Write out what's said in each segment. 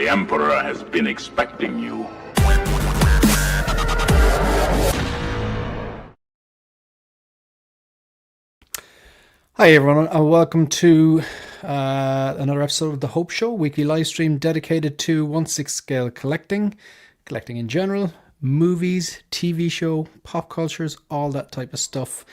The Emperor has been expecting you. Hi everyone, and welcome to another episode of The Hope Show, weekly live stream dedicated to 1/6 scale collecting in general, movies, TV show, pop cultures, all that type of stuff.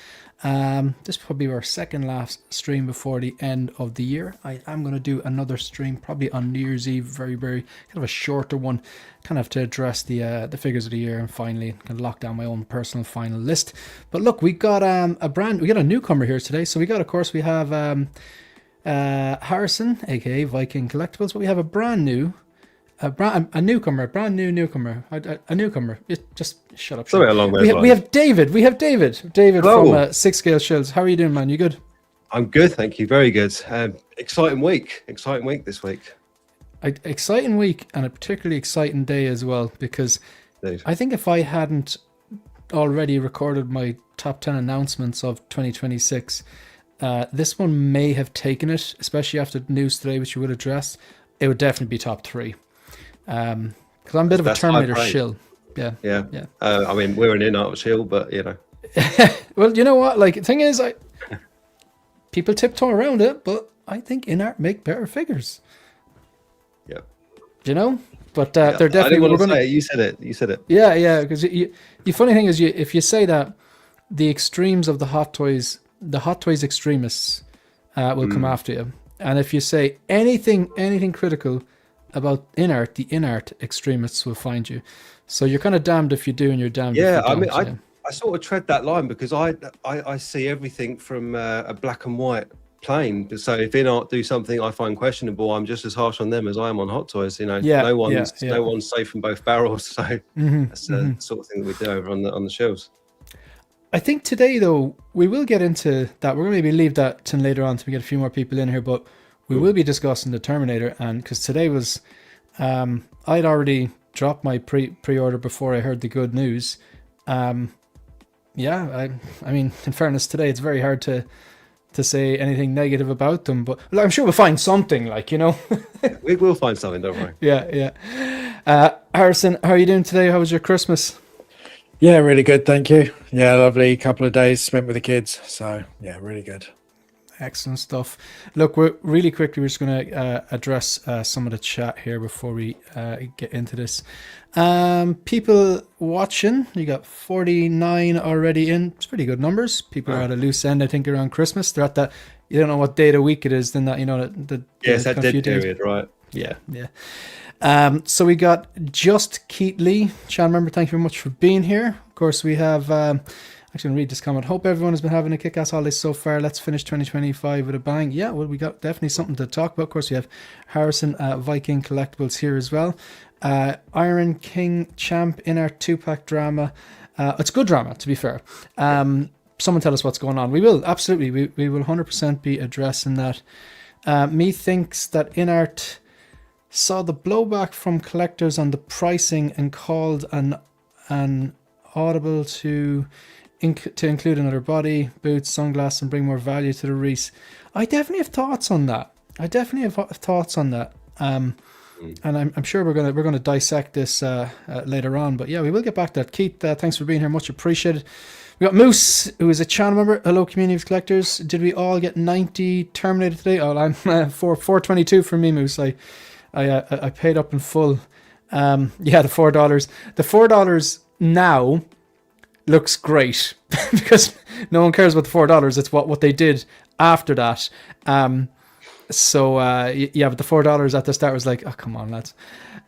This will probably be our second last stream before the end of the year. I am going to do another stream probably on New Year's Eve, very kind of a shorter one, kind of to address the figures of the year and finally kind of lock down my own personal final list. But look, we got a newcomer here today. So we have Harrison, aka Viking Collectibles, but we have a newcomer. Just shut up. Something along those lines. We have David. Hello. From 6 Scale Shields. How are you doing, man? You good? I'm good, thank you. Very good. Exciting week this week. Exciting week, and a particularly exciting day as well, because Indeed. I think if I hadn't already recorded my top 10 announcements of 2026, this one may have taken it, especially after the news today, which you would address. It would definitely be top 3. Because I'm a bit of a Terminator shill. Yeah. I mean, we're an INART shill, but you know. Well, you know what? Like, the thing is, people tiptoe around it, but I think INART make better figures. Yeah. You know? But they're definitely. I didn't want to say it. You said it. Yeah. Because the funny thing is, if you say that, the extremes of the Hot Toys extremists will come after you, and if you say anything critical about INART, the INART extremists will find you. So you're kind of damned if you do, and you're damned if you don't. I mean, I sort of tread that line because I see everything from a black and white plane. So if INART do something I find questionable, I'm just as harsh on them as I am on Hot Toys. You know, no one's safe from both barrels. So that's the sort of thing that we do over on the shelves. I think today, though, we will get into that. We're going to maybe leave that till later on to get a few more people in here, but we will be discussing the Terminator. And because today was, I'd already dropped my pre-order before I heard the good news. I mean, in fairness, today it's very hard to say anything negative about them, but I'm sure we'll find something, like, you know. We will find something, don't worry. Yeah. Harrison, how are you doing today? How was your Christmas? Yeah, really good, thank you. Yeah, lovely couple of days spent with the kids, so yeah, really good. Excellent stuff. Look, we're really quickly, we're just going to address some of the chat here before we get into this. People watching, you got 49 already in. It's pretty good numbers. People are at a loose end, I think, around Christmas. They're at that, you don't know what day of the week it is, then that, you know, it's that dead period, right? Yeah. So we got Just Keith Lee. Chan member, thank you very much for being here. Of course, we have... Actually, I'm going to read this comment. Hope everyone has been having a kick-ass holiday so far. Let's finish 2025 with a bang. Yeah, well, we got definitely something to talk about. Of course, we have Harrison Viking Collectibles here as well. Iron King Champ INART 2-pack drama. It's good drama, to be fair. Someone tell us what's going on. We will, absolutely. We will 100% be addressing that. Me thinks that INART saw the blowback from collectors on the pricing and called an audible to include another body, boots, sunglasses, and bring more value to the Reese. I definitely have thoughts on that. And I'm sure we're gonna dissect this later on. But yeah, we will get back to that. Keith, thanks for being here, much appreciated. We got Moose, who is a channel member. Hello, community of collectors. Did we all get 90 Terminator today? Oh, I'm 422 for me, Moose. I paid up in full. The $4. The $4 now looks great because no one cares about the $4. It's what they did after that. But the $4 at the start was like, oh, come on, lads.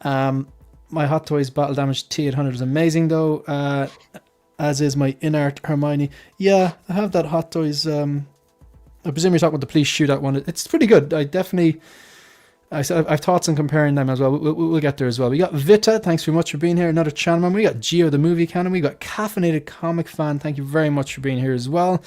My Hot Toys Battle Damage T800 is amazing, though, as is my INART Hermione. Yeah, I have that Hot Toys. I presume you're talking about the Police Shootout one. It's pretty good. I've thoughts on comparing them as well. We'll get there as well. We got Vita, thanks very much for being here. Another channel member. We got Geo the Movie Canon. We got Caffeinated Comic Fan. Thank you very much for being here as well.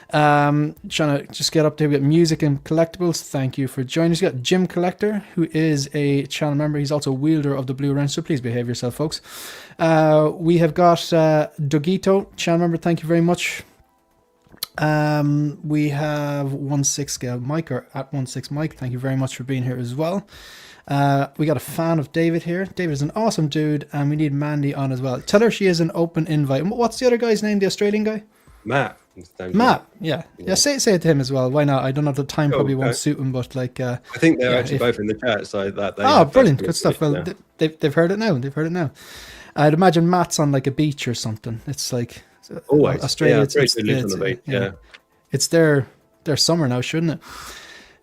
Trying to just get up there. We got Music and Collectibles. Thank you for joining us. We got Jim Collector, who is a channel member. He's also a wielder of the Blue Wrench, so please behave yourself, folks. We have got Dogito, channel member. Thank you very much. We have 1/6 scale Mike, or at 1/6 Mike. Thank you very much for being here as well. We got a fan of David here. David is an awesome dude, and we need Mandy on as well. Tell her she is an open invite. What's the other guy's name, the Australian guy? Matt. Matt, yeah. Say it to him as well. Why not? I don't know, the time probably won't suit him, but like... I think they're actually both in the chat, so that... brilliant. Good stuff. Well, they've heard it now. I'd imagine Matt's on like a beach or something. It's like... Always. Australia, it's on the beach, yeah. It's their summer now, shouldn't it?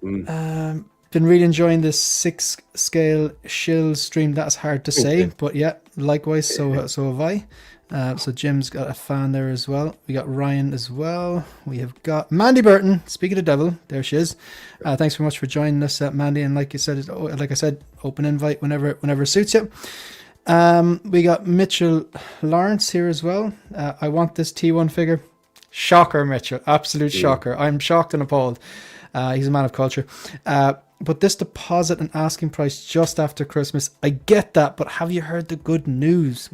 Been really enjoying this 6-scale shield stream. That's hard to say, but yeah, likewise. So have I. So Jim's got a fan there as well. We got Ryan as well. We have got Mandy Burton. Speak of the devil, there she is. Thanks very much for joining us, Mandy. And like I said, open invite whenever suits you. We got Mitchell Lawrence here as well. I want this T1 figure. Shocker, Mitchell. Absolute shocker. I'm shocked and appalled. He's a man of culture. But this deposit and asking price just after Christmas. I get that, but have you heard the good news?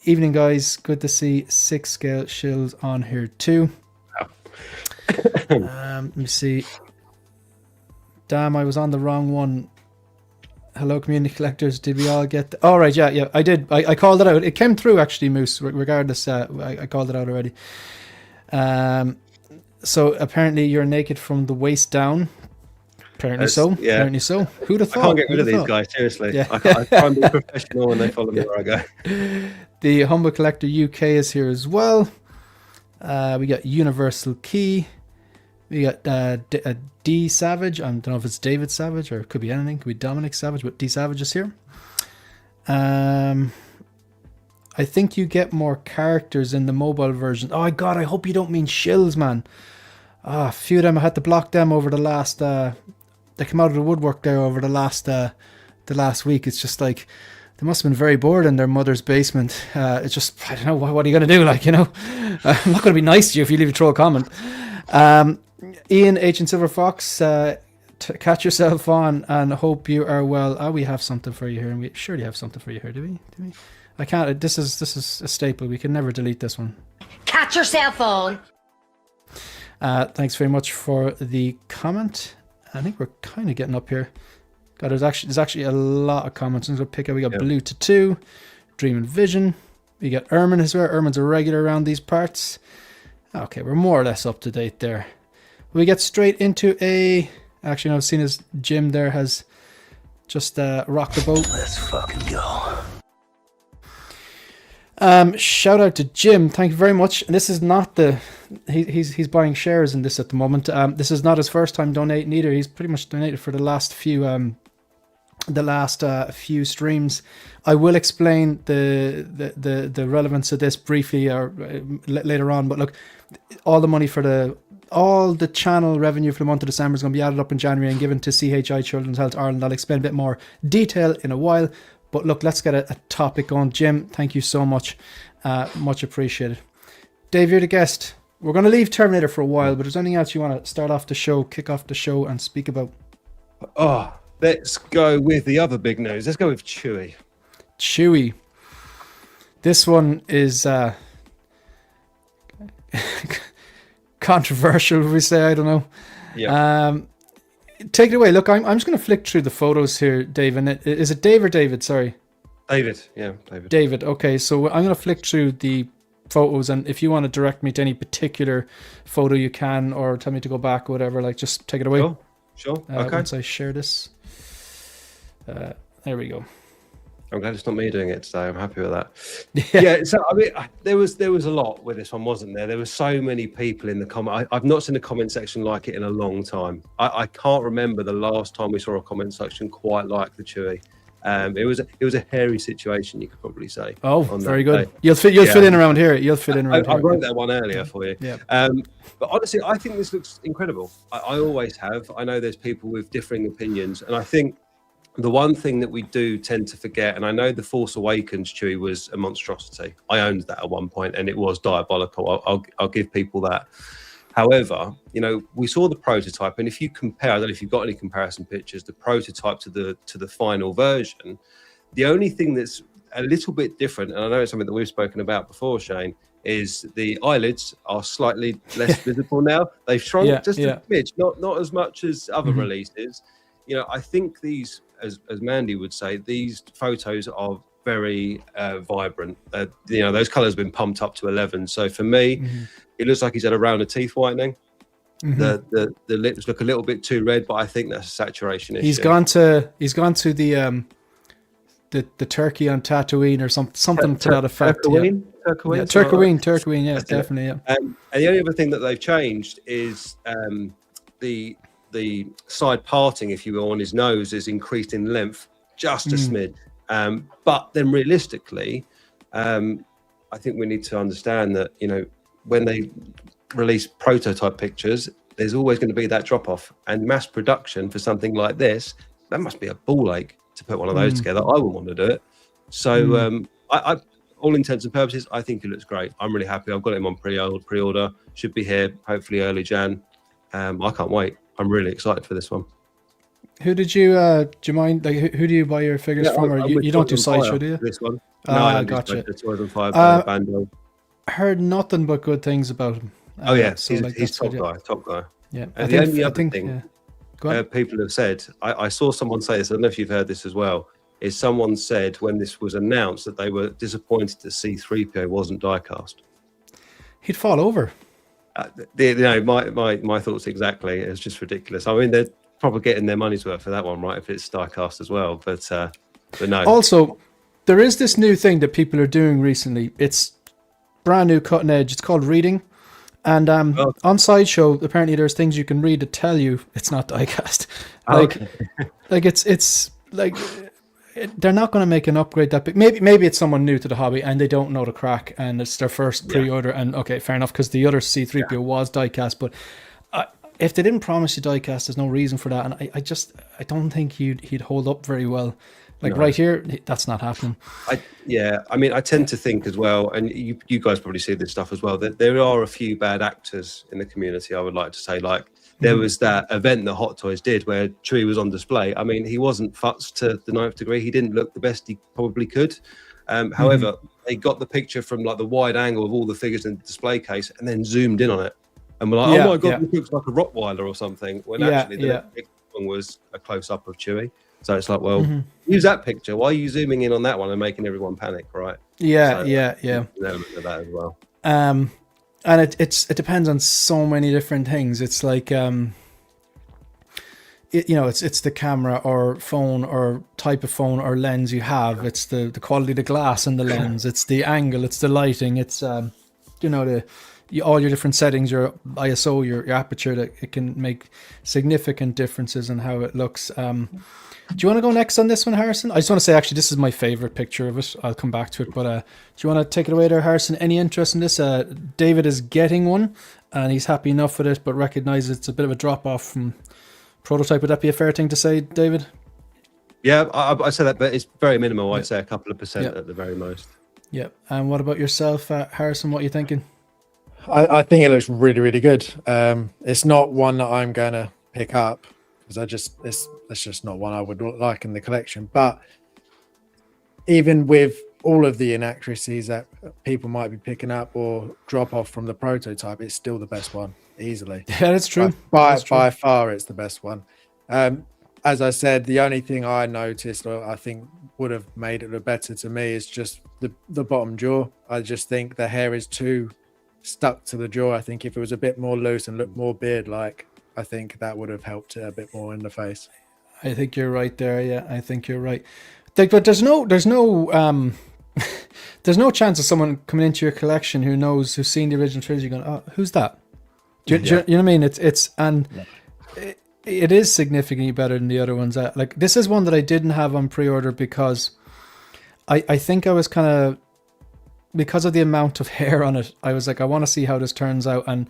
Evening, guys. Good to see 6-scale shills on here too. Let me see. Damn, I was on the wrong one. Hello, community collectors. Did we all get... All right, yeah, I did. I called it out. It came through, actually, Moose. Regardless, I called it out already. So apparently you're naked from the waist down. Apparently so. Yeah. Apparently so. Who'd have thought? I can't get rid of these guys, seriously. Yeah. I try and be professional when they follow me where I go. The Humble Collector UK is here as well. We got Universal Key. We got D Savage. I don't know if it's David Savage or it could be anything. It could be Dominic Savage, but D Savage is here. I think you get more characters in the mobile version. Oh, God, I hope you don't mean shills, man. A few of them, I had to block them over the last... they come out of the woodwork there over the last week. It's just like... They must have been very bored in their mother's basement. It's just... I don't know, what are you going to do? Like, you know? I'm not going to be nice to you if you leave a troll comment. Ian H. and Silver Fox... catch yourself on and hope you are well. We have something for you here, and we surely have something for you here. Do we? I can't. This is a staple. We can never delete this one. Catch yourself on. Thanks very much for the comment. I think we're kind of getting up here. God, there's actually a lot of comments. I'm gonna pick up. We got Blue to 2, Dream and Vision. We got Ermin as well. Ermin's a regular around these parts. Okay, we're more or less up to date there. We get straight into a. Actually, no, I've seen as Jim there has just rocked the boat. Let's fucking go. Shout out to Jim. Thank you very much. And this is not the... He's buying shares in this at the moment. This is not his first time donating either. He's pretty much donated for the last few streams. I will explain the relevance of this briefly or later on. But look, all the money for all the channel revenue for the month of December is going to be added up in January and given to CHI Children's Health Ireland. I'll explain a bit more detail in a while. But look, let's get a topic going. Jim, thank you so much. Much appreciated. Dave, you're the guest. We're going to leave Terminator for a while, but is there anything else you want to start off the show, kick off the show and speak about? Oh, let's go with the other big news. Let's go with Chewie. Chewie. This one is... controversial, would we say? I don't know. Yeah. Take it away. Look, I'm just going to flick through the photos here, Dave. And is it Dave or David? Sorry. David. Yeah, David. David. Okay, so I'm going to flick through the photos, and if you want to direct me to any particular photo, you can, or tell me to go back or whatever. Like, just take it away. Sure. Okay. Once I share this. There we go. I'm glad it's not me doing it today. I'm happy with that. Yeah. So I mean, there was a lot with this one, wasn't there? There were so many people in the comment. I've not seen a comment section like it in a long time. I can't remember the last time we saw a comment section quite like the Chewie. It was a hairy situation, you could probably say. Oh, very good. Day. You'll fit in around here. I wrote that one earlier for you. Yeah. But honestly, I think this looks incredible. I always have. I know there's people with differing opinions, and I think the one thing that we do tend to forget, and I know The Force Awakens Chewie was a monstrosity. I owned that at one point, and it was diabolical. I'll give people that. However, you know, we saw the prototype, and if you compare, I don't know if you've got any comparison pictures, the prototype to the final version, the only thing that's a little bit different, and I know it's something that we've spoken about before, Shane, is the eyelids are slightly less visible now. They've shrunk a smidge, not as much as other releases. You know, I think these as Mandy would say, these photos are very vibrant. Those colours have been pumped up to 11. So for me, it looks like he's had a round of teeth whitening. The lips look a little bit too red, but I think that's a saturation issue. He's gone to the turkey on Tatooine or something to that effect. Turkoween? Turkoween, yeah, definitely. Yeah. And the only other thing that they've changed is the side parting, if you will, on his nose is increased in length just a smidge. But then realistically, I think we need to understand that, when they release prototype pictures, there's always going to be that drop off, and mass production for something like this, that must be a ball ache to put one of those together. I wouldn't want to do it. So I all intents and purposes, I think it looks great. I'm really happy. I've got him on pre-order. Should be here hopefully early Jan. I can't wait. I'm really excited for this one. Who did you do you mind, like, who do you buy your figures from? Or you don't do sideshow, do you? This one. No, I gotcha. Toys on Fire, Bando. Heard nothing but good things about him. Oh yeah, he's top guy. Yeah, and the only other thing people have said, I saw someone say this, I don't know if you've heard this as well, is someone said when this was announced that they were disappointed that C-3PO wasn't die-cast. He'd fall over. My thoughts exactly. It's just ridiculous. I mean, they're probably getting their money's worth for that one, right? If it's die-cast as well, but no. Also, there is this new thing that people are doing recently. It's brand new, cutting edge. It's called reading. And on Sideshow, apparently there's things you can read that tell you it's not die-cast. It's like they're not going to make an upgrade that big. Maybe it's someone new to the hobby and they don't know the crack and it's their first pre-order. And okay, fair enough, because the other C-3PO was die-cast. But if they didn't promise you die-cast, there's no reason for that. And I don't think he'd hold up very well. Right here, that's not happening. I tend to think as well, and you guys probably see this stuff as well, that there are a few bad actors in the community, I would like to say. Like, there was that event that Hot Toys did where Chewie was on display. I mean, he wasn't futzed to the 9th degree. He didn't look the best he probably could. However, they got the picture from like the wide angle of all the figures in the display case and then zoomed in on it. And we're like, oh my God, this looks like a Rottweiler or something. When actually the one was a close-up of Chewie. So it's like, well, use that picture. Why are you zooming in on that one and making everyone panic, right? Yeah. Of that as well. And it depends on so many different things. It's like, it's the camera or phone or type of phone or lens you have. It's the quality of the glass and the lens. It's the angle. It's the lighting. It's all your different settings, your ISO, your aperture. That it can make significant differences in how it looks. Do you want to go next on this one, Harrison? I just want to say, actually, this is my favorite picture of it. I'll come back to it. But do you want to take it away there, Harrison? Any interest in this? David is getting one, and he's happy enough with it, but recognizes it's a bit of a drop-off from prototype. Would that be a fair thing to say, David? Yeah, I say that, but it's very minimal. I'd say a couple of percent at the very most. Yeah. And what about yourself, Harrison? What are you thinking? I think it looks really, really good. It's not one that I'm going to pick up, because it's just not one I would like in the collection. But even with all of the inaccuracies that people might be picking up or drop off from the prototype, it's still the best one, easily. Yeah, that's true. By far, it's the best one. As I said, the only thing I noticed, or I think would have made it look better to me, is just the bottom jaw. I just think the hair is too stuck to the jaw. I think if it was a bit more loose and looked more beard-like, I think that would have helped it a bit more in the face. I think you're right there. Yeah, I think you're right. But there's no there's no chance of someone coming into your collection who's seen the original trilogy going, oh, who's that? Do you know what I mean? It is significantly better than the other ones. Like, this is one that I didn't have on pre-order because I think I was kind of, because of the amount of hair on it, I was like, I want to see how this turns out. And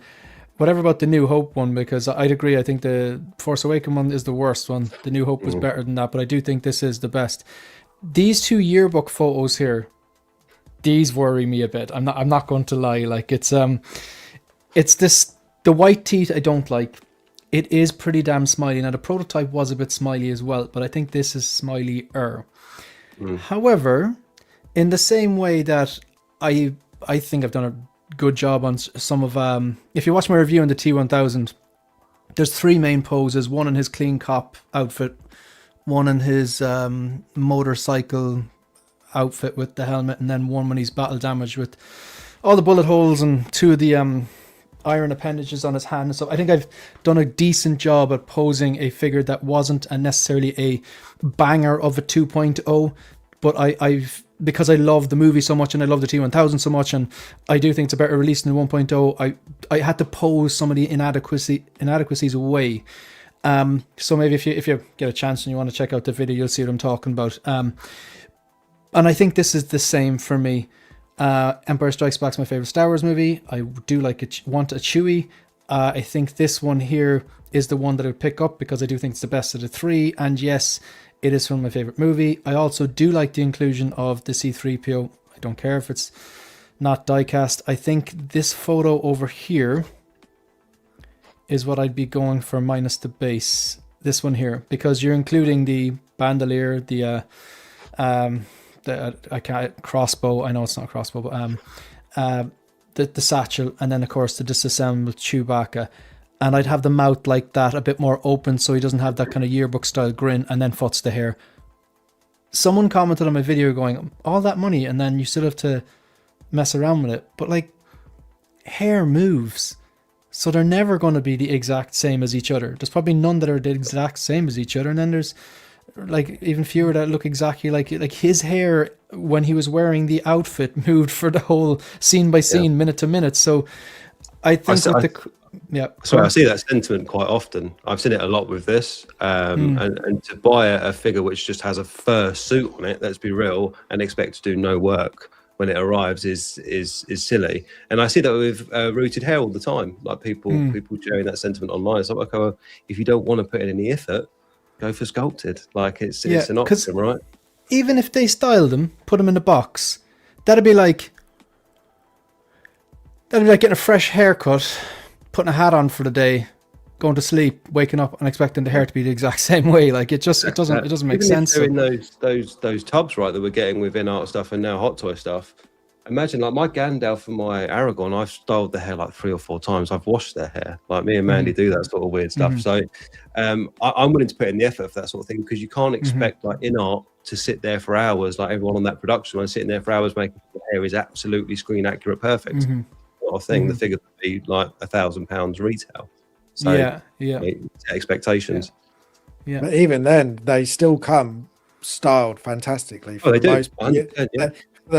whatever about the New Hope one, because I'd agree, I think the Force Awakens one is the worst one. The New Hope was better than that, but I do think this is the best. These two yearbook photos here, these worry me a bit. I'm not going to lie. Like, it's this, the white teeth I don't like. It is pretty damn smiley. Now, the prototype was a bit smiley as well, but I think this is smiley-er. However, in the same way that I think I've done a good job on some of, if you watch my review on the T1000, there's 3 main poses, one in his clean cop outfit, one in his motorcycle outfit with the helmet, and then one when he's battle damaged with all the bullet holes and 2 of the iron appendages on his hand. So I think I've done a decent job at posing a figure that wasn't necessarily a banger of a 2.0, but I've because I love the movie so much and I love the T1000 so much, and I do think it's a better release than the 1.0. I had to pose some of the inadequacies away. So maybe if you get a chance and you want to check out the video, you'll see what I'm talking about. And I think this is the same for me. Empire Strikes Back is my favorite Star Wars movie. I do want a Chewie. I think this one here is the one that I would pick up because I do think it's the best of the 3. And yes, it is from my favorite movie. I also do like the inclusion of the C-3PO. I don't care if it's not die-cast. I think this photo over here is what I'd be going for minus the base. This one here, because you're including the bandolier, the crossbow. I know it's not a crossbow, but the satchel, and then of course the disassembled Chewbacca. And I'd have the mouth like that, a bit more open, so he doesn't have that kind of yearbook style grin, and then futs the hair. Someone commented on my video going, all that money, and then you still have to mess around with it. But like, hair moves, so they're never going to be the exact same as each other. There's probably none that are the exact same as each other, and then there's like even fewer that look exactly like his hair when he was wearing the outfit moved for the whole scene by scene, minute to minute. So I think I see that sentiment quite often. I've seen it a lot with this, and to buy a figure which just has a fur suit on it, let's be real, and expect to do no work when it arrives is silly. And I see that with rooted hair all the time. Like people sharing that sentiment online. It's like, okay, well, if you don't want to put in any effort, go for sculpted. Like it's an option, right? Even if they style them, put them in a box, that'd be like getting a fresh haircut, putting a hat on for the day, going to sleep, waking up and expecting the hair to be the exact same way. Like it doesn't make sense. In those tubs, right, that we're getting with INART stuff and now Hot Toy stuff. Imagine like my Gandalf and my Aragorn, I've styled their hair like 3 or 4 times. I've washed their hair. Like me and Mandy do that sort of weird stuff. So I'm willing to put in the effort for that sort of thing, because you can't expect like INART to sit there for hours, like everyone on that production line sitting there for hours making sure the hair is absolutely screen accurate, perfect. Sort of thing. The figure would be like £1,000 retail. So expectations. Yeah. But even then, they still come styled fantastically. For the most part.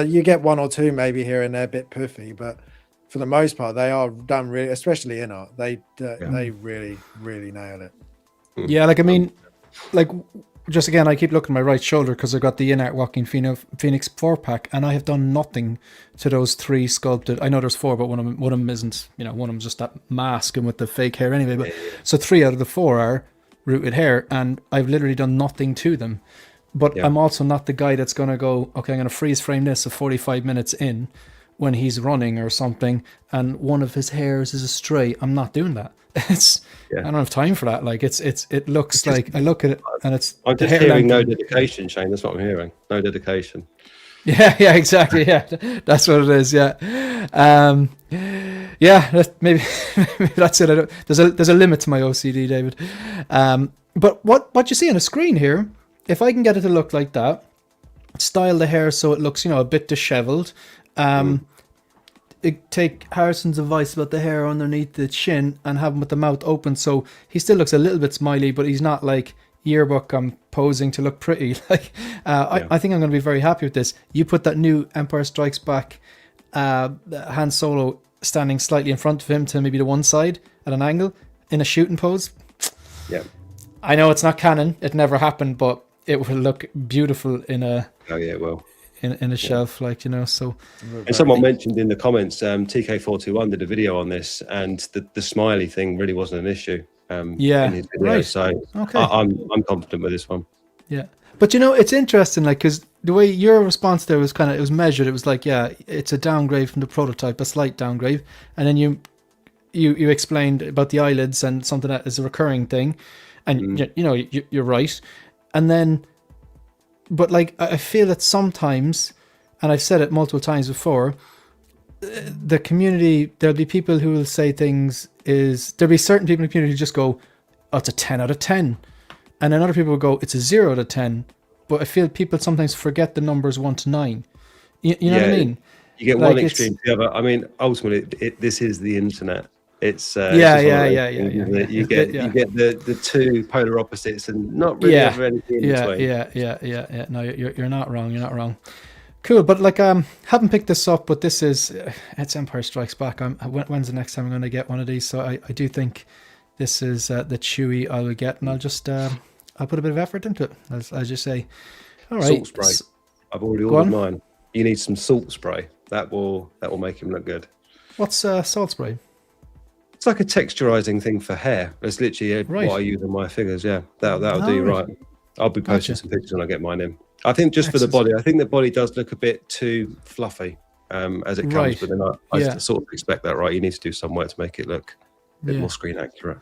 You get 1 or 2 maybe here and there, a bit puffy, but for the most part, they are done really, especially INART. They really, really nail it. Yeah, like I mean, like just again, I keep looking at my right shoulder because I've got the INART Walking Phoenix 4-pack, and I have done nothing to those 3 sculpted. I know there's 4, but one of them isn't. One of them's just that mask and with the fake hair anyway. But so 3 out of the 4 are rooted hair, and I've literally done nothing to them. But I'm also not the guy that's going to go, okay, I'm going to freeze frame this 45 minutes in when he's running or something, and one of his hairs is astray. I'm not doing that. I don't have time for that. Like it looks like I look at it and it's. I'm just hearing no dedication, Shane. That's what I'm hearing. No dedication. Yeah, exactly. Yeah, that's what it is. Yeah, maybe that's it. There's a limit to my OCD, David. But what you see on the screen here, if I can get it to look like that, style the hair so it looks, a bit disheveled. Take Harrison's advice about the hair underneath the chin and have him with the mouth open, so he still looks a little bit smiley, but he's not like yearbook posing to look pretty. I think I'm going to be very happy with this. You put that new Empire Strikes Back Han Solo standing slightly in front of him to maybe the one side at an angle in a shooting pose. Yeah, I know it's not canon, it never happened, but it will look beautiful in a it will. In a shelf, so. And someone mentioned in the comments, TK421 did a video on this, and the smiley thing really wasn't an issue. In his video, right. So okay. I'm confident with this one. Yeah, but it's interesting, like, because the way your response there was it was measured. It was like, it's a downgrade from the prototype, a slight downgrade, and then you explained about the eyelids and something that is a recurring thing, and you're right, and then. But like, I feel that sometimes, and I've said it multiple times before, the community, there'll be people who will say things there'll be certain people in the community who just go, oh, it's a 10 out of 10. and then other people will go, it's a 0 to 10. But I feel people sometimes forget the numbers 1 to 9. You know what I mean? You get Like, one extreme to the other. I mean, ultimately, this is the internet. It's yeah. You get the two polar opposites, and not really ever anything in between. Yeah. No, you're not wrong. You're not wrong. Cool, but like haven't picked this up, but this is it's Empire Strikes Back. When's the next time I'm going to get one of these? So I do think this is the Chewie I will get, and I'll just I'll put a bit of effort into it, as you say. All right, salt spray. I've already ordered mine. You need some salt spray. That will make him look good. What's salt spray? It's like a texturizing thing for hair. It's literally what I use on my figures. Yeah, that'll do you right. I'll be posting some pictures when I get mine in. I think just for the body, I think the body does look a bit too fluffy as it comes, but then I sort of expect that, right? You need to do some work to make it look a bit more screen accurate.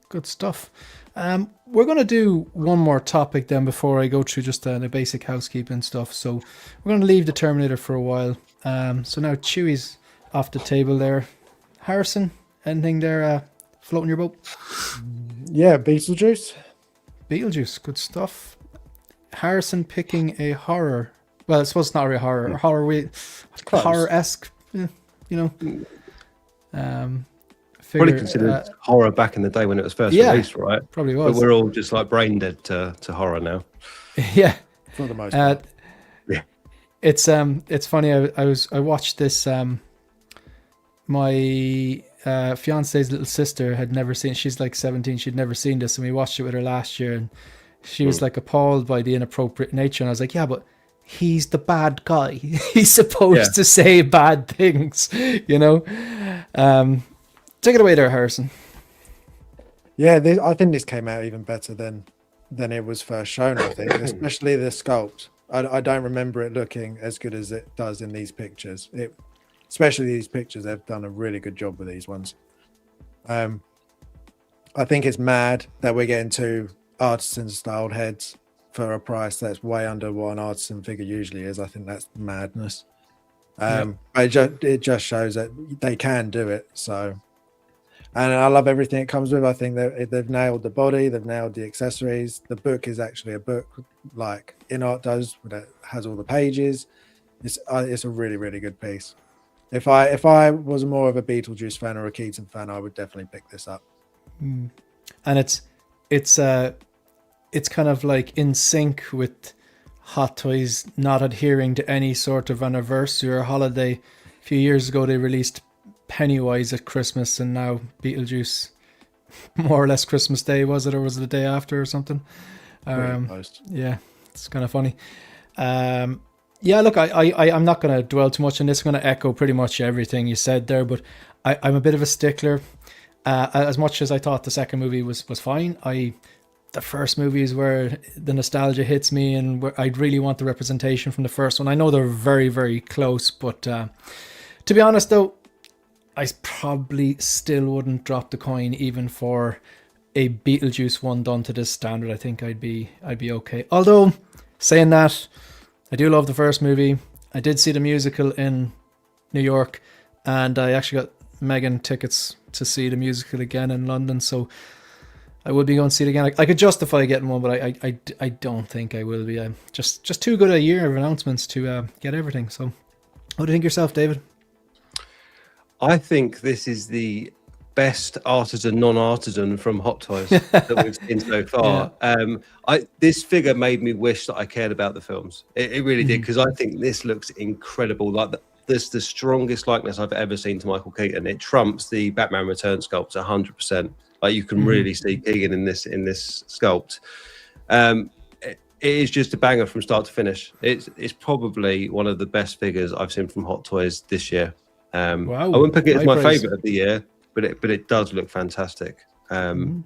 Good stuff. We're going to do one more topic then before I go through just the basic housekeeping stuff. So we're going to leave the Terminator for a while. So now Chewie's off the table there. Harrison, anything there floating your boat? Yeah, Beetlejuice. Beetlejuice, good stuff. Harrison picking a horror. Well, I suppose it's not really horror. Horror-esque, you know. Probably considered horror back in the day when it was first released, right? Probably was. But we're all just like brain dead to horror now. Yeah. For the most part. Yeah. It's funny. I watched this. My fiance's little sister had never seen. She's like 17. She'd never seen this, and we watched it with her last year, and she was like appalled by the inappropriate nature. And I was like, yeah, but he's the bad guy. He's supposed to say bad things, you know. Take it away there, Harrison. Yeah, I think this came out even better than it was first shown, I think, especially the sculpt. I don't remember it looking as good as it does in these pictures. Especially these pictures, they've done a really good job with these ones. I think it's mad that we're getting two artisan-styled heads for a price that's way under what an artisan figure usually is. I think that's madness. It just shows that they can do it. So, and I love everything it comes with. I think they've nailed the body, they've nailed the accessories. The book is actually a book like INART does, that has all the pages. It's a really, really good piece. If I was more of a Beetlejuice fan or a Keaton fan, I would definitely pick this up. And it's kind of like in sync with Hot Toys not adhering to any sort of anniversary or holiday. A few years ago, they released Pennywise at Christmas, and now Beetlejuice, more or less Christmas Day, was it, or was it the day after or something? Yeah, it's kind of funny. Yeah, look, I'm not going to dwell too much on this. I'm going to echo pretty much everything you said there, but I'm a bit of a stickler. As much as I thought the second movie was fine, the first movie is where the nostalgia hits me, and where I'd really want the representation from the first one. I know they're very, very close, but to be honest though, I probably still wouldn't drop the coin even for a Beetlejuice one done to this standard. I think I'd be okay. Although, saying that, I do love the first movie. I did see the musical in New York, and I actually got Megan tickets to see the musical again in London, so I would be going to see it again. I could justify getting one, but I don't think I will be. Just too good a year of announcements to get everything. So, what do you think yourself, David? I think this is the best artisan, non-artisan from Hot Toys that we've seen so far. Yeah. This figure made me wish that I cared about the films. It really did, because I think this looks incredible. Like this is the strongest likeness I've ever seen to Michael Keaton. It trumps the Batman Returns sculpt 100%. Like you can really see Keegan in this sculpt. It is just a banger from start to finish. It's probably one of the best figures I've seen from Hot Toys this year. Wow. I wouldn't pick it as my favorite of the year, but it does look fantastic. It's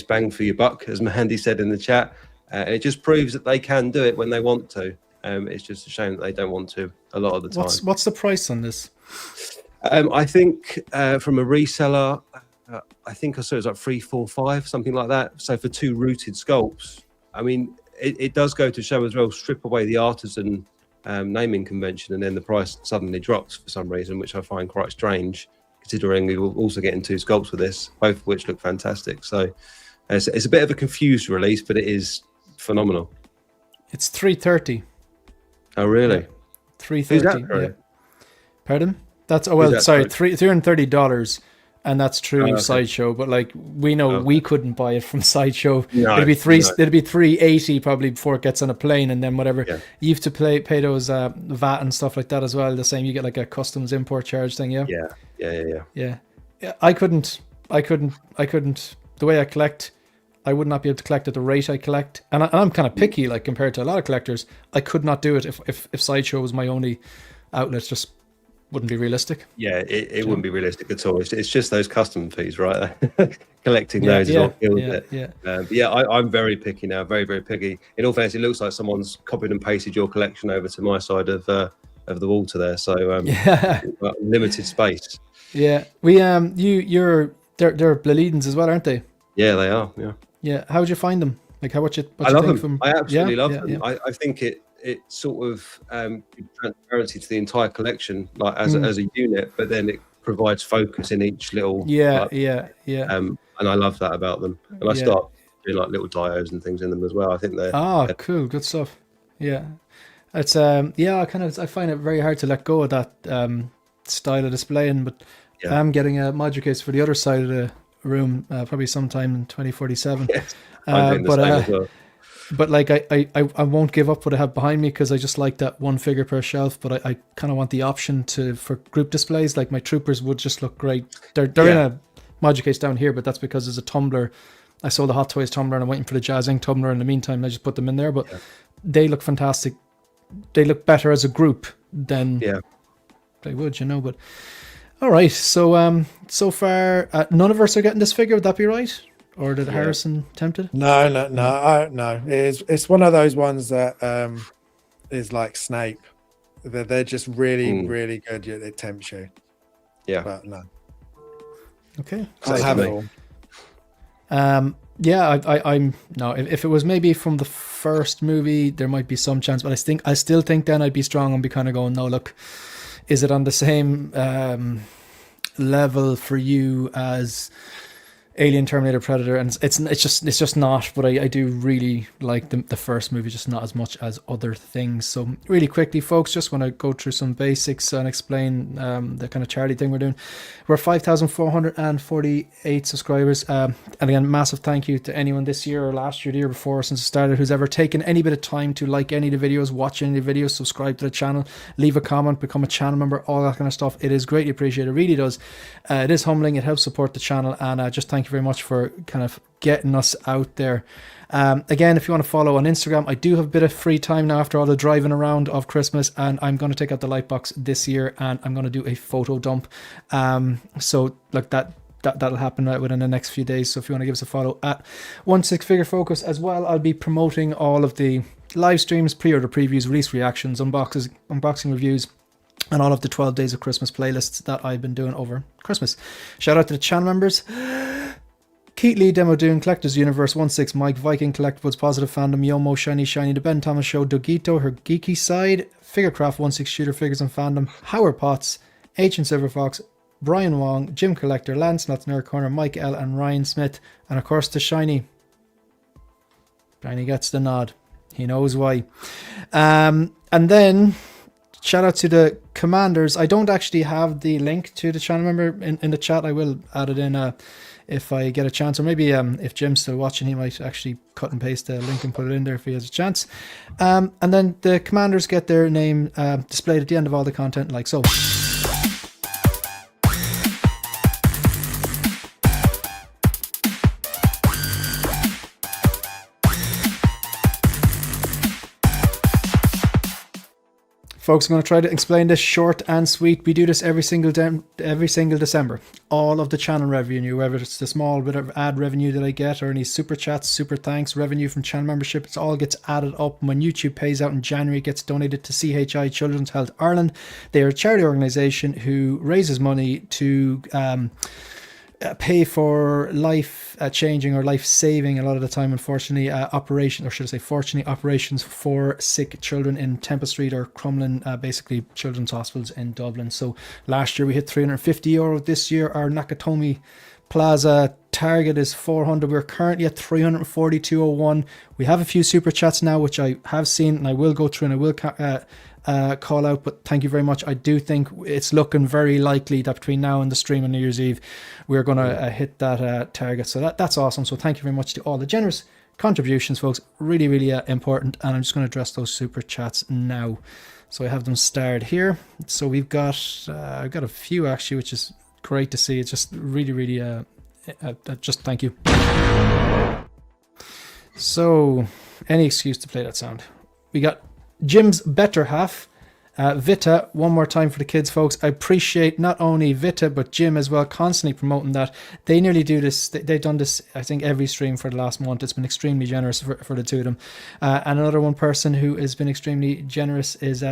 bang for your buck, as Mandy said in the chat. It just proves that they can do it when they want to. It's just a shame that they don't want to a lot of the time. What's the price on this? I think from a reseller, I think I saw it was like 345, something like that. So for two rooted sculpts, I mean, it does go to show as well, strip away the artisan naming convention, and then the price suddenly drops for some reason, which I find quite strange, considering we were also getting two sculpts with this, both of which look fantastic. So It's a bit of a confused release, but it is phenomenal. It's $330. Oh, really? $330. Who's that, yeah. Pardon? That's $330, and that's through okay. Sideshow. But like we know, we couldn't buy it from Sideshow. No, it'd be $380 probably before it gets on a plane, and then whatever you have to pay those VAT and stuff like that as well. The same, you get like a customs import charge thing. Yeah. I couldn't. The way I collect, I would not be able to collect at the rate I collect, and I'm kind of picky, like compared to a lot of collectors. I could not do it if Sideshow was my only outlet. Just wouldn't be realistic. Yeah, it wouldn't be realistic at all. It's just those custom fees, right? Collecting those is what kills it. I'm very picky now, very, very picky. In all fairness, it looks like someone's copied and pasted your collection over to my side of the water there. So limited space. Yeah, they're Bleedens as well, aren't they? Yeah, they are. Yeah. How would you find them? Like, what you I love think them. from? I absolutely love them. Yeah. I think it sort of gives transparency to the entire collection, like as a unit, but then it provides focus in each little. And I love that about them. And I start doing like little diodes and things in them as well. I think they're cool, good stuff. Yeah, it's I find it very hard to let go of that style of displaying, but I'm getting a module case for the other side of the room probably sometime in 2047. Yes, but like I won't give up what I have behind me, because I just like that one figure per shelf, but I kind of want the option for group displays. Like my troopers would just look great. They're in a module case down here, but that's because there's a tumbler. I sold the Hot Toys tumbler and I'm waiting for the Jazz Inc tumbler. In the meantime, I just put them in there, but they look fantastic. They look better as a group than they would, but all right. So far none of us are getting this figure. Would that be right? Or did Harrison tempt it? No. No. It's one of those ones that is like Snape. They're just really, really good. It tempts you. Yeah. But no. Okay. I'll have it all. I'm no. If it was maybe from the first movie, there might be some chance. But I still think then I'd be strong and be kind of going, no, look, is it on the same level for you as Alien, Terminator, Predator? And it's just not. But I do really like the first movie, just not as much as other things. So really quickly, folks, just want to go through some basics and explain the kind of charity thing we're doing. We're 5,448 subscribers, and again, massive thank you to anyone this year or last year, the year before, since it started, who's ever taken any bit of time to like any of the videos, watch any of the videos, subscribe to the channel, leave a comment, become a channel member, all that kind of stuff. It is greatly appreciated. It really does. It is humbling. It helps support the channel, and just thank you very much for kind of getting us out there. Again, if you want to follow on Instagram, I do have a bit of free time now after all the driving around of Christmas, and I'm going to take out the light box this year, and I'm going to do a photo dump. So like that'll happen within the next few days. So if you want to give us a follow at 16 Figure Focus as well, I'll be promoting all of the live streams, pre-order previews, release reactions, unboxing reviews, and all of the 12 Days of Christmas playlists that I've been doing over Christmas. Shout out to the channel members: Keatley, Demo Doom, Collectors Universe, 16, Mike, Viking, Collectibles, Positive Fandom, Yomo, Shiny, The Ben Thomas Show, Dogito, Her Geeky Side, Figurecraft, 16 Shooter Figures and Fandom, Howard Potts, Ancient Silverfox, Brian Wong, Jim Collector, Lance Nuts, Nerd Corner, Mike L, and Ryan Smith, and of course to Shiny. Shiny gets the nod. He knows why. And then shout out to the commanders. I don't actually have the link to the channel member in the chat. I will add it in if I get a chance, or maybe if Jim's still watching, he might actually cut and paste the link and put it in there if he has a chance. And then the commanders get their name displayed at the end of all the content, like so. Folks, I'm going to try to explain this short and sweet. We do this every single December. All of the channel revenue, whether it's the small bit of ad revenue that I get or any super chats, super thanks, revenue from channel membership, it all gets added up. When YouTube pays out in January, it gets donated to CHI Children's Health Ireland. They are a charity organisation who raises money to pay for life changing or life saving, a lot of the time, unfortunately, operations for sick children in Temple Street or Crumlin, basically children's hospitals in Dublin. So last year we hit €350. This year our Nakatomi Plaza target is 400. We're currently at 342.01. We have a few super chats now, which I have seen, and I will go through and I will call out, but thank you very much. I do think it's looking very likely that between now and the stream on New Year's Eve, we're going to hit that target. So that's awesome. So thank you very much to all the generous contributions, folks. Really, really important. And I'm just going to address those super chats now. So I have them starred here. So we've got I've got a few actually, which is great to see. It's just really, really just thank you. So any excuse to play that sound. We got Jim's better half, Vita, one more time for the kids, folks. I appreciate not only Vita but Jim as well, constantly promoting that. They nearly do this. They've done this, I think, every stream for the last month. It's been extremely generous for the two of them. And another one person who has been extremely generous is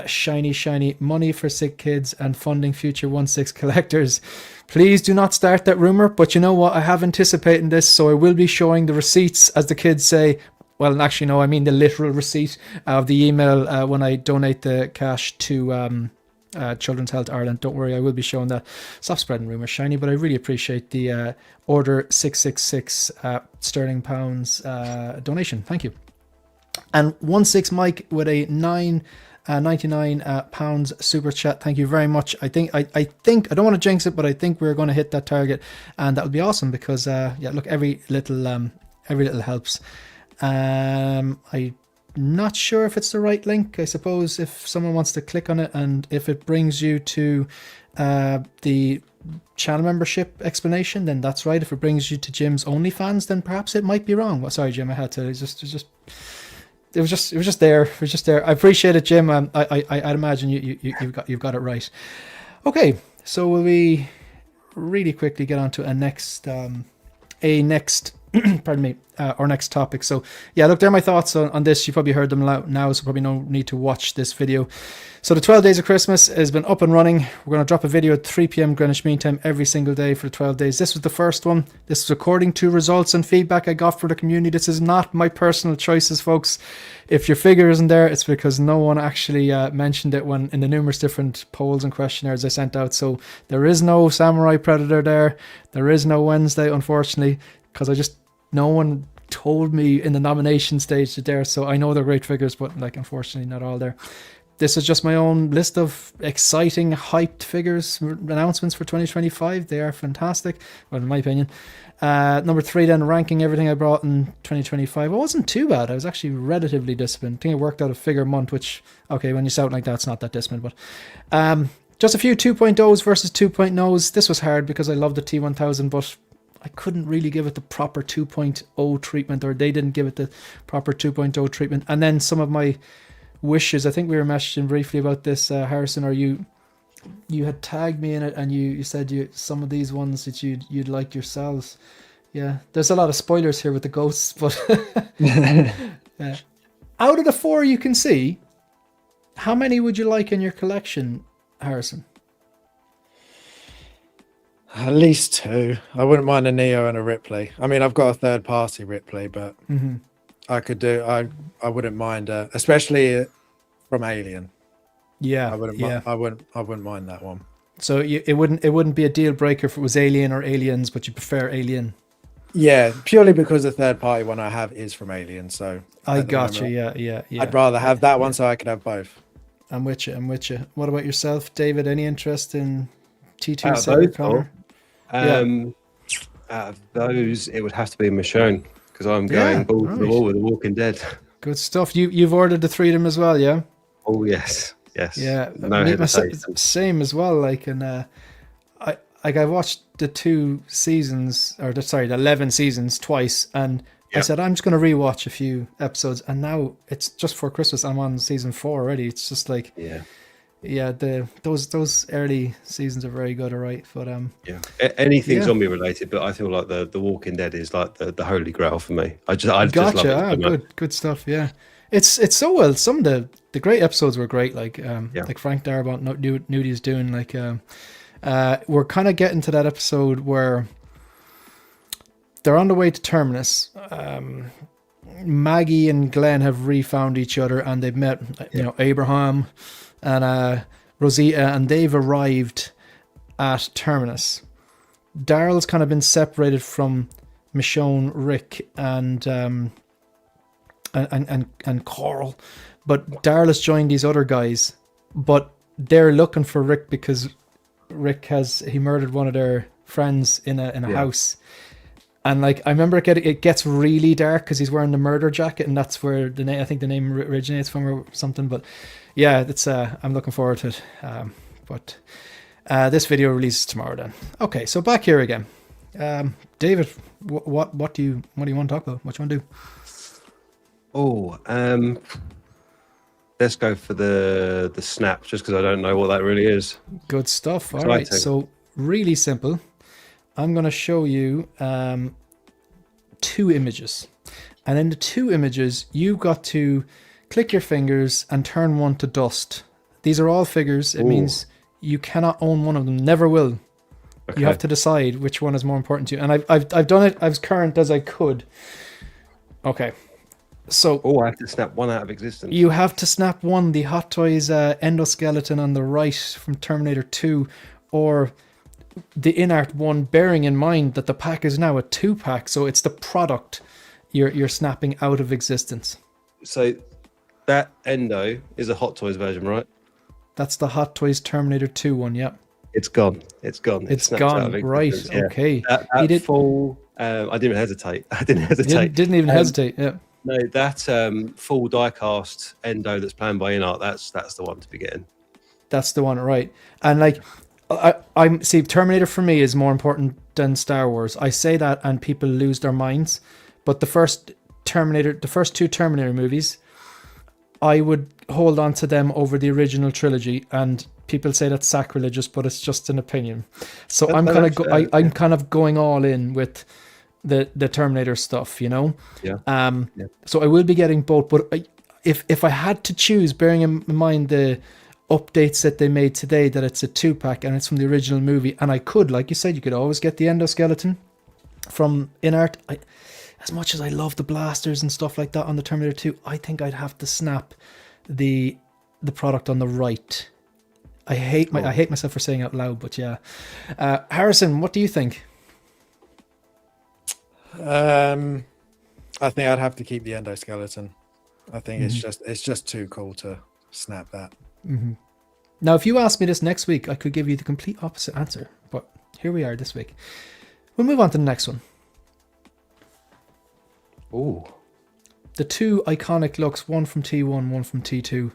shiny money for sick kids and funding future 1/6 collectors. Please do not start that rumor, but you know what? I have anticipated this, so I will be showing the receipts, as the kids say. Well, actually, no, I mean the literal receipt of the email when I donate the cash to Children's Health Ireland. Don't worry, I will be showing that. Stop spreading rumours, Shiny, but I really appreciate the order 666 sterling pounds donation. Thank you. And 1/6 Mike with a 99 pounds super chat. Thank you very much. I think I don't want to jinx it, but I think we're going to hit that target, and that would be awesome because yeah, look, every little helps. I'm not sure if it's the right link. I suppose if someone wants to click on it and if it brings you to the channel membership explanation, then that's right. If it brings you to Jim's OnlyFans, then perhaps it might be wrong. Well, sorry, Jim, I had to. It was just there. I appreciate it, Jim. I'd imagine you've got it right. Okay, so will we really quickly get on to a next pardon me, our next topic. So yeah, look, there are my thoughts on this. You probably heard them now, so probably no need to watch this video. So the 12 Days of Christmas has been up and running. We're going to drop a video at 3 p.m. Greenwich Mean Time every single day for the 12 days. This was the first one. This is according to results and feedback I got for the community. This is not my personal choices, folks. If your figure isn't there, it's because no one actually mentioned it when in the numerous different polls and questionnaires I sent out. So there is no Samurai Predator there. There is no Wednesday, unfortunately, because no one told me in the nomination stage that there. So I know they're great figures, but like, unfortunately, not all there. This is just my own list of exciting, hyped figures, announcements for 2025. They are fantastic, well, in my opinion. Number 3, then, ranking everything I brought in 2025. It wasn't too bad. I was actually relatively disciplined. I think I worked out a figure month, which, okay, when you sound like that, it's not that disciplined. But just a few 2.0s versus 2.0s. This was hard because I love the T1000, but I couldn't really give it the proper 2.0 treatment, or they didn't give it the proper 2.0 treatment. And then some of my wishes, I think we were messaging briefly about this, Harrison, or you had tagged me in it, and you said some of these ones that you'd like yourselves. Yeah, there's a lot of spoilers here with the ghosts, but yeah. Out of the 4 you can see, how many would you like in your collection, Harrison? At least 2. I wouldn't mind a Neo and a Ripley. I mean, I've got a third party Ripley, but I could do. I wouldn't mind, especially from Alien. Yeah, I wouldn't. Yeah. I wouldn't mind that one. So it wouldn't be a deal breaker if it was Alien or Aliens, but you prefer Alien. Yeah, purely because the third party one I have is from Alien. So I got you. Yeah. I'd rather have that one so I could have both. I'm with you. What about yourself, David? Any interest in T2 Saber Connor? Out of those, it would have to be Michonne, because I'm going balls to the wall with The Walking Dead. Good stuff. You've ordered the 3 of them as well, yeah? Oh yes. Yeah, no hesitation. Same as well. Like, and I watched the 2 seasons, or the 11 seasons twice, and I said I'm just going to rewatch a few episodes, and now it's just for Christmas. I'm on season 4 already. It's just like those early seasons are very good, all right. But anything zombie related, but I feel like the Walking Dead is like the holy grail for me. I just love it. So good stuff. Yeah, it's so well. Some of the great episodes were great. Like like Frank Darabont, Nudi's doing. Like we're kind of getting to that episode where they're on the way to Terminus. Maggie and Glenn have refound each other, and they've met Abraham and Rosita, and they've arrived at Terminus. Daryl's kind of been separated from Michonne, Rick, and Coral, but Daryl has joined these other guys, but they're looking for Rick because Rick he murdered one of their friends in a house. And like, I remember it gets really dark because he's wearing the murder jacket, and that's where I think the name originates from or something. But yeah, it's I'm looking forward to it. But this video releases tomorrow then. Okay, so back here again. David, what do you want to talk about? What do you want to do? Let's go for the snap, just because I don't know what that really is. Good stuff. All right, so really simple. I'm going to show you 2 images. And in the 2 images, you've got to click your fingers and turn one to dust. These are all figures. It means you cannot own one of them. Never will. Okay. You have to decide which one is more important to you. And I've done it as current as I could. Okay. So I have to snap one out of existence. You have to snap one, the Hot Toys endoskeleton on the right from Terminator 2, or the INART one, bearing in mind that the pack is now a 2-pack, so it's the product you're snapping out of existence. So that endo is a Hot Toys version, right? That's the Hot Toys Terminator 2 one, yeah. It's gone. It's gone. It's gone, right, yeah. Okay. He did full... I didn't hesitate. Didn't even hesitate, yeah. No, that full die-cast endo that's planned by INART, that's the one to be getting. That's the one, right. And like, I'm see, Terminator for me is more important than Star Wars. I say that and people lose their minds. But the first 2 Terminator movies, I would hold on to them over the original trilogy, and people say that's sacrilegious, but it's just an opinion. So I'm kind of going all in with the Terminator stuff, you know. Yeah. So I will be getting both, but if I had to choose, bearing in mind the updates that they made today, that it's a 2-pack and it's from the original movie, and I could, like you said, you could always get the endoskeleton from INART. As much as I love the blasters and stuff like that on the Terminator 2, I think I'd have to snap the product on the right. I hate myself for saying out loud, but yeah. Harrison, what do you think? I think I'd have to keep the endoskeleton. I think it's just too cool to snap that. Mm-hmm. Now, if you asked me this next week, I could give you the complete opposite answer, but here we are this week. We'll move on to the next one. Ooh. The 2 iconic looks, one from T1, one from T2.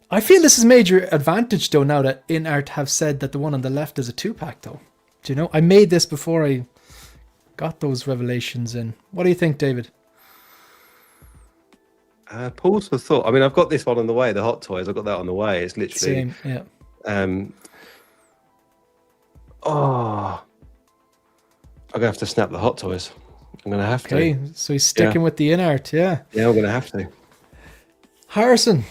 I feel this is a major advantage, though, now that INART have said that the one on the left is a 2-pack, though. Do you know? I made this before I got those revelations in. What do you think, David? Pause for thought. I mean, I've got this one on the way, the Hot Toys. I've got that on the way. It's literally... Same, yeah. I'm going to have to snap the Hot Toys. I'm going to have to. Okay, so he's sticking with the INART, yeah. Yeah, I'm going to have to. Harrison?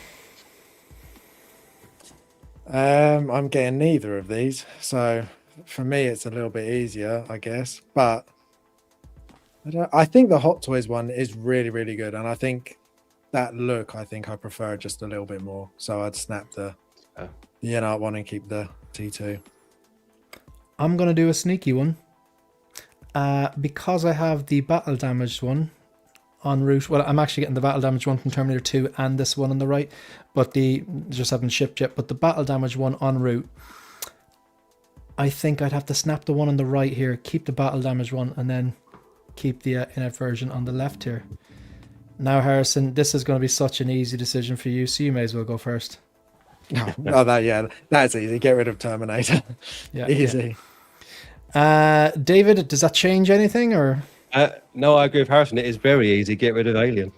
I'm getting neither of these, so for me it's a little bit easier, I guess. But I think the Hot Toys one is really, really good, and I think that look, I prefer just a little bit more. So I'd snap the INART one and keep the T2. I'm going to do a sneaky one. Because I have the battle damaged one en route. Well, I'm actually getting the battle damaged one from Terminator 2 and this one on the right, but the just haven't shipped yet. But the battle damaged one en route, I think I'd have to snap the one on the right here, keep the battle damaged one, and then keep the INART version on the left here. Now, Harrison, this is going to be such an easy decision for you, so you may as well go first. That's easy. Get rid of Terminator. Yeah, easy. Yeah. David, does that change anything, or? No, I agree with Harrison. It is very easy. Get rid of Alien.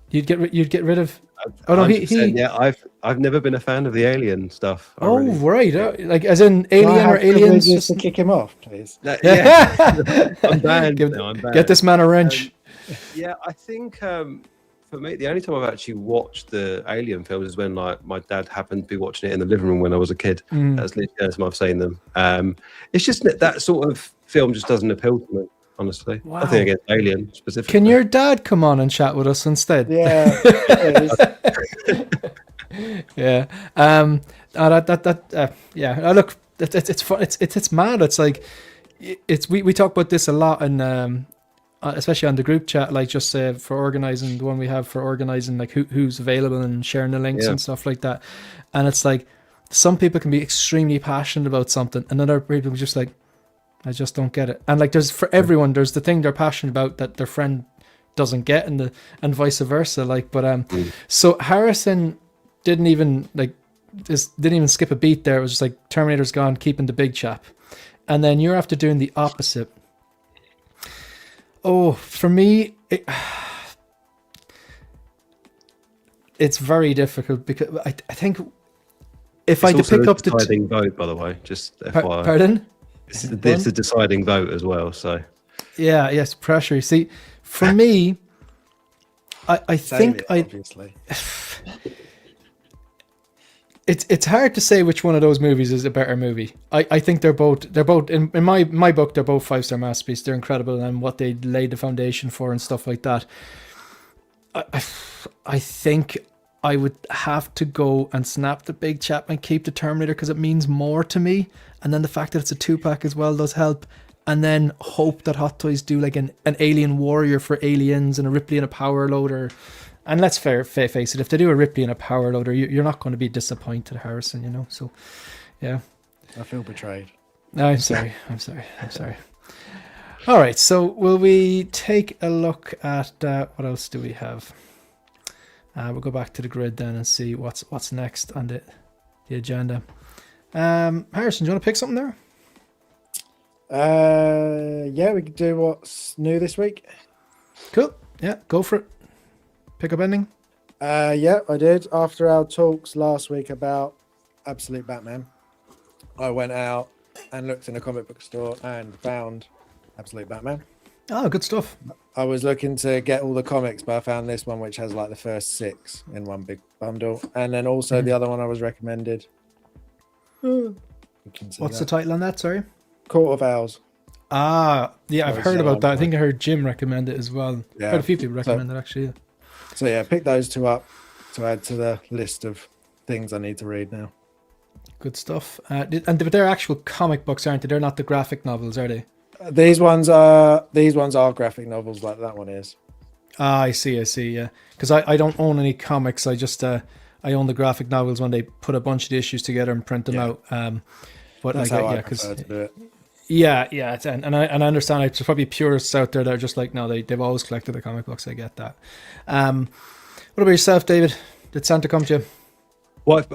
You'd get rid of. Oh no, yeah. I've never been a fan of the Alien stuff. Right, like as in Alien or Aliens. Just to kick him off, please. Yeah, I'm banned. I'm banned. Get this man a wrench. Yeah, I think for me, the only time I've actually watched the Alien films is when like my dad happened to be watching it in the living room when I was a kid. That's literally the first time I've seen them. It's just that sort of film just doesn't appeal to me, honestly. Wow. Nothing against Alien specifically. Can your dad come on and chat with us instead? Yeah. Yeah. Yeah. Look, it's mad. It's like it's we talk about this a lot, and especially on the group chat, like just for organizing, the one we have for organizing, like who's available and sharing the links and stuff like that. And it's like some people can be extremely passionate about something, and other people are just like, I just don't get it. And like there's for everyone, there's the thing they're passionate about that their friend doesn't get, and vice versa. Like, but so Harrison didn't even skip a beat there. It was just like Terminator's gone, keeping the big chap. And then you're after doing the opposite. Oh, for me, it's very difficult because I think if I had to pick up the deciding vote, by the way, just FYI. Pardon? It's a deciding vote as well. So yes, pressure. You see, for me, I think obviously. It's hard to say which one of those movies is a better movie. I think they're both in my book, they're both 5-star masterpieces. They're incredible, and what they laid the foundation for and stuff like that. I think I would have to go and snap the big chap and keep the Terminator because it means more to me. And then the fact that it's a 2-pack as well does help. And then hope that Hot Toys do like an Alien Warrior for Aliens and a Ripley and a Power Loader. And let's face it, if they do a Ripley and a Power Loader, you're not going to be disappointed, Harrison, you know? So, yeah. I feel betrayed. No, I'm sorry. All right, so will we take a look at what else do we have? We'll go back to the grid then and see what's next on the agenda. Harrison, do you want to pick something there? Yeah, we could do what's new this week. Cool. Yeah, go for it. Pick up ending. Yeah, I did. After our talks last week about Absolute Batman, I went out and looked in a comic book store and found Absolute Batman. Oh, good stuff. I was looking to get all the comics, but I found this one which has like the first 6 in one big bundle, and then also the other one I was recommended. What's the title on that? Sorry. Court of Owls. Ah, yeah, I've heard about that. I think I heard Jim recommend it as well. Yeah. Quite a few people recommend it actually. Yeah. So yeah, pick those 2 up to add to the list of things I need to read now. Good stuff. But they're actual comic books, aren't they? They're not the graphic novels, are they? These ones are graphic novels, like that one is. Ah, I see. Yeah, because I don't own any comics. I just I own the graphic novels when they put a bunch of the issues together and print them out. But that's how I prefer to do it. Yeah, and I understand. There's probably purists out there that are just like, no, they've always collected the comic books. I get that. What about yourself, David? Did Santa come to you? Well,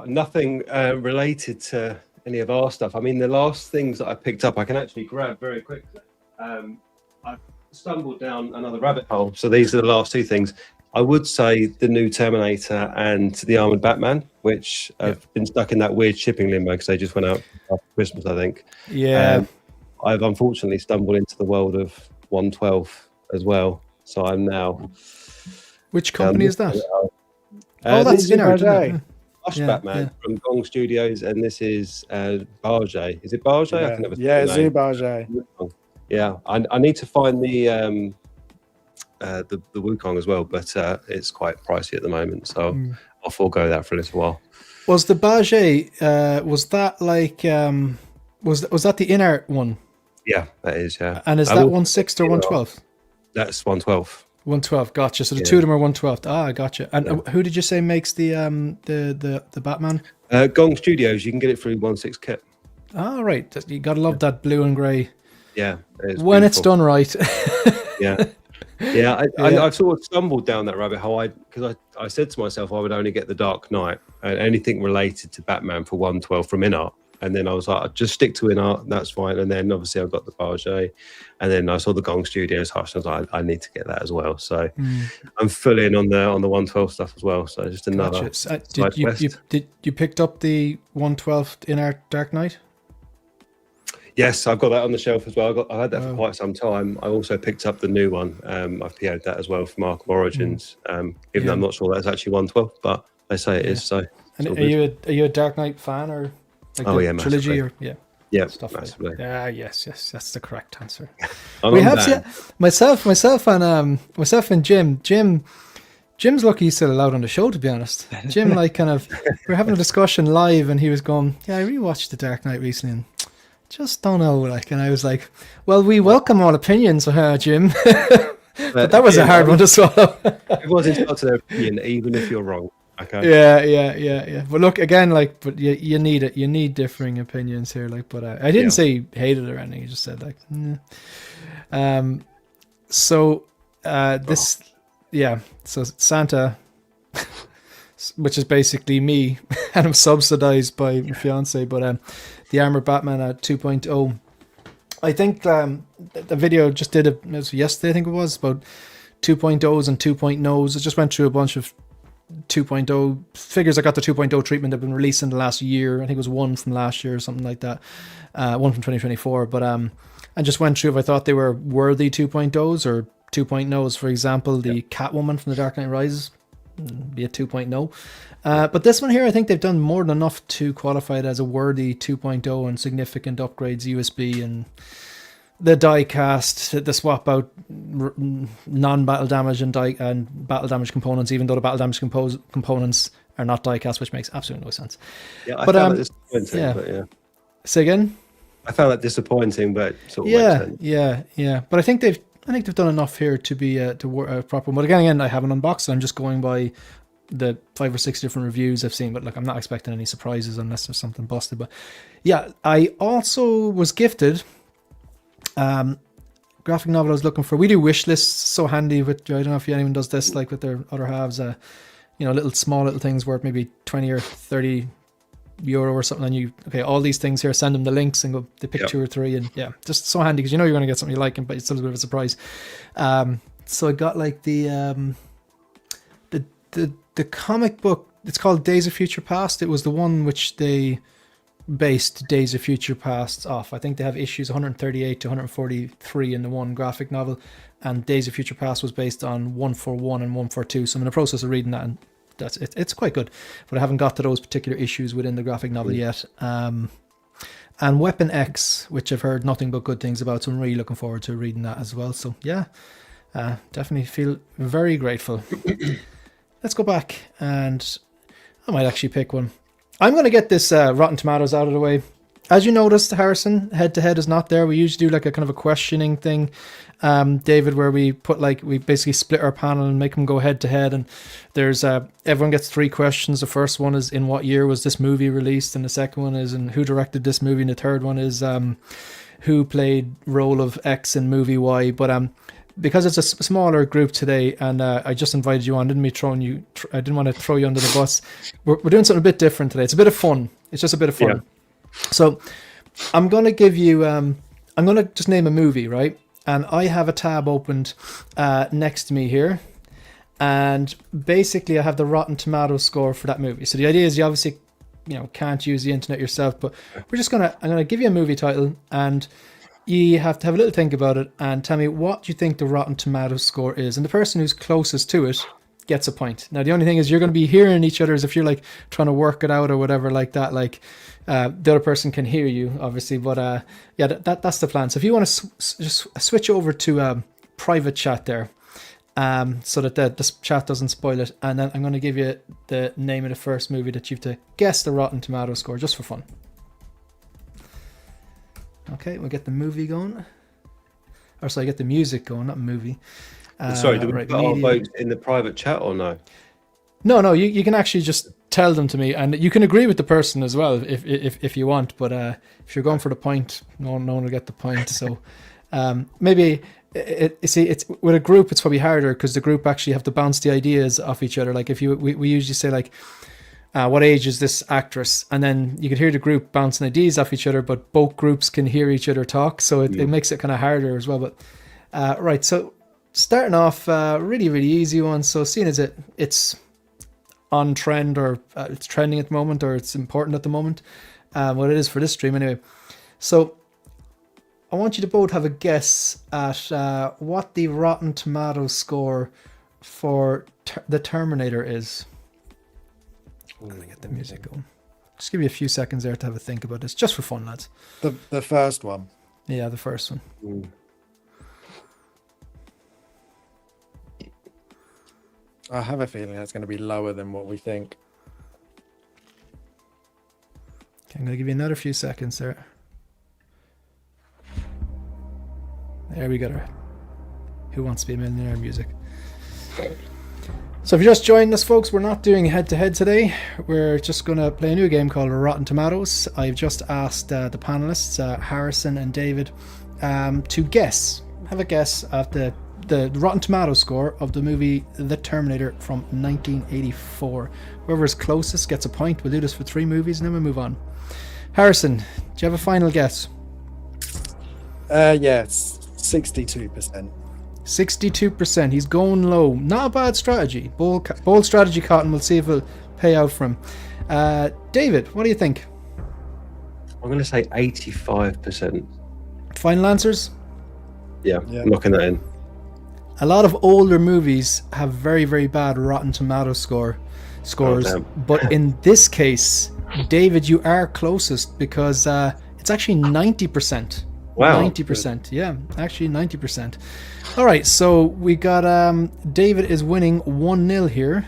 nothing related to any of our stuff. I mean, the last things that I picked up, I can actually grab very quickly. I stumbled down another rabbit hole. So these are the last 2 things. I would say the new Terminator and the Armored Batman, which have been stuck in that weird shipping limbo because they just went out after Christmas, I think. Yeah. I've unfortunately stumbled into the world of 112 as well. So I'm now... Which company is that? That's INART. Batman from Gong Studios, and this is Barget. Is it Barget? Yeah, I can never Zoo Barget. Yeah, I need to find the Wukong as well, but it's quite pricey at the moment, so I'll forego that for a little while. Was the Barget, was that like, was that the INART one? Yeah, that is, yeah. And is that 1/6 or 1/12? That's 112. 1/12, gotcha. So the 2 of them are 1/12. Ah, gotcha. And who did you say makes the Batman? Gong Studios, you can get it through 1/6 kit. Oh, right. You gotta love that blue and grey. Yeah, when it's done right. Yeah. I sort of stumbled down that rabbit hole because I said to myself I would only get the Dark Knight and anything related to Batman for 112 from INART, and then I was like, I'll just stick to INART, that's fine. And then obviously I got the Barget, and then I saw the Gong Studios Hush, and I was like, I need to get that as well. So I'm full in on the 112 stuff as well. So just another. Gotcha. Did you picked up the 112 INART Dark Knight? Yes, I've got that on the shelf as well. I've had that for quite some time. I also picked up the new one. I've PO'd that as well from Arkham Origins, even though I'm not sure that's actually 112, but they say it is. So, and are you a Dark Knight fan or like the trilogy? Or yeah, stuff massively. Like that? Yes, that's the correct answer. We have myself and Jim. Jim's lucky he's still allowed on the show, to be honest. Jim, like, kind of, we're having a discussion live, and he was going, "Yeah, I rewatched The Dark Knight recently." And just don't know. Like, and I was like, well, we welcome all opinions, Jim. But that was a hard one to swallow. Everyone's entitled to their opinion, even if you're wrong. Okay. Yeah. But look, again, like, but you need it. You need differing opinions here. Like, but I didn't say hate it or anything. You just said like, So this, So Santa, which is basically me, and I'm subsidized by my fiance. But the Armored Batman 2.0. I think the video just did it was yesterday. I think it was about 2.0s and 2.0s. It just went through a bunch of 2.0 figures. I got the 2.0 treatment that have been released in the last year. I think it was one from last year or something like that. One from 2024. But I just went through if I thought they were worthy 2.0s or 2.0s. For example, the Catwoman from The Dark Knight Rises, be a 2.0. But this one here, I think they've done more than enough to qualify it as a worthy 2.0 and significant upgrades, USB and the die cast, the swap out non-battle damage and battle damage components, even though the battle damage components are not die cast, which makes absolutely no sense. Yeah, I found that disappointing. But Say again? I found that disappointing, but sort of makes sense. Yeah. But I think they've done enough here to be a proper one. But again, I haven't unboxed it. I'm just going by the 5 or 6 different reviews I've seen. But look, I'm not expecting any surprises unless there's something busted. But yeah, I also was gifted graphic novel I was looking for. We do wish lists, so handy with, I don't know if anyone does this, like with their other halves, little small things worth maybe 20 or 30 euro or something, and all these things here, send them the links and go, they pick 2 or 3, and just so handy because you're going to get something you like, but it's still a bit of a surprise. So I got like the comic book. It's called Days of Future Past. It was the one which they based Days of Future Past off. I think they have issues 138 to 143 in the one graphic novel, and Days of Future Past was based on 141 and 142. So I'm in the process of reading that, and that's it. It's quite good, but I haven't got to those particular issues within the graphic novel yet. And Weapon X, which I've heard nothing but good things about, so I'm really looking forward to reading that as well. So definitely feel very grateful. Let's go back, and I might actually pick one. I'm going to get this Rotten Tomatoes out of the way. As you noticed, Harrison, head-to-head is not there. We usually do like a kind of a questioning thing, David, where we put we basically split our panel and make them go head-to-head. And there's everyone gets 3 questions. The first one is, in what year was this movie released? And the second one is, in who directed this movie? And the third one is, who played role of X in movie Y? But because it's a smaller group today, and I just invited you on, I didn't want to throw you under the bus. We're doing something a bit different today. It's a bit of fun. It's just a bit of fun. So I'm going to give you, I'm going to just name a movie, right? And I have a tab opened next to me here. And basically I have the Rotten Tomatoes score for that movie. So the idea is you obviously, can't use the internet yourself, but I'm going to give you a movie title, and you have to have a little think about it and tell me what you think the Rotten Tomatoes score is. And the person who's closest to it gets a point. Now, the only thing is you're going to be hearing each other, as if you're like trying to work it out or whatever like that. Like the other person can hear you, obviously. But that's the plan. So if you want to just switch over to private chat there, so that the chat doesn't spoil it. And then I'm going to give you the name of the first movie that you have to guess the Rotten Tomatoes score, just for fun. Okay, we'll get the movie going. Or sorry, get the music going, not movie. Sorry, do we put our votes in the private chat or no? No, you can actually just tell them to me, and you can agree with the person as well if you want. But if you're going for the point, no one will get the point. So maybe it's with a group, it's probably harder because the group actually have to bounce the ideas off each other. Like we usually say like, what age is this actress? And then you could hear the group bouncing ideas off each other, but both groups can hear each other talk. So it makes it kind of harder as well. But right, so starting off, really, really easy one. So seeing as it's on trend, or it's trending at the moment, or it's important at the moment, what it is for this stream anyway. So I want you to both have a guess at what the Rotten Tomatoes score for the Terminator is. I'm going to get the music going. Just give you a few seconds there to have a think about this, just for fun, lads. The first one. Yeah, the first one. I have a feeling that's going to be lower than what we think. Okay, I'm going to give you another few seconds there. There we got our Who Wants to Be a Millionaire music. So if you just joined us, folks, we're not doing head-to-head today. We're just going to play a new game called Rotten Tomatoes. I've just asked the panelists, Harrison and David, to have a guess at the Rotten Tomatoes score of the movie The Terminator from 1984. Whoever is closest gets a point. We'll do this for 3 movies and then we'll move on. Harrison, do you have a final guess? Yeah, it's 62%. 62%. He's going low. Not a bad strategy. Bold strategy, Cotton. We'll see if it'll pay out for him. David, what do you think? I'm going to say 85%. Final answers? Yeah, I'm locking that in. A lot of older movies have very, very bad Rotten Tomato scores. But in this case, David, you are closest because it's actually 90%. Wow. 90%. Yeah, actually 90%. All right, so we got David is winning 1-0 here.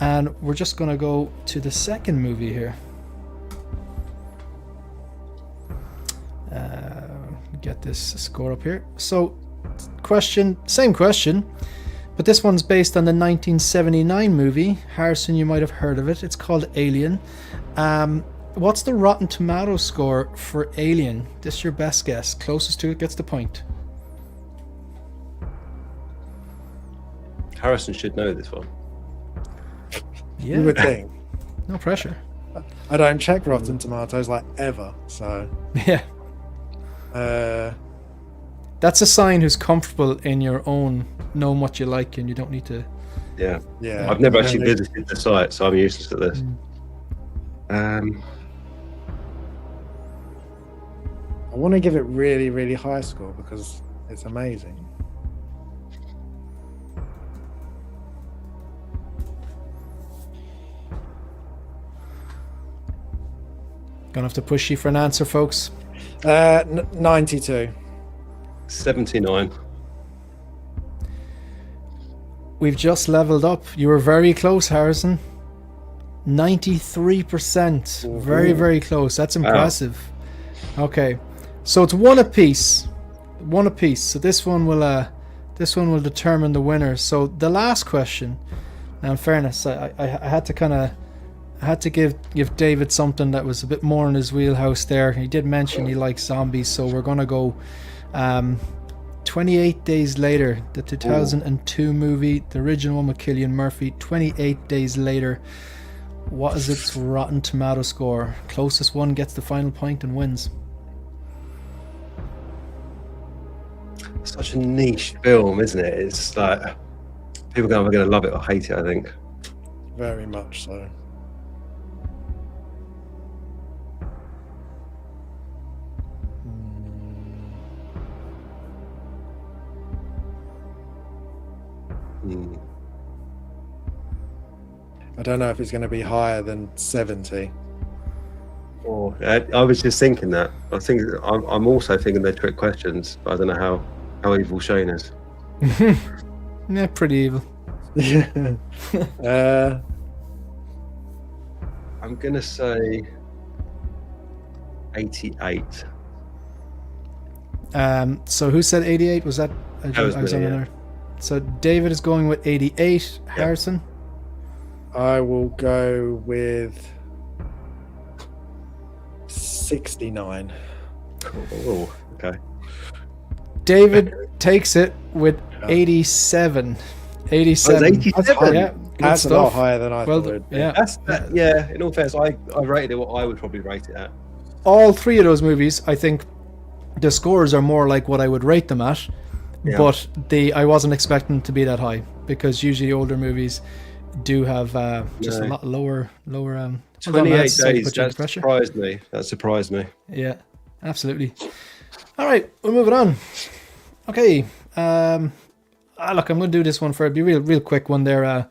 And we're just going to go to the second movie here. Get this score up here. So, same question, but this one's based on the 1979 movie. Harrison, you might have heard of it. It's called Alien. What's the Rotten Tomato score for Alien? This is your best guess. Closest to it gets the point. Harrison should know this one. Yeah. You would think. No pressure. I don't check Rotten Tomatoes like ever, so Yeah. That's a sign who's comfortable in your own, knowing what you like, and you don't need to. Yeah. yeah. I've never actually visited the site, so I'm useless at this. I want to give it really, really high score because it's amazing. Gonna have to push you for an answer, folks. 92. 79. We've just leveled up. You were very close, Harrison. 93%. Very, very close. That's impressive. Okay, so it's one apiece. One apiece. So this one will determine the winner. So the last question. Now, in fairness, I had to give David something that was a bit more in his wheelhouse there. He did mention he likes zombies, so we're gonna go 28 Days Later, the 2002 movie, the original one with Cillian Murphy. 28 Days Later. What is its Rotten Tomato score? Closest one gets the final point and wins. Such a niche film, isn't it? It's like people are going to love it or hate it, I think. Very much so. I don't know if it's going to be higher than 70. Oh, I was just thinking that. I'm also thinking they're trick questions, but I don't know how evil Shane is. Yeah, pretty evil. I'm going to say 88. So who said 88? Was that? That was me, on yeah. there. So David is going with 88. Harrison? I will go with 69. Oh, okay. David takes it with 87. 87. 87? Yeah, good That's a stuff. lot higher than I Well, thought it would be. yeah. Yeah, in all fairness, I rated it what I would probably rate it at. All 3 of those movies, I think the scores are more like what I would rate them at, but I wasn't expecting to be that high because usually older movies do have just a lot lower. 28 days. That surprised me. Yeah, absolutely. All right, we're moving on. Okay, look, I'm going to do this one for be real quick one there.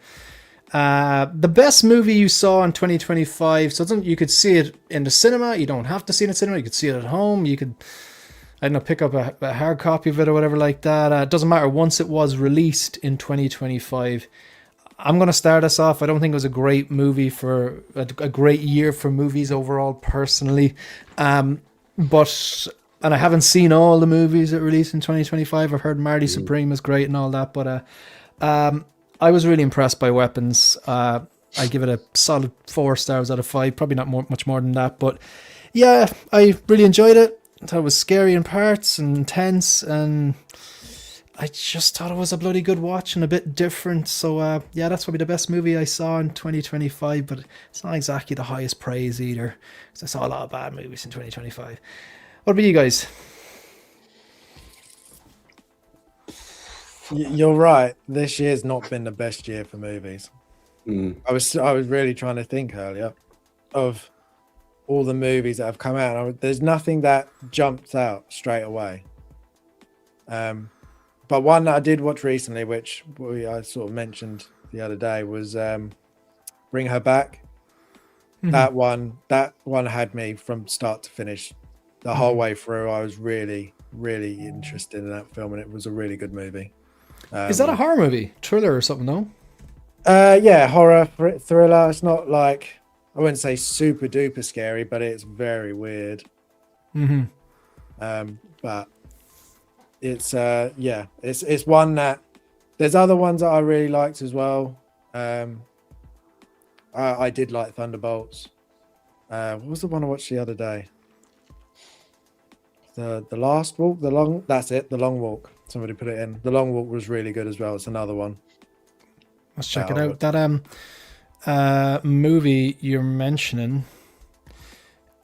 The best movie you saw in 2025. So you could see it in the cinema. You don't have to see it in the cinema. You could see it at home. You could, I don't know, pick up a hard copy of it or whatever like that. It doesn't matter once it was released in 2025. I'm going to start us off. I don't think it was a great movie for a great year for movies overall, personally. But and I haven't seen all the movies that released in 2025. I've heard Marty Supreme is great and all that, but I was really impressed by Weapons. I give it a solid 4 stars out of 5, probably not much more than that, but yeah, I really enjoyed it. I thought it was scary in parts and intense, and I just thought it was a bloody good watch and a bit different. So yeah, that's probably the best movie I saw in 2025, but it's not exactly the highest praise either, because I saw a lot of bad movies in 2025. What about you guys? You're right. This year's not been the best year for movies. I was really trying to think earlier of all the movies that have come out. There's nothing that jumped out straight away. But one that I did watch recently, which I sort of mentioned the other day, was Bring Her Back. That one had me from start to finish. The whole way through, I was really, really interested in that film, and it was a really good movie. Is that a horror movie? Thriller or something, no? Yeah, horror, thriller. It's not like, I wouldn't say super duper scary, but it's very weird. But it's yeah, it's one that there's other ones that I really liked as well. I did like Thunderbolts. What was the one I watched the other day? The Last Walk, The Long Walk. Somebody put it in. The Long Walk was really good as well. It's another one. Let's check it out. That movie you're mentioning,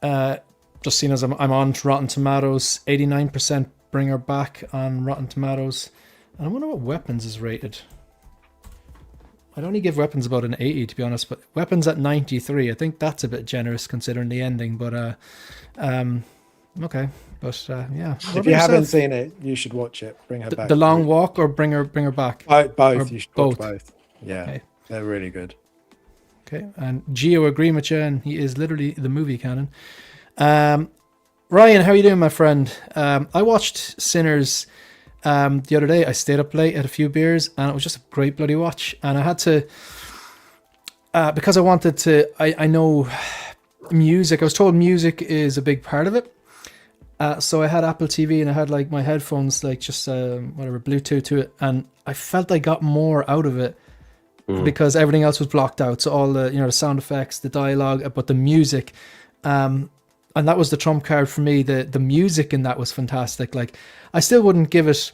just seen as I'm on Rotten Tomatoes, 89% Bring Her Back on Rotten Tomatoes. And I wonder what Weapons is rated. I'd only give Weapons about an 80, to be honest, but Weapons at 93. I think that's a bit generous considering the ending, but okay. But yeah. If you haven't seen it, you should watch it. Bring Her Back. The Long Walk or Bring Her Back? Both. You should watch both. both. Yeah, okay. They're really good. Okay, and Gio agreeing with you, and he is literally the movie canon. Ryan, how are you doing, my friend? I watched Sinners the other day. I stayed up late, had a few beers, and it was just a great bloody watch. And I had to, because I wanted to, I know music, I was told music is a big part of it. So I had Apple TV and I had like my headphones, like just whatever, Bluetooth to it. And I felt I got more out of it because everything else was blocked out. So all the, the sound effects, the dialogue, but the music, and that was the trump card for me. The music in that was fantastic. Like I still wouldn't give it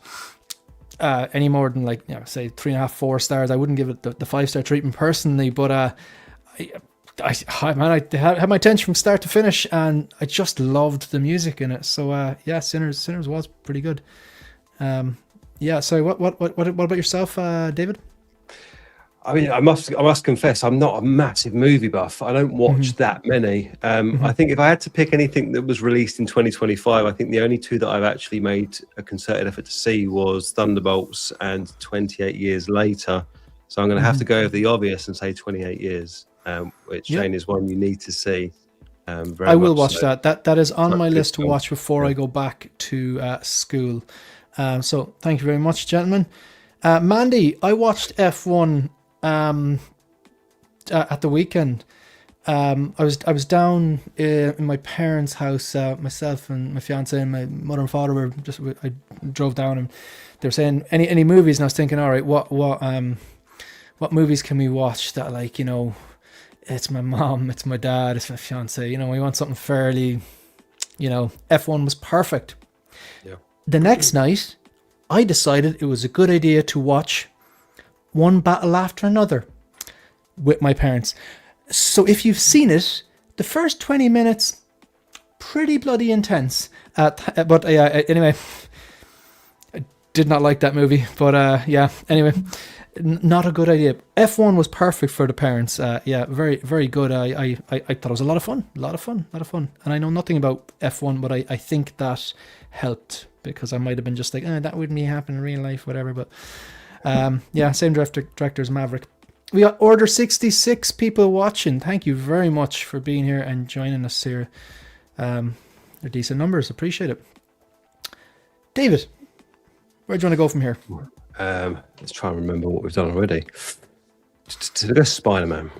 any more than like, say 3.5, 4 stars. I wouldn't give it the 5-star treatment personally, but I had my attention from start to finish, and I just loved the music in it. So yeah, Sinners was pretty good. Yeah. So what about yourself, David? I mean, I must confess, I'm not a massive movie buff. I don't watch that many. I think if I had to pick anything that was released in 2025, I think the only two that I've actually made a concerted effort to see was Thunderbolts and 28 Years Later. So I'm going to have to go over the obvious and say 28 Years, which Shane is one you need to see. I will watch that. That is on my list to watch before I go back to school. So thank you very much, gentlemen. Mandy, I watched F1 at the weekend. I was down in my parents' house, myself and my fiance and my mother and father were I drove down, and they were saying any movies, and I was thinking, all right, what movies can we watch that, like, it's my mom, it's my dad, it's my fiance, we want something fairly, F1 was perfect. Yeah. The next night I decided it was a good idea to watch one battle after another with my parents. So if you've seen it, the first 20 minutes, pretty bloody intense. But anyway, I did not like that movie. But yeah, anyway, not a good idea. F1 was perfect for the parents. Yeah, very, very good. I thought it was a lot of fun. And I know nothing about F1, but I think that helped, because I might have been just like, that wouldn't happen in real life, whatever. But yeah, same director as Maverick. We got Order 66 people watching. Thank you very much for being here and joining us here. They're decent numbers. Appreciate it. David, where do you want to go from here? Let's try and remember what we've done already. To go Spider-Man.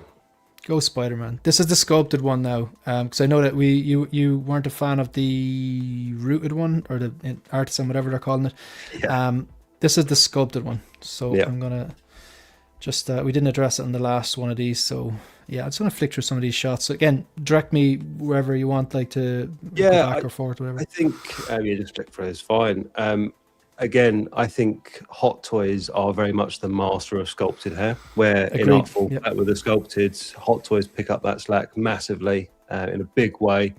Go Spider-Man. This is the sculpted one now, because I know that you weren't a fan of the rooted one or the artisan, whatever they're calling it. Yeah. This is the sculpted one. So Yeah. I'm gonna just we didn't address it in the last one of these, so yeah, I'm just gonna flick through some of these shots. So again, direct me wherever you want, like to go back or forward, whatever. I think just flick through is fine. Again, I think Hot Toys are very much the master of sculpted hair, where Agreed. INART Yep. with the sculpted, Hot Toys pick up that slack massively in a big way.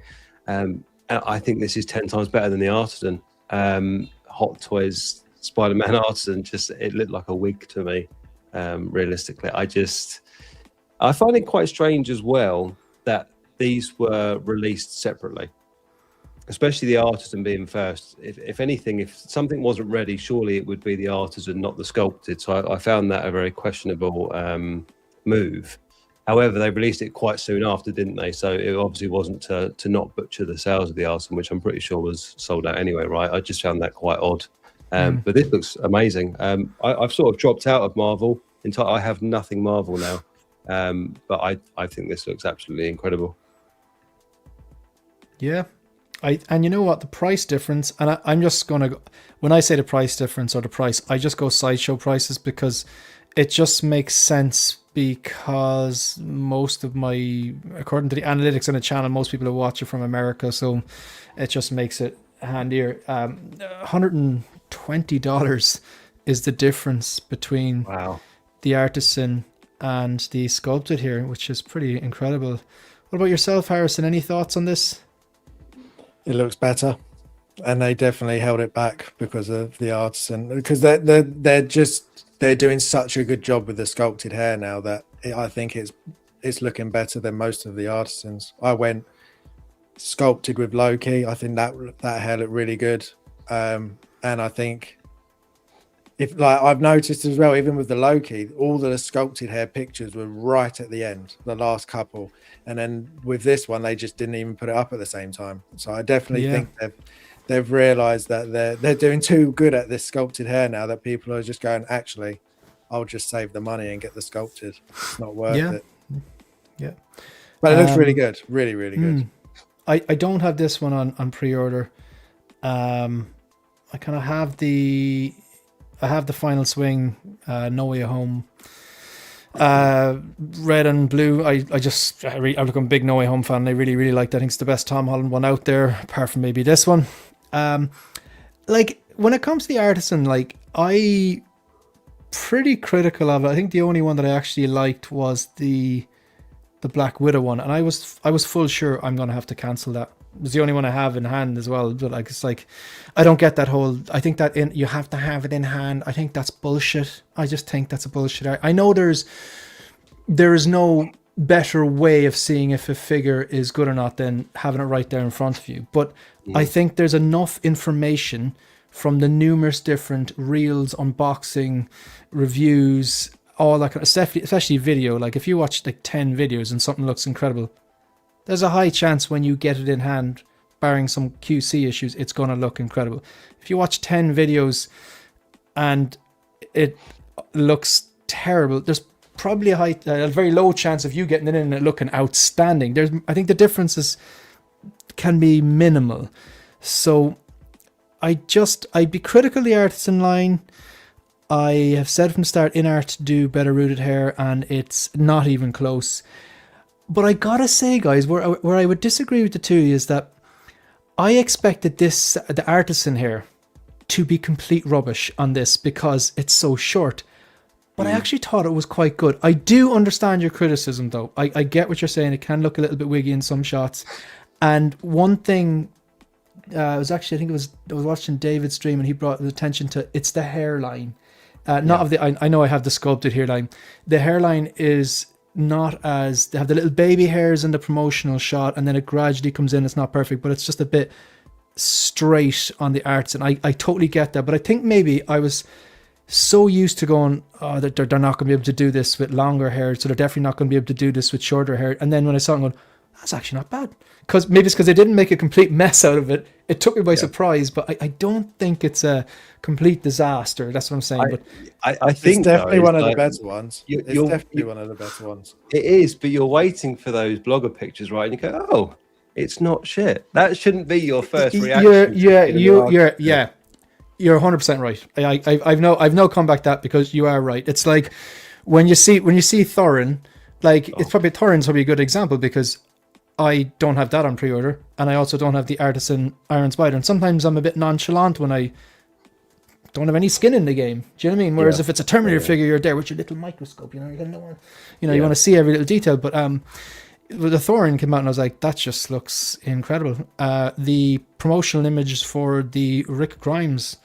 And I think this is 10 times better than the Artisan. Hot Toys Spider-Man Artisan, it looked like a wig to me, realistically. I find it quite strange as well that these were released separately. Especially the Artisan being first. If anything, if something wasn't ready, surely it would be the Artisan, not the sculpted. So I found that a very questionable move. However, they released it quite soon after, didn't they? So it obviously wasn't to not butcher the sales of the Artisan, which I'm pretty sure was sold out anyway, right? I just found that quite odd. But this looks amazing. I've sort of dropped out of Marvel. I have nothing Marvel now. But I think this looks absolutely incredible. Yeah. And you know what, the price difference, and I'm just going to go, when I say the price difference or the price, I just go sideshow prices because it just makes sense, because most of according to the analytics on the channel, most people who watch it from America, so it just makes it handier. $120 is the difference between the Artisan and the sculpted here, which is pretty incredible. What about yourself, Harrison? Any thoughts on this? It looks better, and they definitely held it back because of the Artisan, because they're doing such a good job with the sculpted hair now that I think it's looking better than most of the Artisans. I went sculpted with Loki. I think that hair looked really good, and I think I've noticed as well, even with the Loki, all the sculpted hair pictures were right at the end, the last couple, and then with this one they just didn't even put it up at the same time. So I definitely think they've realized that they're doing too good at this sculpted hair now, that people are just going, actually, I'll just save the money and get the sculpted. It's not worth it. Yeah, but it looks really good, really, really good. I don't have this one on pre-order. I kind of have the Final Swing, No Way Home, red and blue. I'm a big No Way Home fan. I really, really like that. I think it's the best Tom Holland one out there, apart from maybe this one. Like, when it comes to the Artisan, like, I pretty critical of it. I think the only one that I actually liked was the Black Widow one, and I was full sure I'm gonna have to cancel that. It was the only one I have in hand as well, but like, it's like, I don't get that whole, I think that you have to have it in hand. I think that's bullshit. I just think that's a bullshit. I know there is no better way of seeing if a figure is good or not than having it right there in front of you, but I think there's enough information from the numerous different reels, unboxing, reviews, all that kind of stuff, especially video. Like, if you watch like 10 videos and something looks incredible, there's a high chance when you get it in hand, barring some QC issues, it's going to look incredible. If you watch 10 videos and it looks terrible, there's probably a very low chance of you getting it in and it looking outstanding. I think the differences can be minimal. So I'd be critical of the Artisan line. I have said from the start, INART do better rooted hair, and it's not even close. But I gotta say, guys, where I would disagree with the two is that I expected the Artisan hair to be complete rubbish on this because it's so short. But I actually thought it was quite good. I do understand your criticism, though. I get what you're saying. It can look a little bit wiggy in some shots. And one thing, I was watching David's stream, and he brought attention to, it's the hairline. I know I have the sculpted hairline. The hairline is not as, they have the little baby hairs in the promotional shot, and then it gradually comes in. It's not perfect, but it's just a bit straight on the arts, and I totally get that. But I think maybe I was so used to going, oh, they're not going to be able to do this with longer hair, so they're definitely not going to be able to do this with shorter hair. And then when I saw it, I'm going, that's actually not bad. Because maybe it's because they didn't make a complete mess out of it. It took me by surprise, but I don't think it's a complete disaster. That's what I'm saying. But I think it's definitely though, one of like, the better ones. It's definitely one of the better ones. It is, but you're waiting for those blogger pictures, right? And you go, oh, it's not shit. That shouldn't be your first reaction. You're 100% right. I've no comeback that, because you are right. It's like when you see Thorin, like it's probably Thorin's probably a good example, because I don't have that on pre-order, and I also don't have the Artisan Iron Spider. And sometimes I'm a bit nonchalant when I don't have any skin in the game. Do you know what I mean? Whereas if it's a Terminator figure, you're there with your little microscope. You know, you want to see every little detail. But the Thorin came out, and I was like, that just looks incredible. The promotional images for the Rick Grimes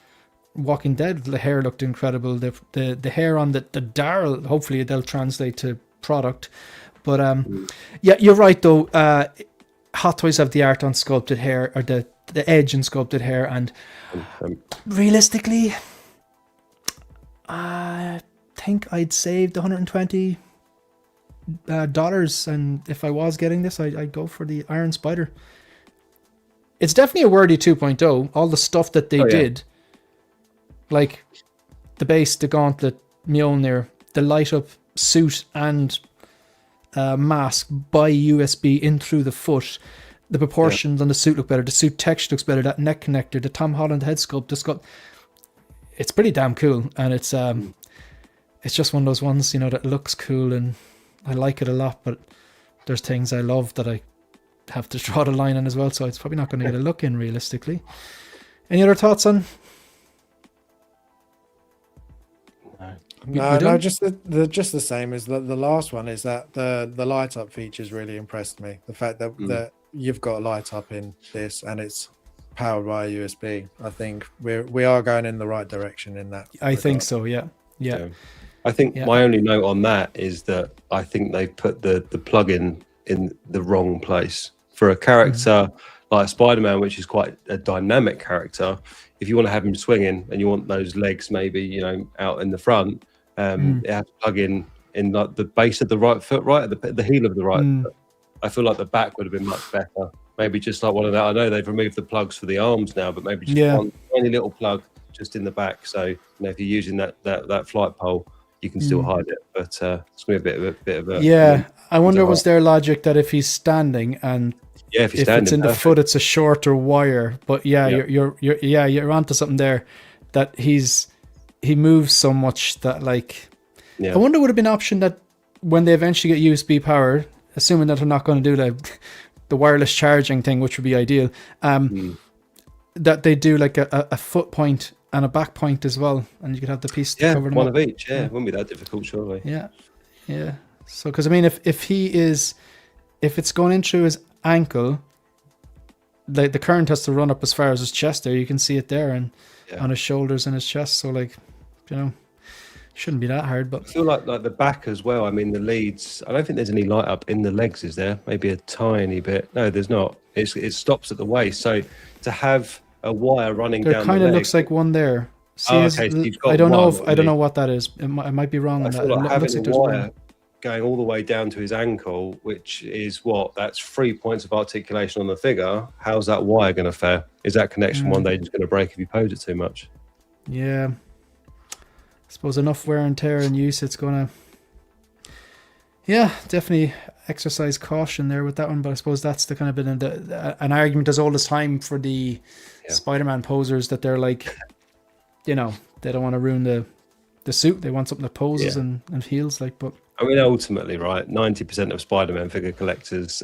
Walking Dead, the hair looked incredible. The hair on the Daryl, hopefully they'll translate to product. But yeah, you're right though. Hot Toys have the art on sculpted hair, or the edge in sculpted hair, and realistically, I think I'd saved $120, and if I was getting this, I'd go for the Iron Spider. It's definitely a worthy 2.0. All the stuff that they did, like the base, the gauntlet, Mjolnir, the light up suit and mask by USB in through the foot. The proportions on the suit look better. The suit texture looks better. That neck connector, the Tom Holland head sculpt, it's pretty damn cool. And it's just one of those ones, that looks cool, and I like it a lot, but there's things I love that I have to draw the line on as well. So it's probably not going to get a look in realistically. Any other thoughts on? No, just the same as the last one. Is that the light up features really impressed me. The fact that you've got light up in this, and it's powered by a USB. I think we are going in the right direction in that. I think so. Yeah. I think my only note on that is that I think they put the plug-in in the wrong place for a character like Spider-Man, which is quite a dynamic character. If you want to have him swinging and you want those legs maybe out in the front, it has to plug in like the base of the right foot, right at the heel of the right foot. I feel like the back would have been much better. Maybe just like one of that. I know they've removed the plugs for the arms now, but maybe just one tiny little plug just in the back. So if you're using that flight pole, you can still hide it. But it's going to be a bit of a I wonder was their logic that if he's standing and if it's in the foot, it's a shorter wire. But you're onto something there. That he moves so much that I wonder would have been an option that when they eventually get USB power, assuming that they're not going to do the wireless charging thing, which would be ideal, that they do like a foot point and a back point as well, and you could have the piece to cover them one up. of each. It wouldn't be that difficult, surely. Yeah. So because I mean, if it's going in through his ankle, the current has to run up as far as his chest. There, you can see it there, and on his shoulders and his chest. So shouldn't be that hard. But I feel like the back as well. I mean, the leads. I don't think there's any light up in the legs, is there? Maybe a tiny bit. No, there's not. It stops at the waist. So to have a wire running down, kind of looks like one there. See, so I don't know what that is. It might be wrong. I feel like having a wire going all the way down to his ankle, which is that's 3 points of articulation on the figure. How's that wire going to fare? Is that connection one day just going to break if you pose it too much? Yeah, I suppose enough wear and tear and use, it's going to. Yeah, definitely exercise caution there with that one. But I suppose that's the kind of been an argument as old as time for the Spider-Man posers, that they're like, they don't want to ruin the suit. They want something that poses and feels like. But I mean, ultimately, right, 90% of Spider-Man figure collectors,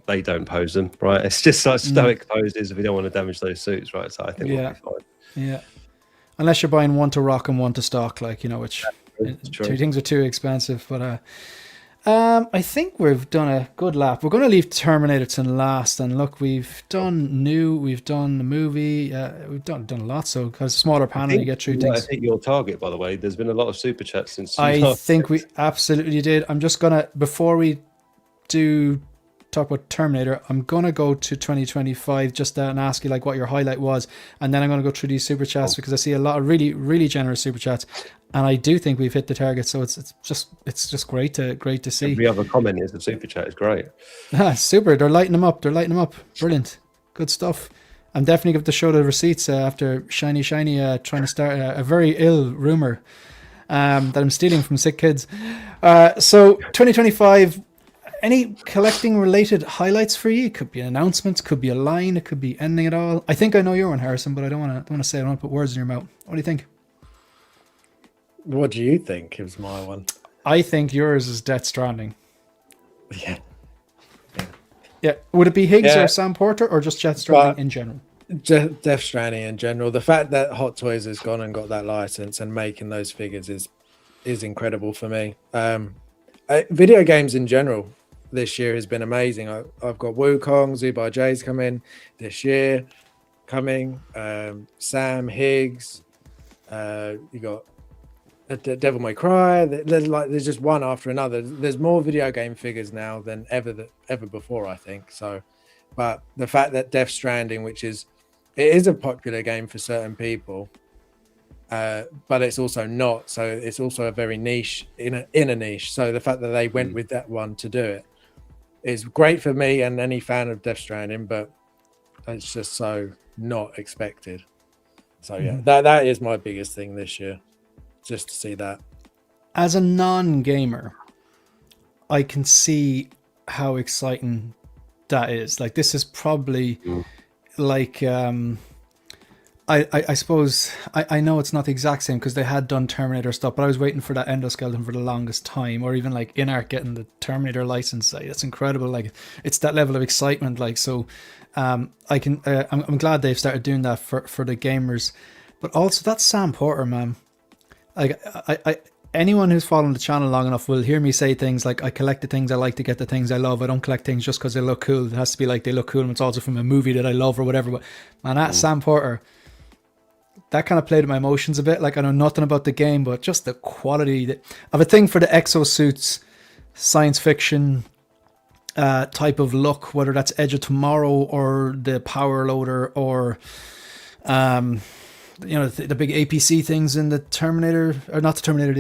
they don't pose them, right? It's just like stoic poses if we don't want to damage those suits, right? So I think we'll be fine. Yeah. Unless you're buying one to rock and one to stock, which two things are too expensive. But I think we've done a good lap. We're going to leave Terminator to last. And look, we've done we've done the movie, we've done a lot. So because smaller panel, you get through things. I think your target, by the way. There's been a lot of super chats since. I think we absolutely did. I'm just gonna, before we do talk about Terminator, I'm gonna go to 2025 just and ask you like what your highlight was, and then I'm gonna go through these super chats because I see a lot of really, really generous super chats, and I do think we've hit the target. So it's just great to see. Every other comment is a super chat is great. Super, they're lighting them up. Brilliant, good stuff. I'm definitely going to show the receipts after Shiny trying to start a very ill rumor that I'm stealing from sick kids. So 2025, any collecting related highlights for you? It could be an announcement, could be a line, it could be anything at all. I think I know your one, Harrison, but I don't want to say, I don't want to put words in your mouth. What do you think? What do you think is my one? I think yours is Death Stranding. Yeah. Yeah. Would it be Higgs or Sam Porter or just Death Stranding in general? Death Stranding in general. The fact that Hot Toys has gone and got that license and making those figures is incredible for me. Video games in general this year has been amazing. I've got Wukong, Zubai J's coming this year, Sam Higgs. You got Devil May Cry. There's just one after another. There's more video game figures now than ever before, I think. So, but the fact that Death Stranding, it is a popular game for certain people, but it's also not. So it's also a very niche in a niche. So the fact that they went with that one to do it is great for me and any fan of Death Stranding, but it's just so not expected. So yeah, that is my biggest thing this year. Just to see that. As a non-gamer, I can see how exciting that is. Like, this is probably like I suppose I know it's not the exact same because they had done Terminator stuff, but I was waiting for that endoskeleton for the longest time, or even like INART getting the Terminator license. Like, that's incredible. Like, it's that level of excitement. Like, so I'm glad they've started doing that for the gamers, but also that's Sam Porter, man. Like, I anyone who's following the channel long enough will hear me say things like, I collect the things I like to get the things I love. I don't collect things just because they look cool. It has to be like they look cool and it's also from a movie that I love or whatever. But man, that Sam Porter, that kind of played with my emotions a bit. Like, I know nothing about the game, but just the quality of a thing for the exosuits, science fiction type of look, whether that's Edge of Tomorrow or the Power Loader or the big APC things in the Terminator, or not the Terminator,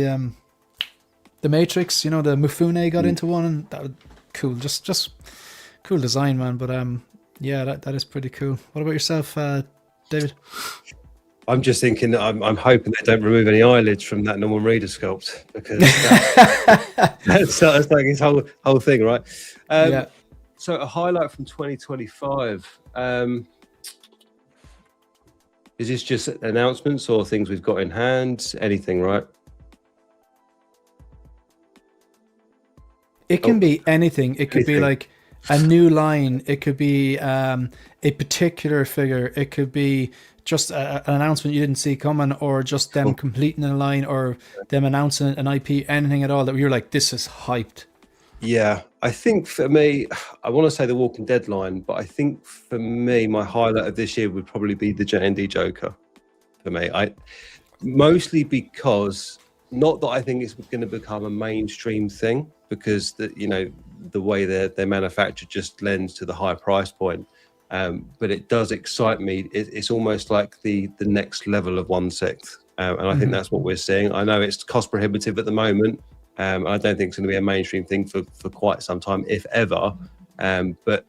the Matrix. The Mifune got into one, and that was cool. Just cool design, man. But yeah, that is pretty cool. What about yourself, David? I'm just thinking that I'm hoping they don't remove any eyelids from that Norman Reader sculpt, because that's like his whole thing, right? Yeah. So a highlight from 2025. Is this just announcements or things we've got in hand? Anything, right? It can be anything. It could be like a new line. It could be a particular figure. It could be just an announcement you didn't see coming, or just them completing a line, or them announcing an IP, anything at all that you're like, this is hyped. Yeah, I think for me, I want to say the Walking Dead line, but I think for me, my highlight of this year would probably be the J&D Joker. For me, mostly because, not that I think it's going to become a mainstream thing, because the way they're manufactured just lends to the high price point. But it does excite me. It's almost like the next level of 1/6, and I think that's what we're seeing. I know it's cost prohibitive at the moment. I don't think it's going to be a mainstream thing for quite some time, if ever. But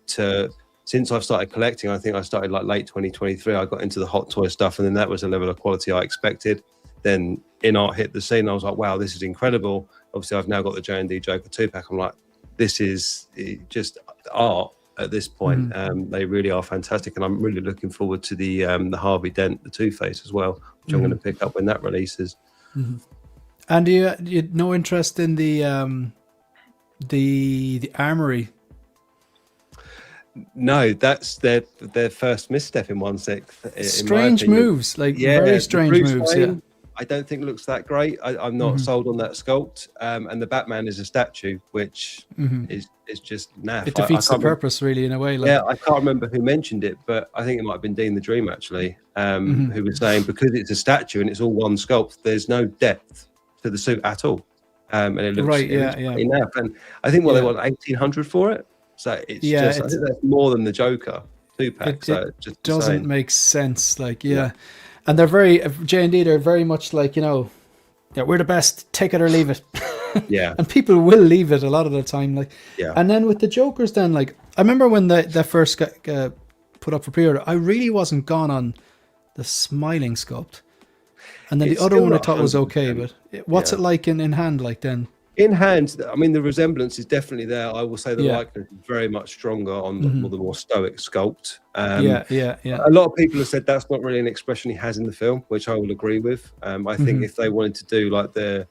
since I've started collecting, I think I started like late 2023. I got into the Hot Toy stuff, and then that was a level of quality I expected. Then INART hit the scene. I was like, wow, this is incredible. Obviously, I've now got the J&D Joker 2-pack. I'm like, this is just art at this point. They really are fantastic, and I'm really looking forward to the Harvey Dent, the Two-Face as well, which I'm going to pick up when that releases. And you had no interest in the armory? No, that's their first misstep in 1/6. Strange moves, very strange moves. Yeah, I don't think looks that great. I'm not sold on that sculpt. And the Batman is a statue, which is just naff. It defeats the purpose, really, in a way. Yeah, I can't remember who mentioned it, but I think it might have been Dean the Dream, actually, who was saying, because it's a statue and it's all one sculpt, there's no depth to the suit at all. And it looks, naff. And I think they want 1,800 for it. So it's just, I think that's more than the Joker 2-pack. So it just doesn't make sense. Like, and they're very, J&D, they're very much like, you know, yeah, we're the best, take it or leave it. Yeah. And people will leave it a lot of the time. Like, yeah. And then with the Jokers, then, like, I remember when they first got put up for pre-order, I really wasn't gone on the smiling sculpt. And then It's the other one I thought 100%. was okay, but what's it like in hand, like, then? In hand, I mean, the resemblance is definitely there. I will say the Yeah. likeness is very much stronger on the more stoic sculpt. Yeah. A lot of people have said that's not really an expression he has in the film, which I will agree with. I think if they wanted to do like the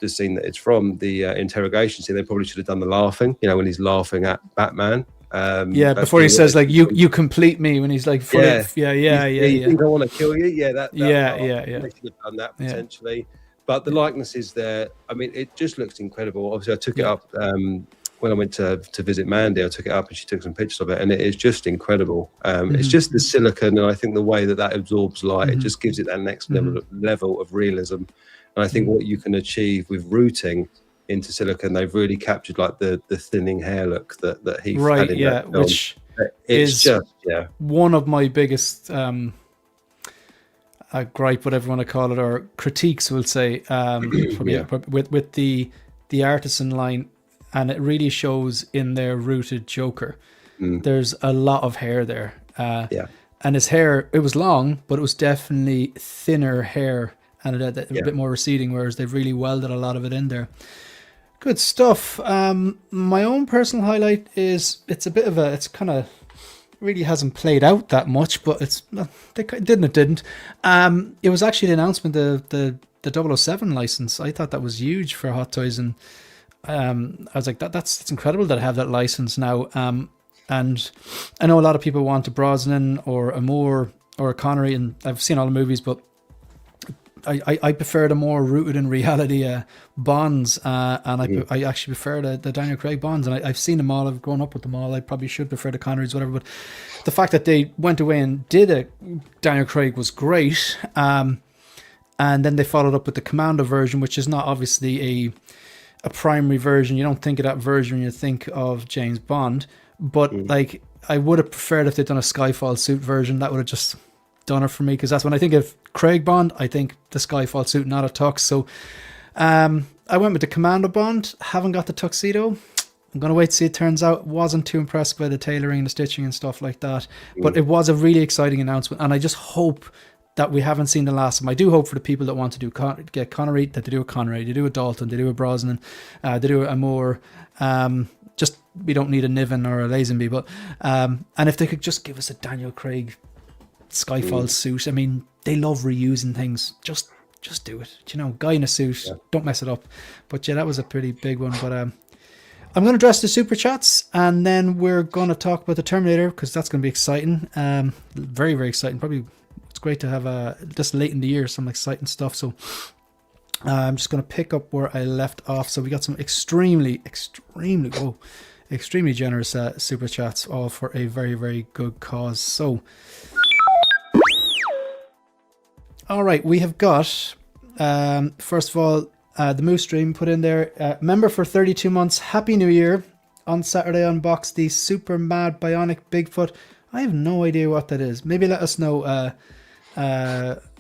scene that it's from, the interrogation scene, they probably should have done the laughing, you know, when he's laughing at Batman. Before he says like you complete me, when he's like full yeah. of, yeah. You think I want to kill you? Yeah, that Yeah. They should have done that potentially. But the likeness is there. I mean, it just looks incredible. Obviously, I took it up when I went to visit Mandy. I took it up and she took some pictures of it, and it is just incredible. It's just the silicone, and I think the way that absorbs light, it just gives it that next level of realism. And I think what you can achieve with rooting into silicone, they've really captured like the thinning hair look that he had in that film. Which it's is just one of my biggest gripe, whatever you want to call it, or critiques, we'll say, with the artisan line, and it really shows in their rooted Joker. There's a lot of hair there, and his hair, it was long, but it was definitely thinner hair, and it had a bit more receding, whereas they've really welded a lot of it in there. Good stuff. My own personal highlight is it's kind of really hasn't played out that much, but didn't. It was actually the announcement of the 007 license. I thought that was huge for Hot Toys, and I was like, that's incredible that I have that license now. And I know a lot of people want a Brosnan or a Moore or a Connery, and I've seen all the movies, but I prefer the more rooted in reality Bonds, and I actually prefer the Daniel Craig Bonds, and I've seen them all. I've grown up with them all. I probably should prefer the Connerys, whatever. But the fact that they went away and did a Daniel Craig was great, and then they followed up with the Commando version, which is not obviously a primary version. You don't think of that version when you think of James Bond, but like I would have preferred if they'd done a Skyfall suit version. That would have just done it for me, because that's when I think of Craig Bond, I think the Skyfall suit, not a tux. So I went with the Commando Bond. Haven't got the tuxedo. I'm gonna wait to see it turns out. Wasn't too impressed by the tailoring and the stitching and stuff like that, but it was a really exciting announcement, and I just hope that we haven't seen the last of them. I do hope for the people that want to get Connery, that they do a Connery, they do a Dalton, they do a Brosnan, they do a Moore. Just we don't need a Niven or a Lazenby, but and if they could just give us a Daniel Craig Skyfall suit. I mean, they love reusing things. Just do it. You know, guy in a suit. Don't mess it up. But yeah, that was a pretty big one. But I'm going to address the super chats, and then we're going to talk about the Terminator, because that's going to be exciting. Very, very exciting. Probably it's great to have this late in the year some exciting stuff. So I'm just going to pick up where I left off. So we got some extremely generous super chats, all for a very, very good cause. So all right, we have got, first of all, the Moose Stream put in there, member for 32 months, Happy New Year. On Saturday, unboxed the Super Mad Bionic Bigfoot. I have no idea what that is. Maybe let us know,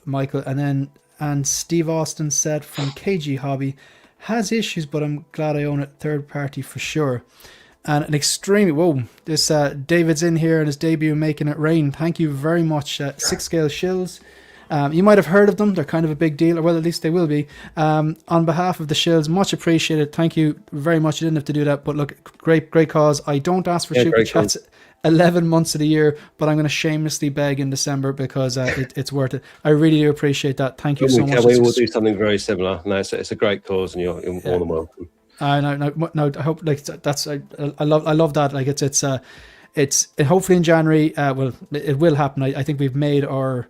Michael. And Steve Austin said from KG Hobby, has issues, but I'm glad I own it, third party for sure. And an extremely, this David's in here and his debut Making It Rain. Thank you very much. 6 scale shills. You might have heard of them. They're kind of a big deal, or well, at least they will be. On behalf of the shills, much appreciated. Thank you very much. You didn't have to do that, but look, great cause. I don't ask for super chats 11 months of the year, but I'm going to shamelessly beg in December, because it's worth it. I really do appreciate that. Thank you so much. We will do something very similar. No, it's a great cause, and you're more than welcome. No, I hope I love that. Like it's hopefully in January. Well, it will happen. I think we've made our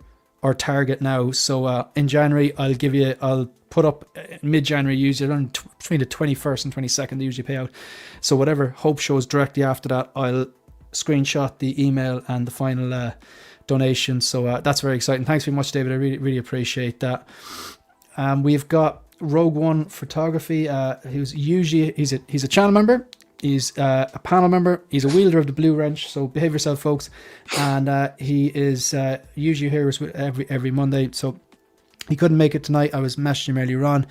target now. So in January, I'll put up mid-January, usually around between the 21st and 22nd, they usually pay out. So whatever Hope shows directly after that, I'll screenshot the email and the final donation. So that's very exciting. Thanks very much, David. I really, really appreciate that. We've got Rogue One Photography. He's a channel member. He's a panel member. He's a wielder of the blue wrench. So behave yourself, folks. And he is usually here every Monday. So he couldn't make it tonight. I was messaging him earlier on.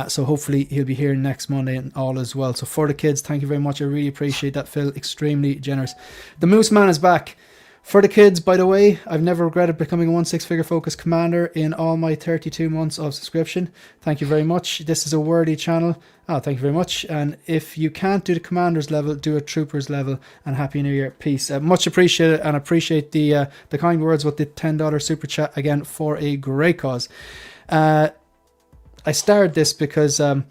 So hopefully he'll be here next Monday and all as well. So for the kids, thank you very much. I really appreciate that, Phil. Extremely generous. The Moose Man is back. For the kids, by the way, I've never regretted becoming a 1-6-figure focus commander in all my 32 months of subscription. Thank you very much. This is a worthy channel. Oh, thank you very much. And if you can't do the commander's level, do a trooper's level. And Happy New Year. Peace. Much appreciated, and appreciate the kind words with the $10 super chat again for a great cause. I started this because I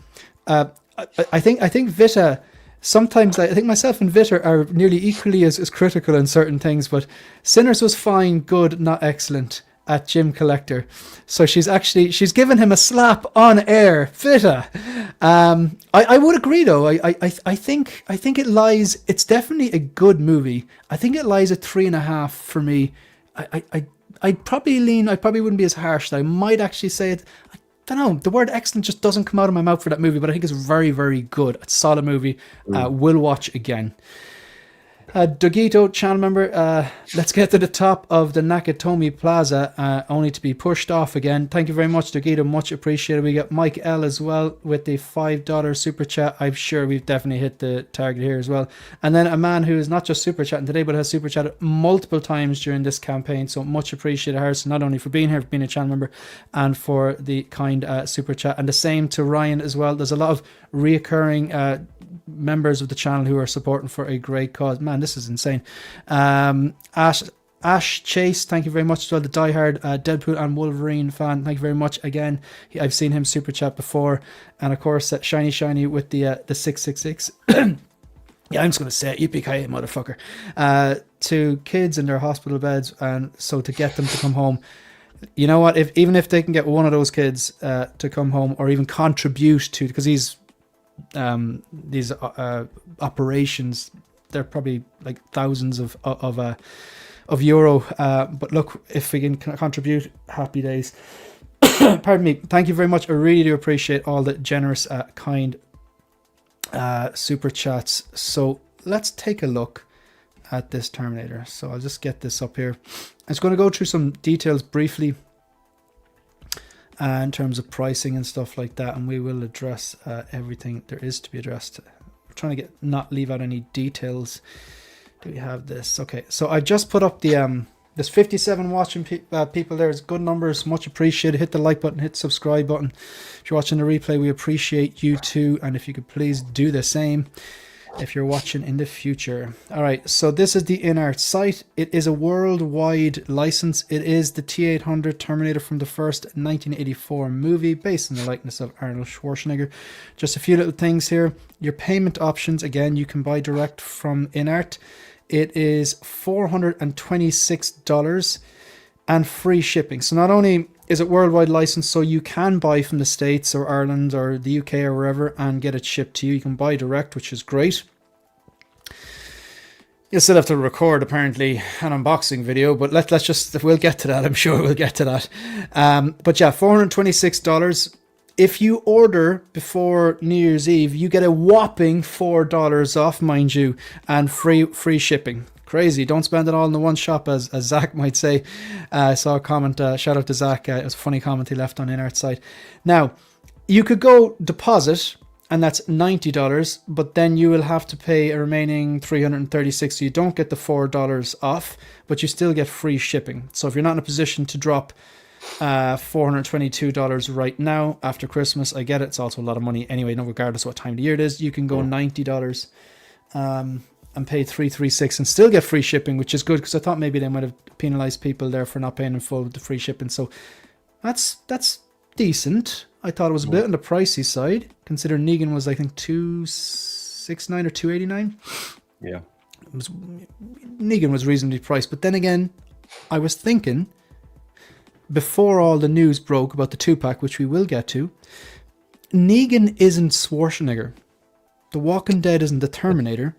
think Vita. Sometimes I think myself and Vitter are nearly equally as critical in certain things, but Sinners was fine, good, not excellent at Jim Collector. So she's given him a slap on air. Vitter. I would agree though. I think it's definitely a good movie. I think it lies at 3.5 for me. I'd probably wouldn't be as harsh. I might actually say it. I don't know, the word excellent just doesn't come out of my mouth for that movie, but I think it's very, very good. It's a solid movie. Will watch again. Dogito, channel member, let's get to the top of the Nakatomi Plaza, only to be pushed off again. Thank you very much, Dogito, much appreciated. We got Mike L as well with the $5 super chat. I'm sure we've definitely hit the target here as well. And then a man who is not just super chatting today, but has super chatted multiple times during this campaign. So much appreciated, Harrison, not only for being here, for being a channel member, and for the kind super chat. And the same to Ryan as well. There's a lot of reoccurring members of the channel who are supporting for a great cause. Man, this is insane. Ash Chase, thank you very much as well. The diehard Deadpool and Wolverine fan, thank you very much again. I've seen him super chat before. And of course, Shiny with the 666. Yeah, I'm just going to say it. Yippee-ki-yay, motherfucker. To kids in their hospital beds, and so to get them to come home. You know what? Even if they can get one of those kids to come home, or even contribute to, because these operations, they're probably like thousands of euro, but look, if we can contribute, happy days. Pardon me. Thank you very much. I really do appreciate all the generous kind super chats. So let's take a look at this Terminator. So I'll just get this up here. I'm just going to go through some details briefly in terms of pricing and stuff like that, and we will address everything there is to be addressed. We're trying to not leave out any details. Do we have this? Okay, so I just put up the there's 57 watching people there. It's good numbers, much appreciated. Hit the like button, hit the subscribe button. If you're watching the replay, we appreciate you too, and if you could please do the same if you're watching in the future. All right, so this is the INART site. It is a worldwide license. It is the T-800 Terminator from the first 1984 movie, based on the likeness of Arnold Schwarzenegger. Just a few little things here. Your payment options, again, you can buy direct from INART. It is $426 and free shipping. So not only is it worldwide license, so you can buy from the States or Ireland or the UK or wherever and get it shipped to you. You can buy direct, which is great. You'll still have to record, apparently, an unboxing video, but we'll get to that. I'm sure we'll get to that. But yeah, $426. If you order before New Year's Eve, you get a whopping $4 off, mind you, and free shipping. Crazy. Don't spend it all in the one shop, as Zach might say. I saw a comment, shout out to Zach. It was a funny comment he left on INART's site. Now, you could go deposit, and that's $90, but then you will have to pay a remaining $336, so you don't get the $4 off, but you still get free shipping. So if you're not in a position to drop $422 right now after Christmas, I get it. It's also a lot of money anyway, no, regardless of what time of the year it is. You can go $90 and pay $336 and still get free shipping, which is good, because I thought maybe they might have penalized people there for not paying in full with the free shipping. So that's decent. I thought it was a bit on the pricey side, considering Negan was, I think, $269 or $289. Yeah, Negan was reasonably priced, but then again, I was thinking, before all the news broke about the 2-pack, which we will get to, Negan isn't Schwarzenegger. The Walking Dead isn't the Terminator.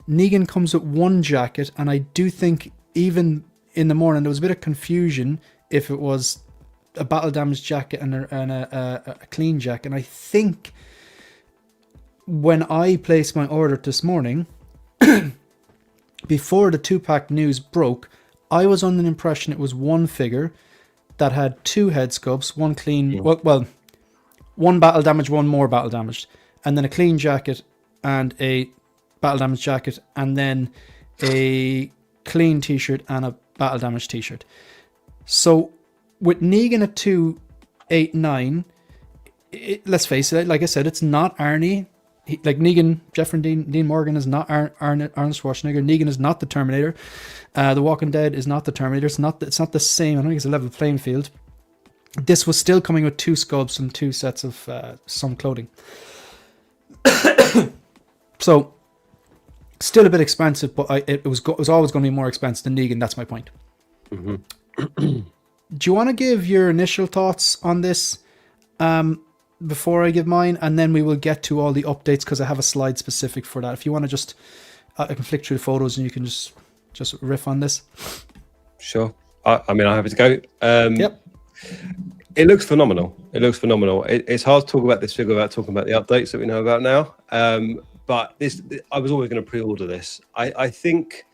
Negan comes with one jacket, and I do think even in the morning there was a bit of confusion if it was a battle damaged jacket and a clean jacket. And I think when I placed my order this morning, before the 2-pack news broke, I was under the impression it was one figure that had 2 head sculpts, one clean, well, one battle damage, one more battle damaged, and then a clean jacket and a battle damage jacket, and then a clean t-shirt and a battle damage t-shirt. So with Negan at 289, let's face it, like I said, it's not Arnie. Like Negan, Jeffrey Dean Morgan is not Arnold Schwarzenegger. Negan is not the Terminator. The Walking Dead is not the Terminator. It's not the same. I don't think it's a level playing field. This was still coming with 2 sculpts and 2 sets of some clothing. So still a bit expensive, but it was always going to be more expensive than Negan. That's my point. Mm-hmm. Do you want to give your initial thoughts on this before I give mine, and then we will get to all the updates, because I have a slide specific for that. If you want to just, I can flick through the photos and you can just riff on this. Sure. I mean, I have to go. Yep. It looks phenomenal. It's hard to talk about this figure without talking about the updates that we know about now. But I was always going to pre-order this. I think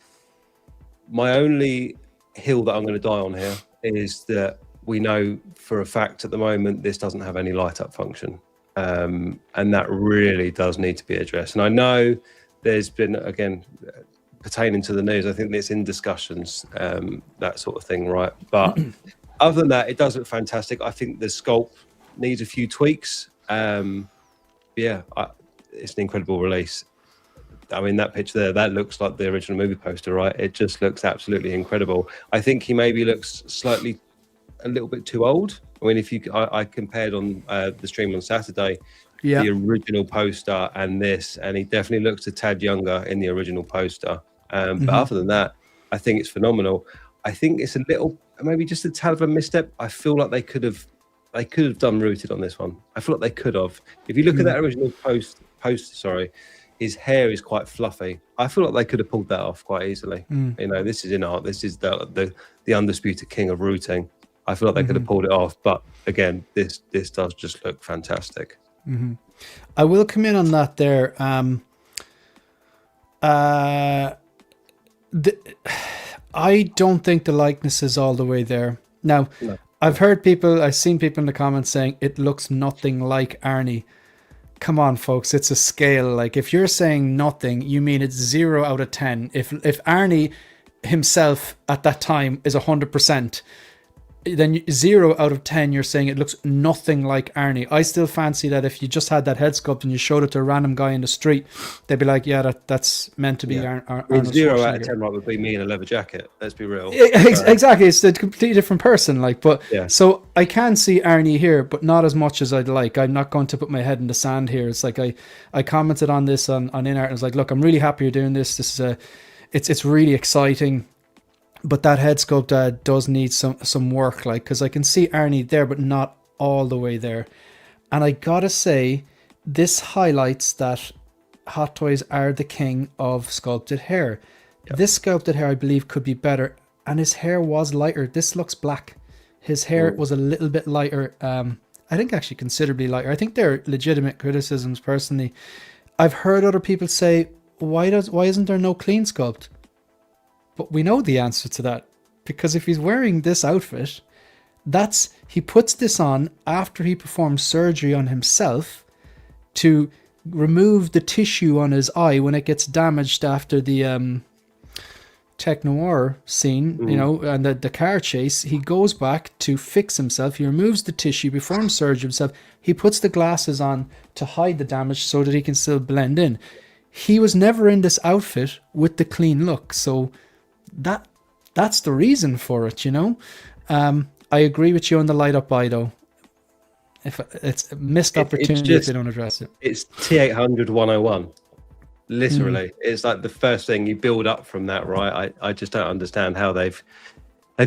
my only hill that I'm going to die on here is that we know for a fact at the moment this doesn't have any light up function, and that really does need to be addressed. And I know there's been, again, pertaining to the news, I think it's in discussions, that sort of thing, right? But other than that, it does look fantastic. I think the sculpt needs a few tweaks. It's an incredible release. I mean, that picture there, that looks like the original movie poster, right? It just looks absolutely incredible. I think he maybe looks a little bit too old. I mean, I compared on the stream on Saturday, the original poster and this, and he definitely looks a tad younger in the original poster. But other than that, I think it's phenomenal. I think it's a little, maybe just a tad of a misstep. I feel like they could have done rooted on this one. I feel like they could have. If you look at that original poster, his hair is quite fluffy. I feel like they could have pulled that off quite easily. You know, this is INART. This is the undisputed king of rooting. I feel like they could have pulled it off, but again, this does just look fantastic. I will come in on that there. I don't think the likeness is all the way there. Now, no. I've seen people in the comments saying it looks nothing like Arnie. Come on, folks, it's a scale. Like, if you're saying nothing, you mean it's 0 out of 10. If Arnie himself at that time is 100%, then 0 out of 10, you're saying it looks nothing like Arnie. I still fancy that if you just had that head sculpt and you showed it to a random guy in the street, they'd be like, yeah, that's meant to be Arnold 0 out of 10 right would be me in a leather jacket. Let's be real. Exactly. It's a completely different person. So I can see Arnie here, but not as much as I'd like. I'm not going to put my head in the sand here. It's like I commented on this on INART, and I was like, look, I'm really happy you're doing this. This is it's really exciting. But that head sculpt does need some work, because I can see Arnie there, but not all the way there. And I gotta say, this highlights that Hot Toys are the king of sculpted hair. Yep. This sculpted hair, I believe, could be better. And his hair was lighter. This looks black. His hair was a little bit lighter. I think actually considerably lighter. I think they're legitimate criticisms, personally. I've heard other people say, why isn't there no clean sculpt? But we know the answer to that, because if he's wearing this outfit, he puts this on after he performs surgery on himself to remove the tissue on his eye when it gets damaged after the Tech Noir scene, and the car chase. He goes back to fix himself. He removes the tissue, performs surgery himself. He puts the glasses on to hide the damage so that he can still blend in. He was never in this outfit with the clean look, so that's the reason for it, I agree with you on the light up eye, though. If it's a missed opportunity if they don't address it. It's T800 101. Literally. It's like the first thing you build up from that, right? I just don't understand how they've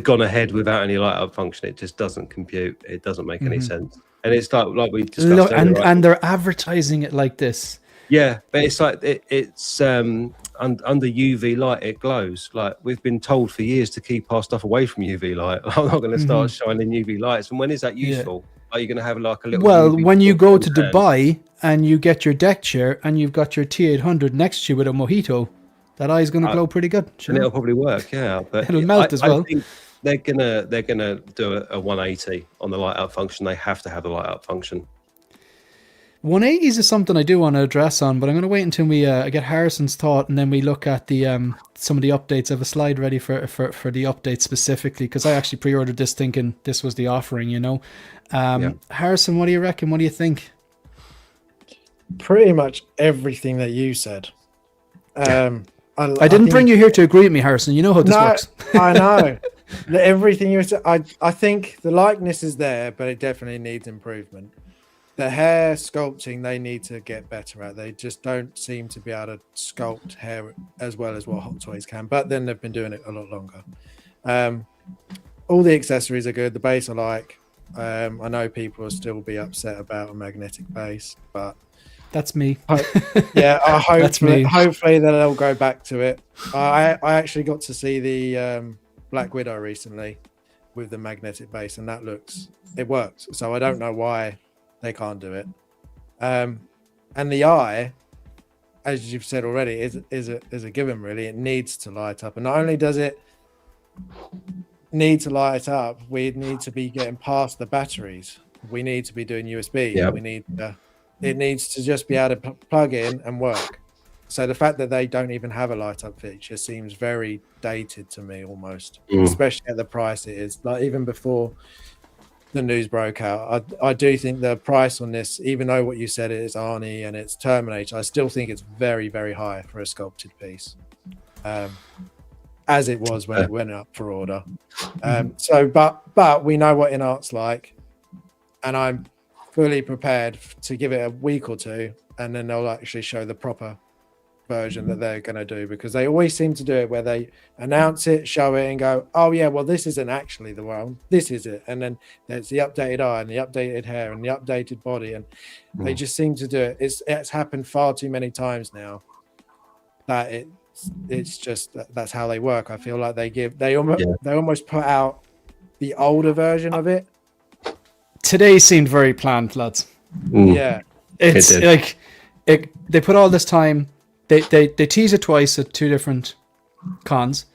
gone ahead without any light up function. It just doesn't compute. It doesn't make any sense. And it's like we discussed earlier, right? And they're advertising it like this. Yeah, but it's like it's under UV light, it glows. Like, we've been told for years to keep our stuff away from UV light. I'm not going to start shining UV lights. And when is that useful? Are you going to have like a little? Well, when you go to Dubai and you get your deck chair and you've got your T800 next to you with a mojito, that eye's going to glow pretty good. And it'll probably work, yeah. But it'll melt as well. I think they're gonna do a 180 on the light up function. They have to have the light up function. 180s is something I do want to address on, but I'm going to wait until we get Harrison's thought, and then we look at the some of the updates. I have a slide ready for the updates specifically, because I actually pre-ordered this thinking this was the offering, you know. Harrison, what do you reckon? What do you think? Pretty much everything that you said. I didn't bring you here to agree with me, Harrison. You know how this works. I know. Everything you said. I think the likeness is there, but it definitely needs improvement. The hair sculpting they need to get better at. They just don't seem to be able to sculpt hair as well as what Hot Toys can. But then they've been doing it a lot longer. All the accessories are good. The base I like. I know people will still be upset about a magnetic base, but that's me. Hopefully they'll go back to it. I actually got to see the Black Widow recently with the magnetic base, and it works. So I don't know why they can't do it. And the eye, as you've said already, is a given. Really, it needs to light up, and not only does it need to light up, we need to be getting past the batteries. We need to be doing USB. Yep. We need it needs to just be able to plug in and work. So the fact that they don't even have a light up feature seems very dated to me, almost, especially at the price it is. Like even before the news broke out, I do think the price on this, even though what you said it is Arnie and it's Terminator, I still think it's very, very high for a sculpted piece, as it was when it went up for order. But we know what INART's like, and I'm fully prepared to give it a week or two, and then they'll actually show the proper version that they're going to do, because they always seem to do it where they announce it, show it, and go, oh yeah, well this isn't actually the one, this is it, and then there's the updated eye and the updated hair and the updated body, and they just seem to do it. It's happened far too many times now that it's just that's how they work. I feel like they almost put out the older version of it. Today seemed very planned, lads. It's like they put all this time. They tease it twice at two different cons.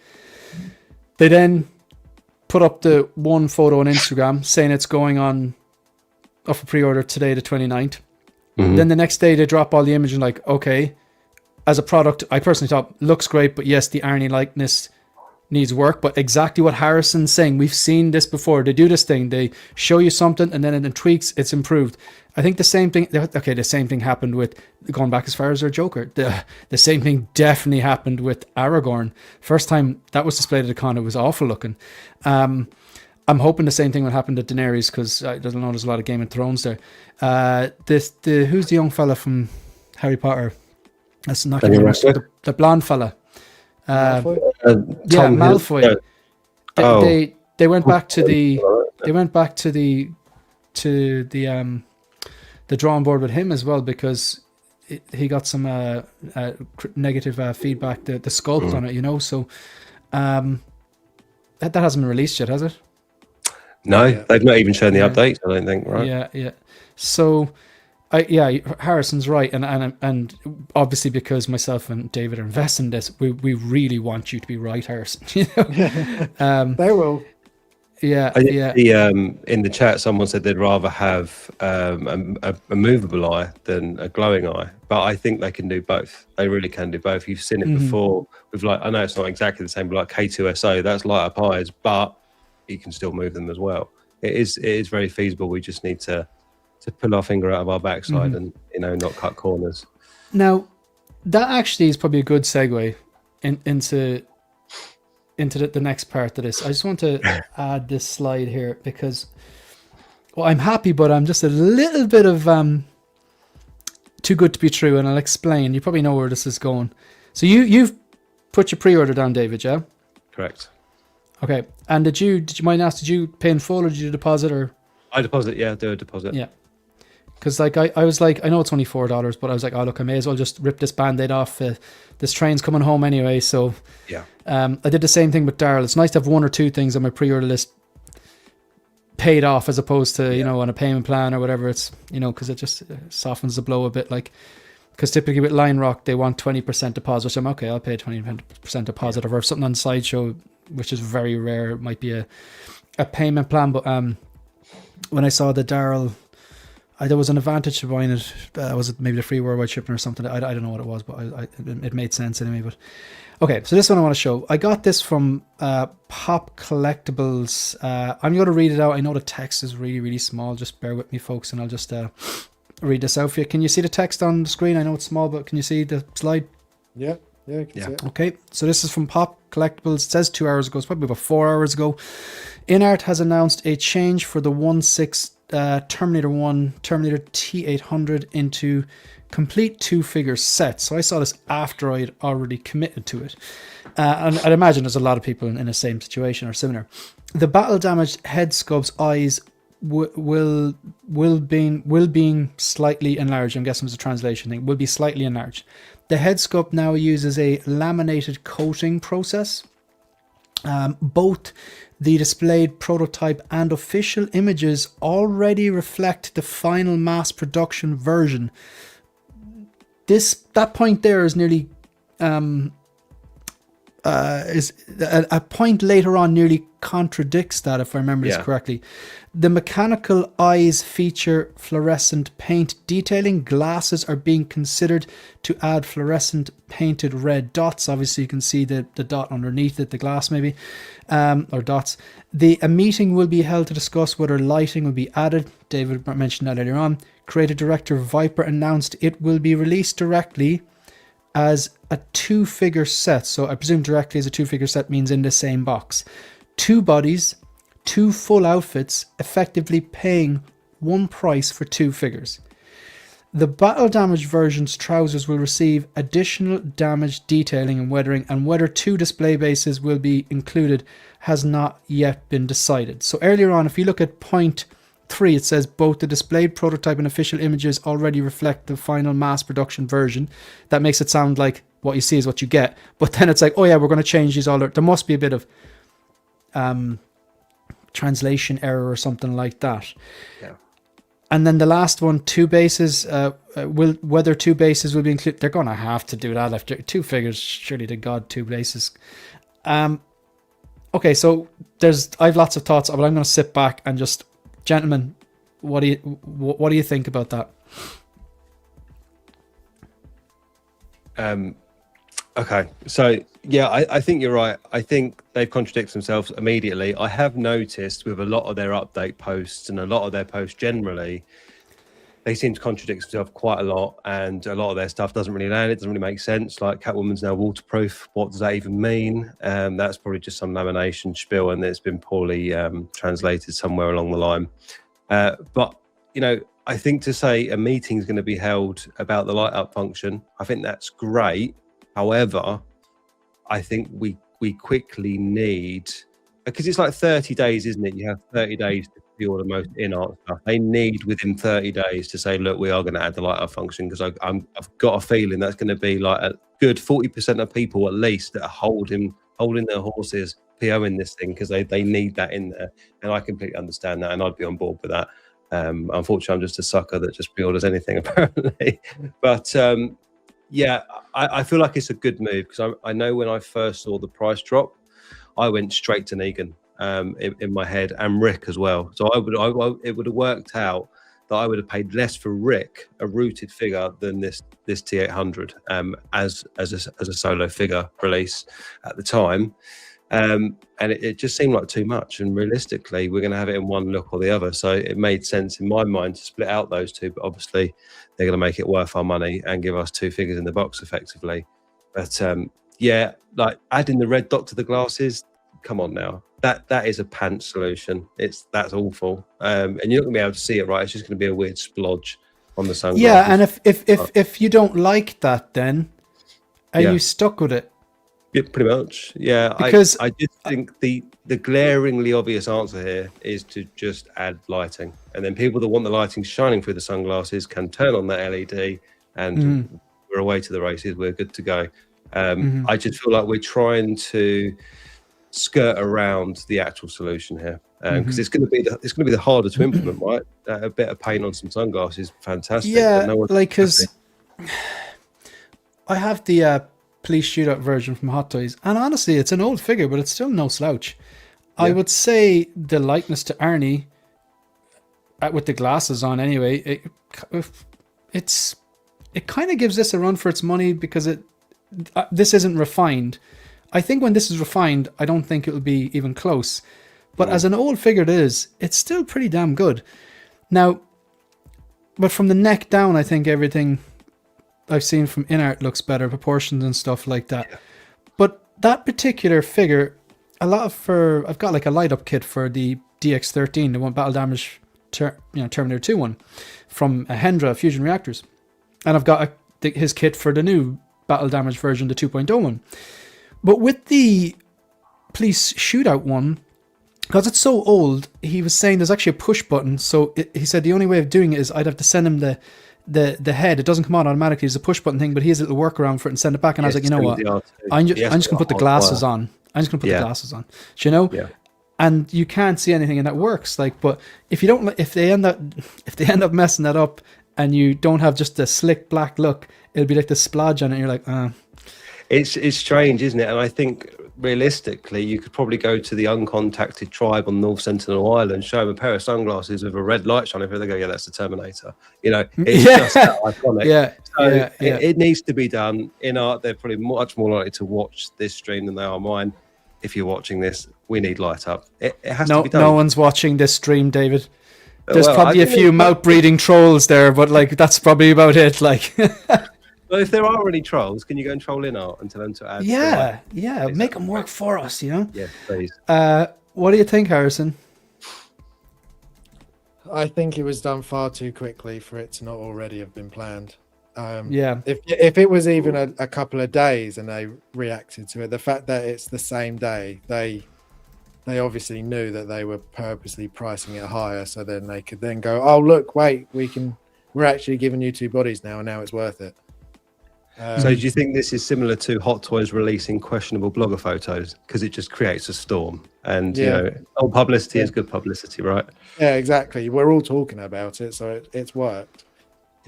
They then put up the one photo on Instagram saying it's going on up for pre-order today, the 29th. Then the next day they drop all the images and like, okay, as a product, I personally thought looks great, but yes, the Arnie likeness needs work. But exactly what Harrison's saying, we've seen this before. They do this thing, they show you something and then it tweaks, it's improved. I think the same thing happened with, going back as far as their Joker, the same thing definitely happened with Aragorn. First time that was displayed at a con, it was awful looking. I'm hoping the same thing will happen to Daenerys, because I don't know, there's a lot of Game of Thrones there. Who's the young fella from Harry Potter? That's not the blonde fella. Malfoy. They went back to the drawing board with him as well, because he got some negative feedback, the sculpt on it, you know. So that hasn't been released yet, has it? No, they've not even shown the updates, I don't think, right? Yeah. So Harrison's right, and obviously because myself and David are invested in this, we really want you to be right, Harrison. You know? They will. Yeah, in the chat, someone said they'd rather have a movable eye than a glowing eye, but I think they can do both. They really can do both. You've seen it before with, like, I know it's not exactly the same, but like K2SO, that's light up eyes, but you can still move them as well. It is very feasible. We just need to pull our finger out of our backside and, you know, not cut corners. Now, that actually is probably a good segue into the next part of this. I just want to add this slide here because, well, I'm happy, but I'm just a little bit of too good to be true, and I'll explain. You probably know where this is going. So you've put your pre-order down, David, yeah? Correct. Okay. And did you mind ask, did you pay in full or did you deposit or? I deposit, yeah, do a deposit. Yeah. Because like I was like, I know it's only $4, but I was like, oh look, I may as well just rip this band-aid off. This train's coming home anyway, so yeah. I did the same thing with Daryl. It's nice to have one or two things on my pre-order list paid off, as opposed to, you know, on a payment plan or whatever. It's, you know, because it just softens the blow a bit. Like, because typically with Line Rock, they want 20% deposit. So I'm okay, I'll pay 20% deposit. Or if something on Sideshow, which is very rare, it might be a payment plan. But when I saw the Daryl, there was an advantage to buying it. Was it maybe the free worldwide shipping or something? I don't know what it was, but it made sense anyway. But okay, so this one I want to show. I got this from Pop Collectibles. I'm going to read it out. I know the text is really, really small. Just bear with me, folks, and I'll just read this out for you. Can you see the text on the screen? I know it's small, but can you see the slide? Yeah, I can see it. Okay, so this is from Pop Collectibles. It says 2 hours ago. It's probably about 4 hours ago. INART has announced a change for the 1/6 Terminator 1, Terminator T800 into complete 2-figure sets. So I saw this after I'd already committed to it. And I'd imagine there's a lot of people in the same situation or similar. The battle damaged head sculpt's eyes will being slightly enlarged. I'm guessing it's a translation thing. Will be slightly enlarged. The head sculpt now uses a laminated coating process. Both the displayed prototype and official images already reflect the final mass production version. That point there is nearly is a point later on nearly contradicts that, if I remember this correctly. The mechanical eyes feature fluorescent paint detailing. Glasses are being considered to add fluorescent painted red dots. Obviously you can see the dot underneath it, the glass maybe, or dots. A meeting will be held to discuss whether lighting will be added. David mentioned that earlier on. Creative director Viper announced it will be released directly as a 2-figure set. So I presume directly as a 2-figure set means in the same box. 2 bodies, 2 full outfits, effectively paying one price for 2 figures. The battle damage version's trousers will receive additional damage detailing and weathering, and whether 2 display bases will be included has not yet been decided. So earlier on, if you look at point 3, it says both the displayed prototype and official images already reflect the final mass production version. That makes it sound like what you see is what you get. But then it's like, oh yeah, we're going to change these all. There must be a bit of translation error or something like that. Yeah. And then the last one, 2 bases, whether 2 bases will be included. They're going to have to do that after 2 figures. Surely to God, 2 bases. Okay, so I have lots of thoughts, but I'm going to sit back and just, gentlemen, what do you think about that? Okay, so yeah, I think you're right. I think they've contradicted themselves immediately. I have noticed with a lot of their update posts and a lot of their posts generally, they seem to contradict themselves quite a lot, and a lot of their stuff doesn't really land. It doesn't really make sense. Like Catwoman's now waterproof. What does that even mean? That's probably just some lamination spiel, and it's been poorly translated somewhere along the line. But you know, I think to say a meeting is going to be held about the light up function, I think that's great. However, I think we quickly need, because it's like 30 days, isn't it? You have 30 days to do all the most INART stuff. They need within 30 days to say, look, we are going to add the light up function, because I've got a feeling that's going to be like a good 40% of people at least that are holding their horses, POing this thing, because they need that in there. And I completely understand that, and I'd be on board with that. Unfortunately, I'm just a sucker that just pre-orders anything apparently. But yeah, I feel like it's a good move, because I know when I first saw the price drop, I went straight to Negan in my head, and Rick as well. So it would have worked out that I would have paid less for Rick, a rooted figure, than this T800 as a solo figure release at the time. And it just seemed like too much, and realistically we're going to have it in one look or the other, so it made sense in my mind to split out those two. But obviously they're going to make it worth our money and give us 2 figures in the box effectively. But yeah, like adding the red dot to the glasses, come on now, that is a pants solution. That's awful, and you're not going to be able to see it, right? It's just going to be a weird splodge on the sunglasses. Yeah, and if you don't like that, then are you stuck with it? Yeah, pretty much. Yeah, because I just think the glaringly obvious answer here is to just add lighting, and then people that want the lighting shining through the sunglasses can turn on that LED, and we're away to the races. We're good to go. I just feel like we're trying to skirt around the actual solution here. because it's going to be the harder to implement, right? A bit of paint on some sunglasses, fantastic. Yeah, but no one's like because happy. I have the police shootout version from Hot Toys, and honestly, it's an old figure, but it's still no slouch. I would say the likeness to Arnie, with the glasses on, anyway, it kind of gives this a run for its money because this isn't refined. I think when this is refined, I don't think it will be even close. But as an old figure it's still pretty damn good. Now, but from the neck down, I think everything I've seen from INART looks better, proportions and stuff like that. Yeah. But that particular figure, I've got like a light up kit for the DX13, the one Battle Damage Terminator 2 one from Hendra Fusion Reactors. And I've got his kit for the new Battle Damage version, the 2.0 one. But with the police shootout one, because it's so old, he was saying there's actually a push button. So he said the only way of doing it is I'd have to send him the head. It doesn't come on automatically. It's a push button thing, but he has a little workaround for it and send it back. And I was like, you know what? I'm just going to put the glasses on. I'm just going to put the glasses on. Do you know? Yeah. And you can't see anything, and that works. Like, but if they end up messing that up, and you don't have just a slick black look, it'll be like the splodge on it. And you're like, It's strange, isn't it? And I think realistically, you could probably go to the uncontacted tribe on North Sentinel Island, show them a pair of sunglasses with a red light shining through. They go, yeah, that's the Terminator. You know, it's just that iconic. Yeah. So it needs to be done. INART, they're probably much more likely to watch this stream than they are mine. If you're watching this, we need light up. It has to be done. No one's watching this stream, David. There's probably a few mouth breathing trolls there, but like that's probably about it. Like, well, if there are any trolls, can you go and troll INART and tell them to add? Yeah, make them work for us, you know. Yeah, please. What do you think, Harrison? I think it was done far too quickly for it to not already have been planned. If it was even a couple of days and they reacted to it, the fact that it's the same day, they obviously knew that they were purposely pricing it higher, so then they could then go, oh look, wait, we're actually giving you two bodies now, and now it's worth it. So do you think this is similar to Hot Toys releasing questionable blogger photos because it just creates a storm? And you know, all publicity is good publicity, right? Yeah, exactly. We're all talking about it, so it's worked.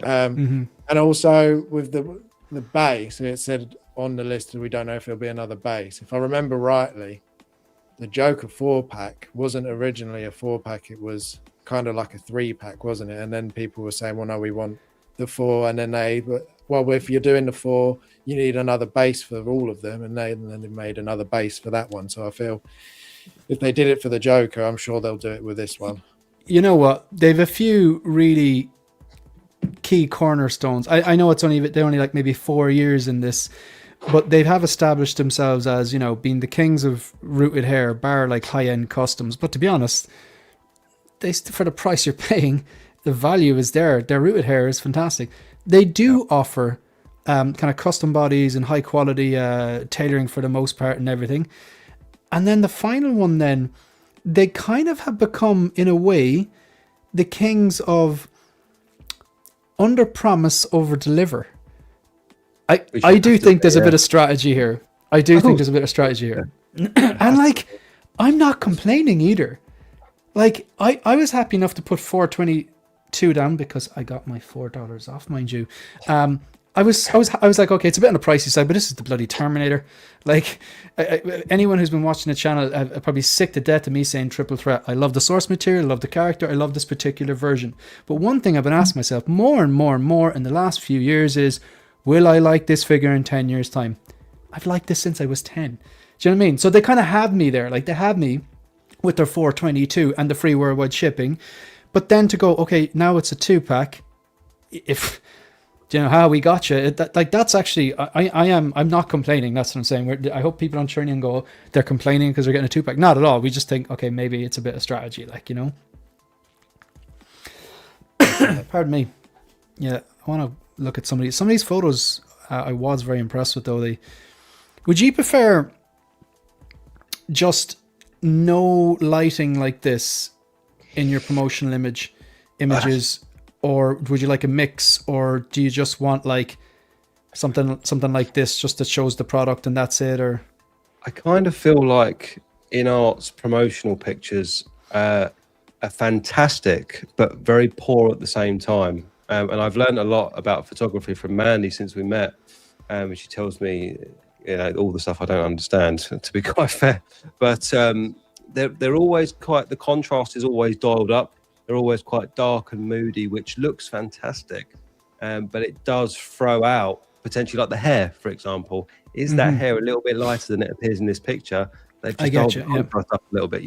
And also with the base, it said on the list that we don't know if there'll be another base. If I remember rightly, the Joker 4-pack wasn't originally a 4-pack. It was kind of like a 3-pack, wasn't it? And then people were saying, well, no, we want the 4. And then if you're doing the 4, you need another base for all of them. And then they made another base for that one. So I feel if they did it for the Joker, I'm sure they'll do it with this one. You know what? They've a few really key cornerstones. I know they're only like maybe 4 years in this, but they have established themselves as, you know, being the kings of rooted hair, bar like high-end customs. But to be honest, for the price you're paying, the value is there. Their rooted hair is fantastic. They do offer kind of custom bodies and high quality tailoring for the most part and everything. And then the final one, then they kind of have become, in a way, the kings of under promise, over deliver. I do think there's a bit of strategy here. And like, I'm not complaining either. Like, I was happy enough to put $4.22 down because I got my $4 off, mind you. I was like, okay, it's a bit on the pricey side, but this is the bloody Terminator. Like, anyone who's been watching the channel, I'm probably sick to death of me saying triple threat. I love the source material, I love the character, I love this particular version. But one thing I've been asking myself more and more and more in the last few years is, will I like this figure in 10 years' time? I've liked this since I was 10. Do you know what I mean? So they kind of have me there. Like, they have me with their $4.22 and the free worldwide shipping. But then to go, okay, now it's a 2-pack. If... Do you know how we got you? That's actually, I'm not complaining. That's what I'm saying. I hope people don't turn in and go, they're complaining because they're getting a 2-pack. Not at all. We just think, okay, maybe it's a bit of strategy, like, you know. Pardon me. Yeah, I want to look at some of these photos. I was very impressed with, though. Would you prefer just no lighting like this in your promotional images? Or would you like a mix, or do you just want like something like this just that shows the product and that's it? Or I kind of feel like INART's promotional pictures are fantastic, but very poor at the same time. And I've learned a lot about photography from Mandy since we met. And she tells me, all the stuff I don't understand, to be quite fair. But they're always the contrast is always dialed up. They're always quite dark and moody, which looks fantastic. But it does throw out potentially, like the hair, for example. Is that hair a little bit lighter than it appears in this picture? They've just dialed the contrast up a little bit,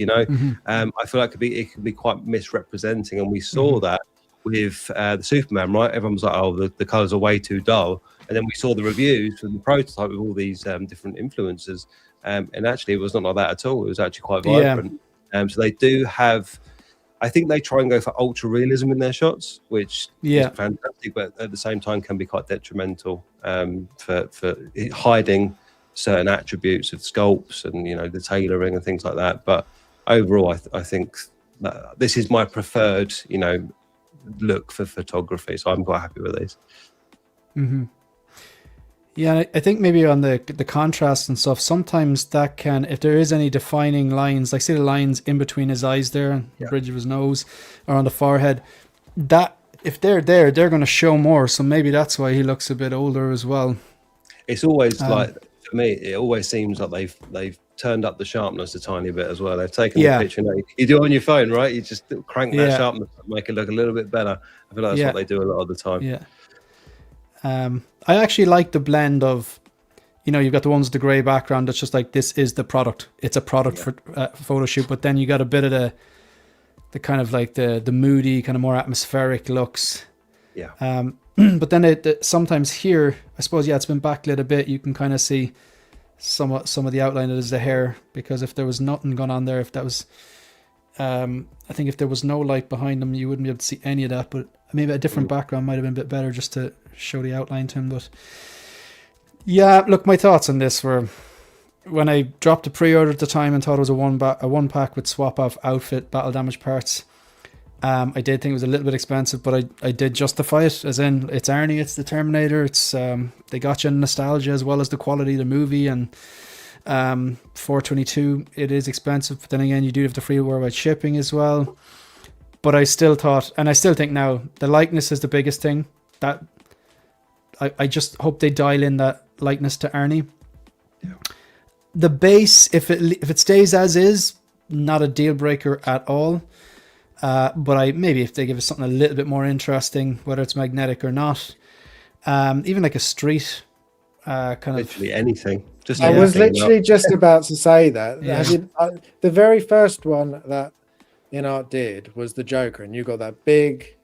I feel like it could be quite misrepresenting, and we saw that with the Superman, right? Everyone was like, "Oh, the colours are way too dull," and then we saw the reviews from the prototype with all these different influencers, and actually, it was not like that at all. It was actually quite vibrant. So they do have. I think they try and go for ultra realism in their shots, which is fantastic, but at the same time can be quite detrimental for hiding certain attributes of sculpts and the tailoring and things like that. But overall, I think that this is my preferred look for photography, so I'm quite happy with these. Yeah, I think maybe on the contrast and stuff, sometimes that can, if there is any defining lines, like say the lines in between his eyes there, the bridge of his nose, or on the forehead, that if they're there, they're going to show more. So maybe that's why he looks a bit older as well. It's always like, for me, it always seems like they've turned up the sharpness a tiny bit as well. They've taken the picture. You do it on your phone, right? You just crank that sharpness, make it look a little bit better. I feel like that's what they do a lot of the time. Yeah. I actually like the blend of, you've got the ones with the grey background that's just like, this is the product. It's a product for photo shoot. But then you got a bit of the kind of like the moody, kind of more atmospheric looks. Yeah. But then sometimes here, I suppose, it's been backlit a bit. You can kind of see some of the outline that is the hair, because if there was nothing going on there, if that was, I think if there was no light behind them, you wouldn't be able to see any of that. But maybe a different background might have been a bit better just to show the outline to him. But yeah, look, my thoughts on this were, when I dropped the pre-order at the time and thought it was a one pack with swap off outfit, battle damage parts, I did think it was a little bit expensive, but I did justify it, as in it's Arnie, it's the Terminator, it's they got you in nostalgia as well as the quality of the movie, and $422, it is expensive, but then again you do have the free worldwide shipping as well. But I still thought, and I still think now, the likeness is the biggest thing. That I just hope they dial in that likeness to Arnie. Yeah. The base, if it stays as is, not a deal breaker at all. But maybe if they give us something a little bit more interesting, whether it's magnetic or not, even like a street literally anything. I was literally just about to say that. Yeah. The very first one that INART did was the Joker, and you got that big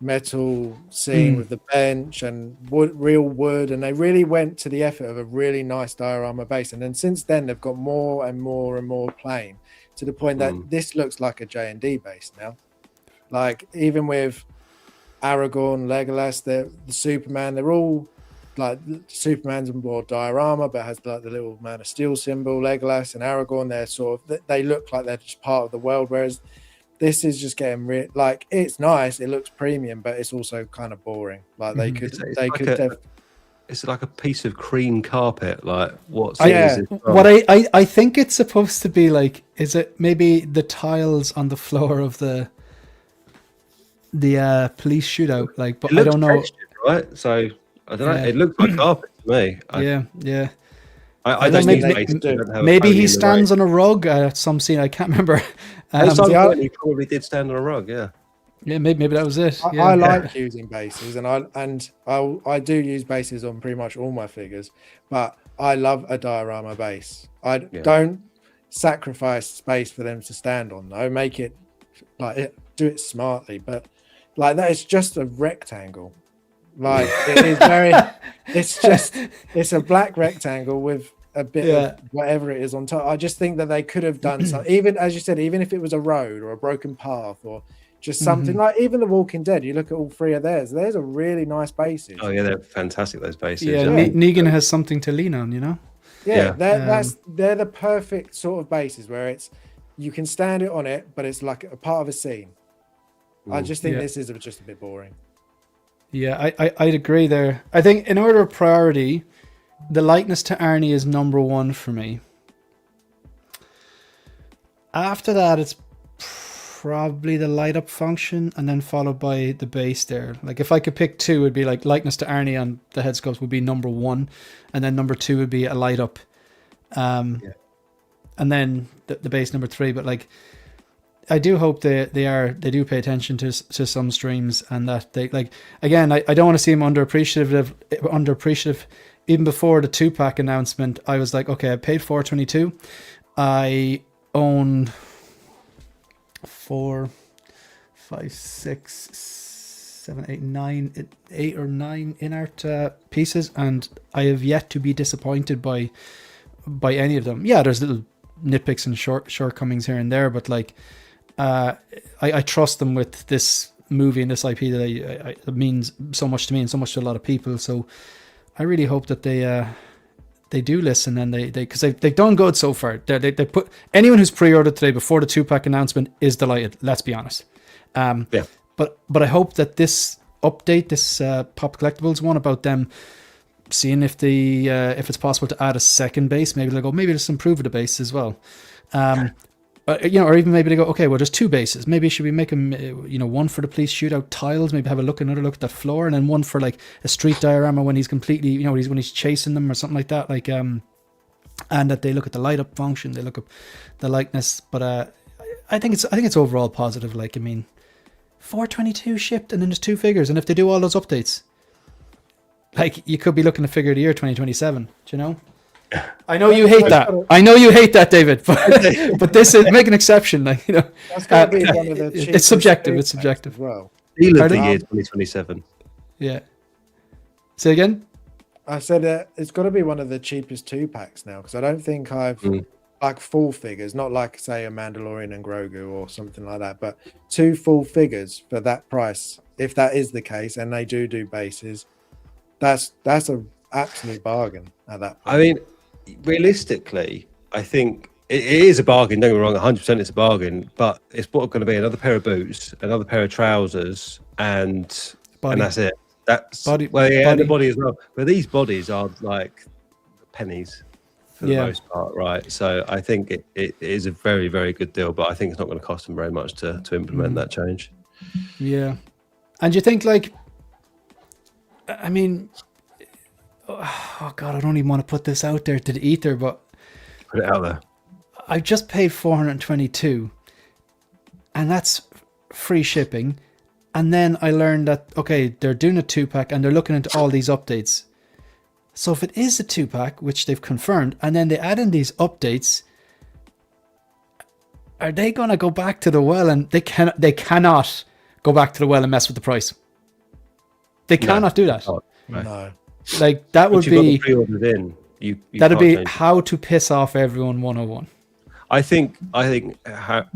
metal scene with the bench and real wood, and they really went to the effort of a really nice diorama base. And then since then they've got more and more and more plain, to the point that this looks like a J&D base now. Like even with Aragorn, Legolas, the Superman, they're all like, Superman's more diorama but has like the little Man of Steel symbol. Legolas and Aragorn, they're sort of, they look like they're just part of the world, whereas this is just getting like, it's nice, it looks premium, but it's also kind of boring. Like it's like a piece of cream carpet. Like what I think it's supposed to be like, is it maybe the tiles on the floor of the police shootout? Like, but I don't know. Textured, right? So I don't know. It looks like carpet to me. Yeah. I don't maybe he stands on a rug at some scene. I can't remember. He probably did stand on a rug. Yeah, maybe that was it. I like using bases, and I do use bases on pretty much all my figures. But I love a diorama base. I don't sacrifice space for them to stand on. Though, make it like do it smartly, but like that, it's just a rectangle. Like it is very, it's a black rectangle with a bit of whatever it is on top. I just think that they could have done something, even as you said, even if it was a road or a broken path or just something like even The Walking Dead. You look at all three of theirs. There's a really nice bases. Oh yeah, they're fantastic, those bases. Yeah, Negan has something to lean on, you know. Yeah. They're the perfect sort of bases where it's, you can stand it on it, but it's like a part of a scene. I just think this is just a bit boring. Yeah, I'd agree there. I think in order of priority, the likeness to Arnie is number one for me. After that, it's probably the light up function, and then followed by the base there. Like if I could pick two, it'd be like likeness to Arnie on the head sculpts would be number 1, and then number 2 would be a light up, and then the base number 3. But like, I do hope they do pay attention to some streams, and that they like, again, I don't want to see them underappreciative. Even before the 2-pack announcement, I was like, okay, I paid $4.22. I own 4, 5, 6, 7, 8, 9, 8 or 9 INART pieces, and I have yet to be disappointed by any of them. Yeah, there's little nitpicks and shortcomings here and there, but like, I trust them with this movie and this IP that it means so much to me and so much to a lot of people. So I really hope that they do listen, and they because they've done good so far. They put anyone who's pre-ordered today before the 2-pack announcement is delighted. Let's be honest. But I hope that this update, this Pop Collectibles one, about them seeing if it's possible to add a second base. Maybe they'll go, maybe let's improve the base as well. Or even maybe they go, okay, well, there's 2 bases. Maybe should we make them, one for the police shootout tiles, maybe have another look at the floor, and then one for like a street diorama when he's completely, when he's chasing them or something like that. Like, and that they look at the light up function, they look at the likeness. But I think it's overall positive. Like, I mean, 422 shipped, and then there's 2 figures, and if they do all those updates, like, you could be looking at figure of the year 2027. Do you know? I know you hate that. I know you hate that, David. But this is make an exception. Like, That's gotta be one of the it's subjective. It's subjective. as well. Deal of the year 2027. Yeah. Say again. I said it's got to be one of the cheapest 2-packs now, because I don't think I've like full figures, not like say a Mandalorian and Grogu or something like that, but 2 full figures for that price. If that is the case, and they do bases, that's a absolute bargain at that point. I mean, realistically, I think it is a bargain. Don't get me wrong, 100% it's a bargain. But it's going to be another pair of boots, another pair of trousers, and that's it. That's body. Well, yeah, body. The body as well. But these bodies are like pennies for the most part, right? So I think it is a very, very good deal. But I think it's not going to cost them very much to implement that change. Yeah, and you think like, I mean. Oh God, I don't even want to put this out there to the ether, but put it out there. I just paid $422, and that's free shipping. And then I learned that okay, they're doing a 2-pack and they're looking into all these updates. So if it is a 2-pack, which they've confirmed, and then they add in these updates, are they going to go back to the well? And they cannot go back to the well and mess with the price. They cannot do that. Right. No. Like that would be pre-ordered in. That'd be how to piss off everyone 101. I think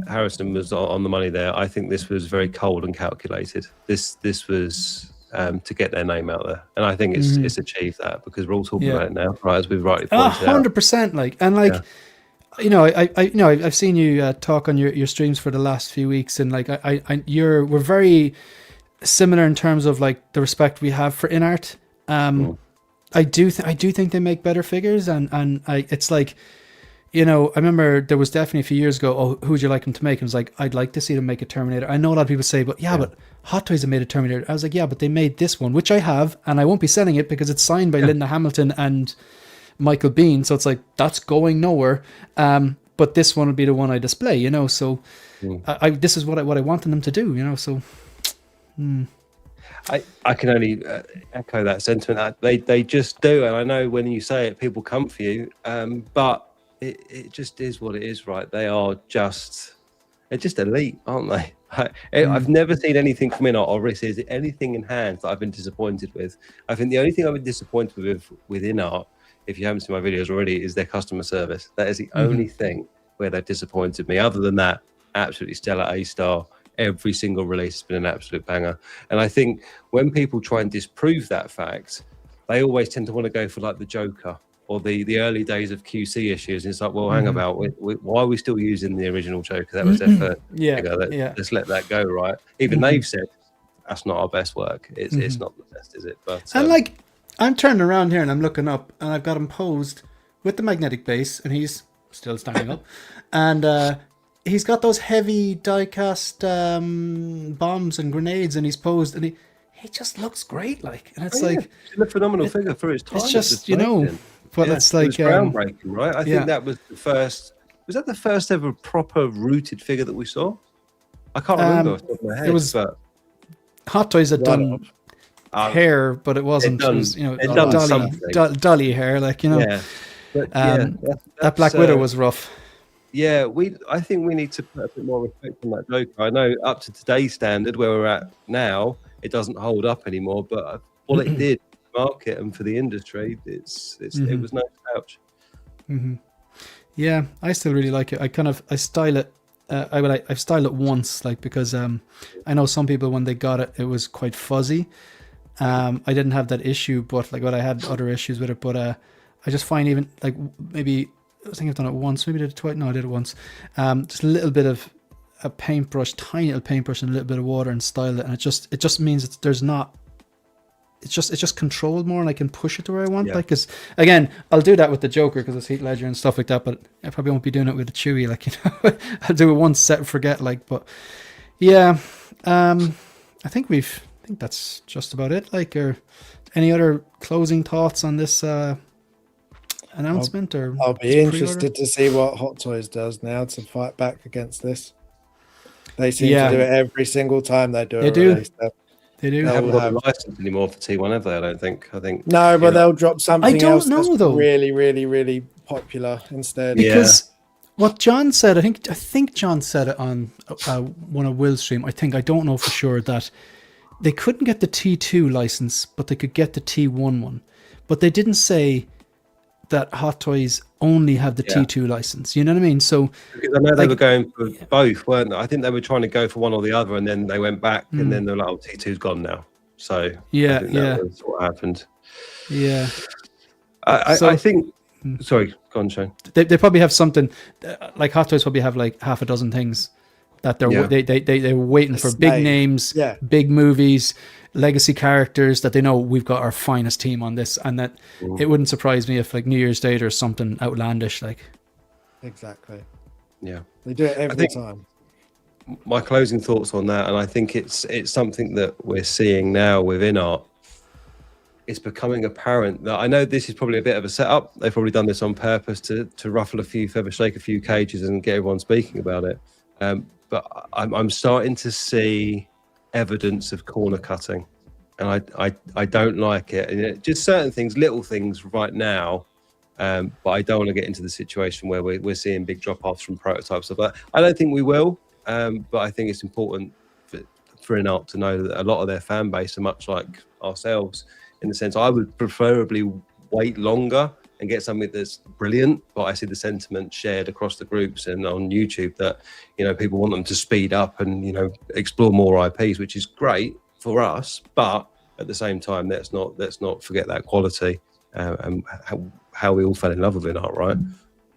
Harrison was on the money there. I think this was very cold and calculated. This was to get their name out there, and I think it's achieved that, because we're all talking about it now, right? As we've rightly pointed out. 100%. Like, and like, I've seen you talk on your streams for the last few weeks, and like we're very similar in terms of like the respect we have for INART. I do think they make better figures, and it's like, I remember there was definitely a few years ago, oh, who would you like them to make? And I was like, I'd like to see them make a Terminator. I know a lot of people say, but but Hot Toys have made a Terminator. I was like, yeah, but they made this one, which I have, and I won't be selling it because it's signed by Linda Hamilton and Michael Bean, so it's like, that's going nowhere. But this one would be the one I display, so this is what I wanted them to do, so I can only echo that sentiment. They just do, and I know when you say it, people come for you. But it just is what it is, right? They're just elite, aren't they? I've never seen anything from INART or Riss anything in hand that I've been disappointed with. I think the only thing I've been disappointed with INART, if you haven't seen my videos already, is their customer service. That is the only thing where they've disappointed me. Other than that, absolutely stellar, A-star. Every single release has been an absolute banger. And I think when people try and disprove that fact, they always tend to want to go for like the Joker or the early days of QC issues. And it's like, well, hang about, why are we still using the original Joker? That was their first figure. Let's let that go, right? Even they've said that's not our best work. It's not the best, is it? But and like, I'm turning around here and I'm looking up, and I've got him posed with the magnetic base, and he's still standing up, and he's got those heavy die-cast bombs and grenades, and he's posed, and he just looks great, like, and it's like he's a phenomenal figure for his time. it's just, you know, but it's like it was groundbreaking, right? I think that was the first. Was that the first ever proper rooted figure that we saw? I can't remember off the top of my head. It was, but Hot Toys had done hair, but it wasn't. It was, you know, dolly hair, like, you know. Yeah. But, that Black Widow was rough. Yeah, I think we need to put a bit more respect on that Joker. I know up to today's standard, where we're at now, it doesn't hold up anymore. But what it did for the market and for the industry, it was no slouch. Mm-hmm. Yeah, I still really like it. I style it. I've styled it once, like, because I know some people, when they got it, it was quite fuzzy. I didn't have that issue, but like, I had other issues with it. But I just find, even like, maybe I think I've done it once, maybe did it twice. No, I did it once. Just a little bit of a paintbrush, tiny little paintbrush, and a little bit of water, and style it, and it just means it's just controlled more, and I can push it to where I want. Like, because again, I'll do that with the Joker because it's Heath Ledger and stuff like that, but I probably won't be doing it with the Chewie, like, you know. I'll do it once, set and forget, like. But yeah, I think that's just about it. Like, or any other closing thoughts on this announcement? I'll be interested to see what Hot Toys does now to fight back against this. They seem to do it every single time they do it. They do. They haven't got a license anymore for T1, have they? I don't think. No, but they'll drop something else that's though. really, really, really popular instead. Because what John said, I think John said it on one of Will's stream. I don't know for sure, that they couldn't get the T2 license, but they could get the T1 one. But they didn't say that Hot Toys only have the T2 license. You know what I mean? So, because I know they were going for both, weren't they? I think they were trying to go for one or the other, and then they went back, and then they're like, "Oh, T2's gone now." So that was what happened. Yeah, I think. Sorry, go on, Shane. They probably have something like Hot Toys probably have like half a dozen things that they're waiting for, big names, big movies, legacy characters that they know we've got our finest team on this, and that it wouldn't surprise me if like New Year's Day or something outlandish, like. Exactly. Yeah, they do it every time. My closing thoughts on that, and I think it's something that we're seeing now with INART. It's becoming apparent that, I know this is probably a bit of a setup. They've probably done this on purpose to ruffle a few feathers, shake a few cages, and get everyone speaking about it. But I'm starting to see evidence of corner cutting, and I don't like it. And just certain things, little things right now, but I don't want to get into the situation where we're seeing big drop-offs from prototypes. But I don't think we will. But I think it's important for INART to know that a lot of their fan base are much like ourselves, in the sense I would preferably wait longer and get something that's brilliant, but I see the sentiment shared across the groups and on YouTube that, you know, people want them to speed up and, you know, explore more IPs, which is great for us, but at the same time, let's not forget that quality and how we all fell in love with INART, right?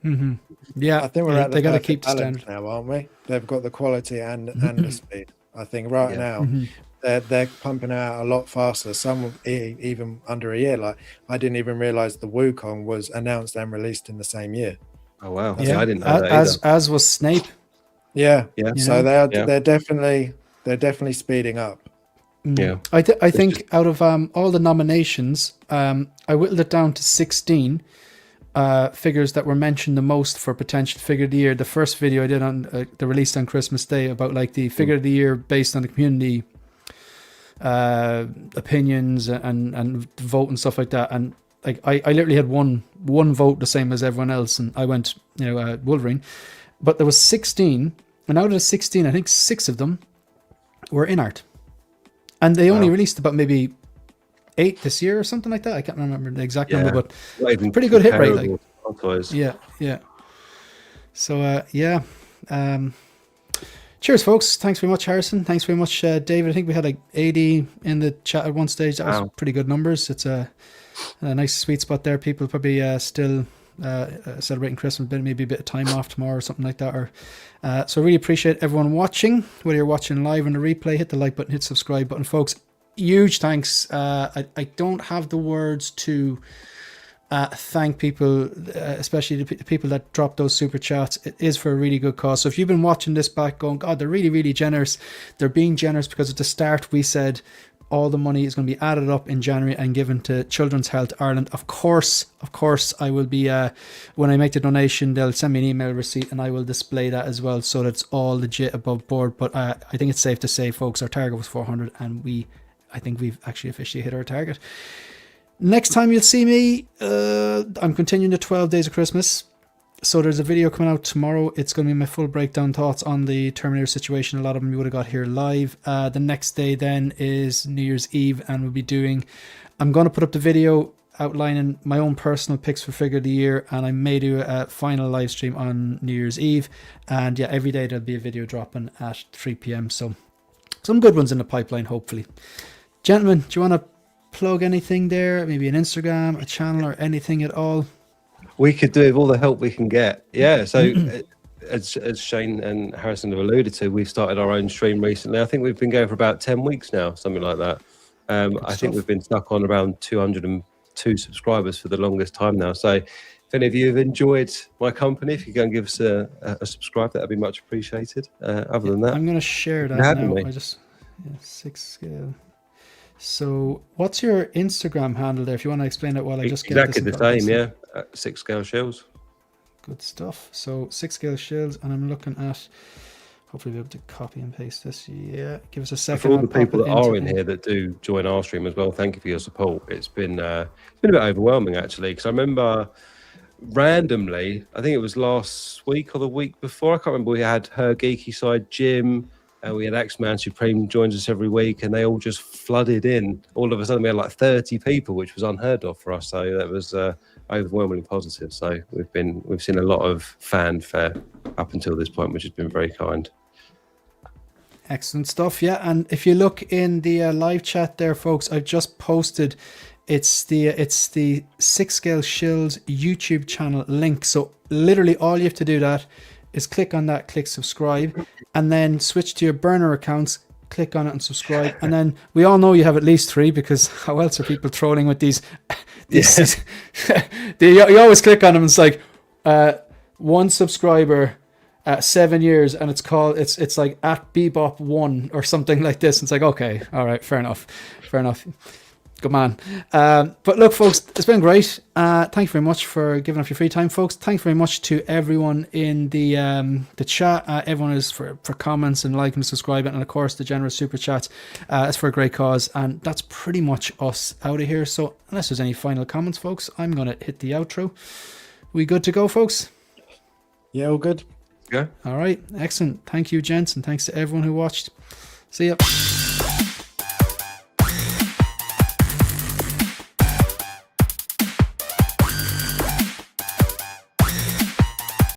Mm-hmm. Yeah, I think we're at they got to keep the standard standard now, aren't we? They've got the quality and the speed. I think now. They're pumping out a lot faster. Some even under a year. Like, I didn't even realize the Wukong was announced and released in the same year. Oh wow! Yeah, I didn't know that either. As was Snape. Yeah. So they're definitely speeding up. Yeah, I think out of all the nominations, I whittled it down to 16 figures that were mentioned the most for potential figure of the year. The first video I did on the release on Christmas Day about like the figure of the year based on the community opinions and vote and stuff like that, and like I literally had one vote the same as everyone else, and I went Wolverine, but there was 16, and out of the 16 I think 6 of them were INART, and they only released about maybe 8 this year or something like that. I can't remember the exact number, but pretty good hit rate, like. Yeah so cheers, folks. Thanks very much, Harrison. Thanks very much, David. I think we had like 80 in the chat at one stage. That was pretty good numbers. It's a nice sweet spot there. People probably still celebrating Christmas, maybe a bit of time off tomorrow or something like that. So I really appreciate everyone watching. Whether you're watching live on the replay, hit the like button, hit subscribe button, folks. Huge thanks. I don't have the words to thank people, especially the people that drop those super chats. It is for a really good cause. So if you've been watching this back going, God, they're really, really generous. They're being generous because at the start we said all the money is going to be added up in January and given to Children's Health Ireland. Of course, I will be, when I make the donation, they'll send me an email receipt and I will display that as well, so that it's all legit above board. But I think it's safe to say, folks, our target was 400 and I think we've actually officially hit our target. Next time you'll see me, I'm continuing the 12 Days of Christmas. So there's a video coming out tomorrow. It's going to be my full breakdown thoughts on the Terminator situation. A lot of them you would have got here live. The next day then is New Year's Eve, and I'm going to put up the video outlining my own personal picks for Figure of the Year, and I may do a final live stream on New Year's Eve. And yeah, every day there'll be a video dropping at 3 p.m. So some good ones in the pipeline, hopefully. Gentlemen, do you want to plug anything there? Maybe an Instagram, a channel, or anything at all? We could do with all the help we can get. Yeah. So as Shane and Harrison have alluded to, we've started our own stream recently. I think we've been going for about 10 weeks now, something like that. I think we've been stuck on around 202 subscribers for the longest time now. So if any of you have enjoyed my company, if you go and give us a subscribe, that'd be much appreciated. Other than that, I'm going to share that now. I just 6 scale. So what's your Instagram handle there, if you want to explain it while I just get exactly the same, yeah. 6 scale shields. Good stuff. So 6 scale shields, and I'm looking at, hopefully be able to copy and paste this. Yeah, give us a second. For all the people that are in here that do join our stream as well, thank you for your support. It's been a bit overwhelming actually, because I remember randomly, I think it was last week or the week before, I can't remember, we had Her Geeky Side, Jim, and we had X-Man Supreme joins us every week, and they all just flooded in. All of a sudden we had like 30 people, which was unheard of for us. So that was overwhelmingly positive. So we've seen a lot of fanfare up until this point, which has been very kind. Excellent stuff. Yeah, and if you look in the live chat there, folks, I've just posted it's the 6 Scale Shills YouTube channel link. So literally all you have to do that is click on that, click subscribe, and then switch to your burner accounts, click on it and subscribe. And then we all know you have at least 3, because how else are people trolling with these you always click on them and it's like 1 subscriber, 7 years, and it's like at Bebop1 or something like this. It's like, okay, all right, fair enough. Good man. But look, folks, it's been great. Thank you very much for giving up your free time, folks. Thanks very much to everyone in the chat. Everyone is for comments and liking and subscribing, and of course the generous super chats. It's for a great cause, and that's pretty much us out of here. So unless there's any final comments, folks, I'm gonna hit the outro. We good to go, folks? Yeah, all good. Yeah. All right, excellent. Thank you, gents, and thanks to everyone who watched. See ya.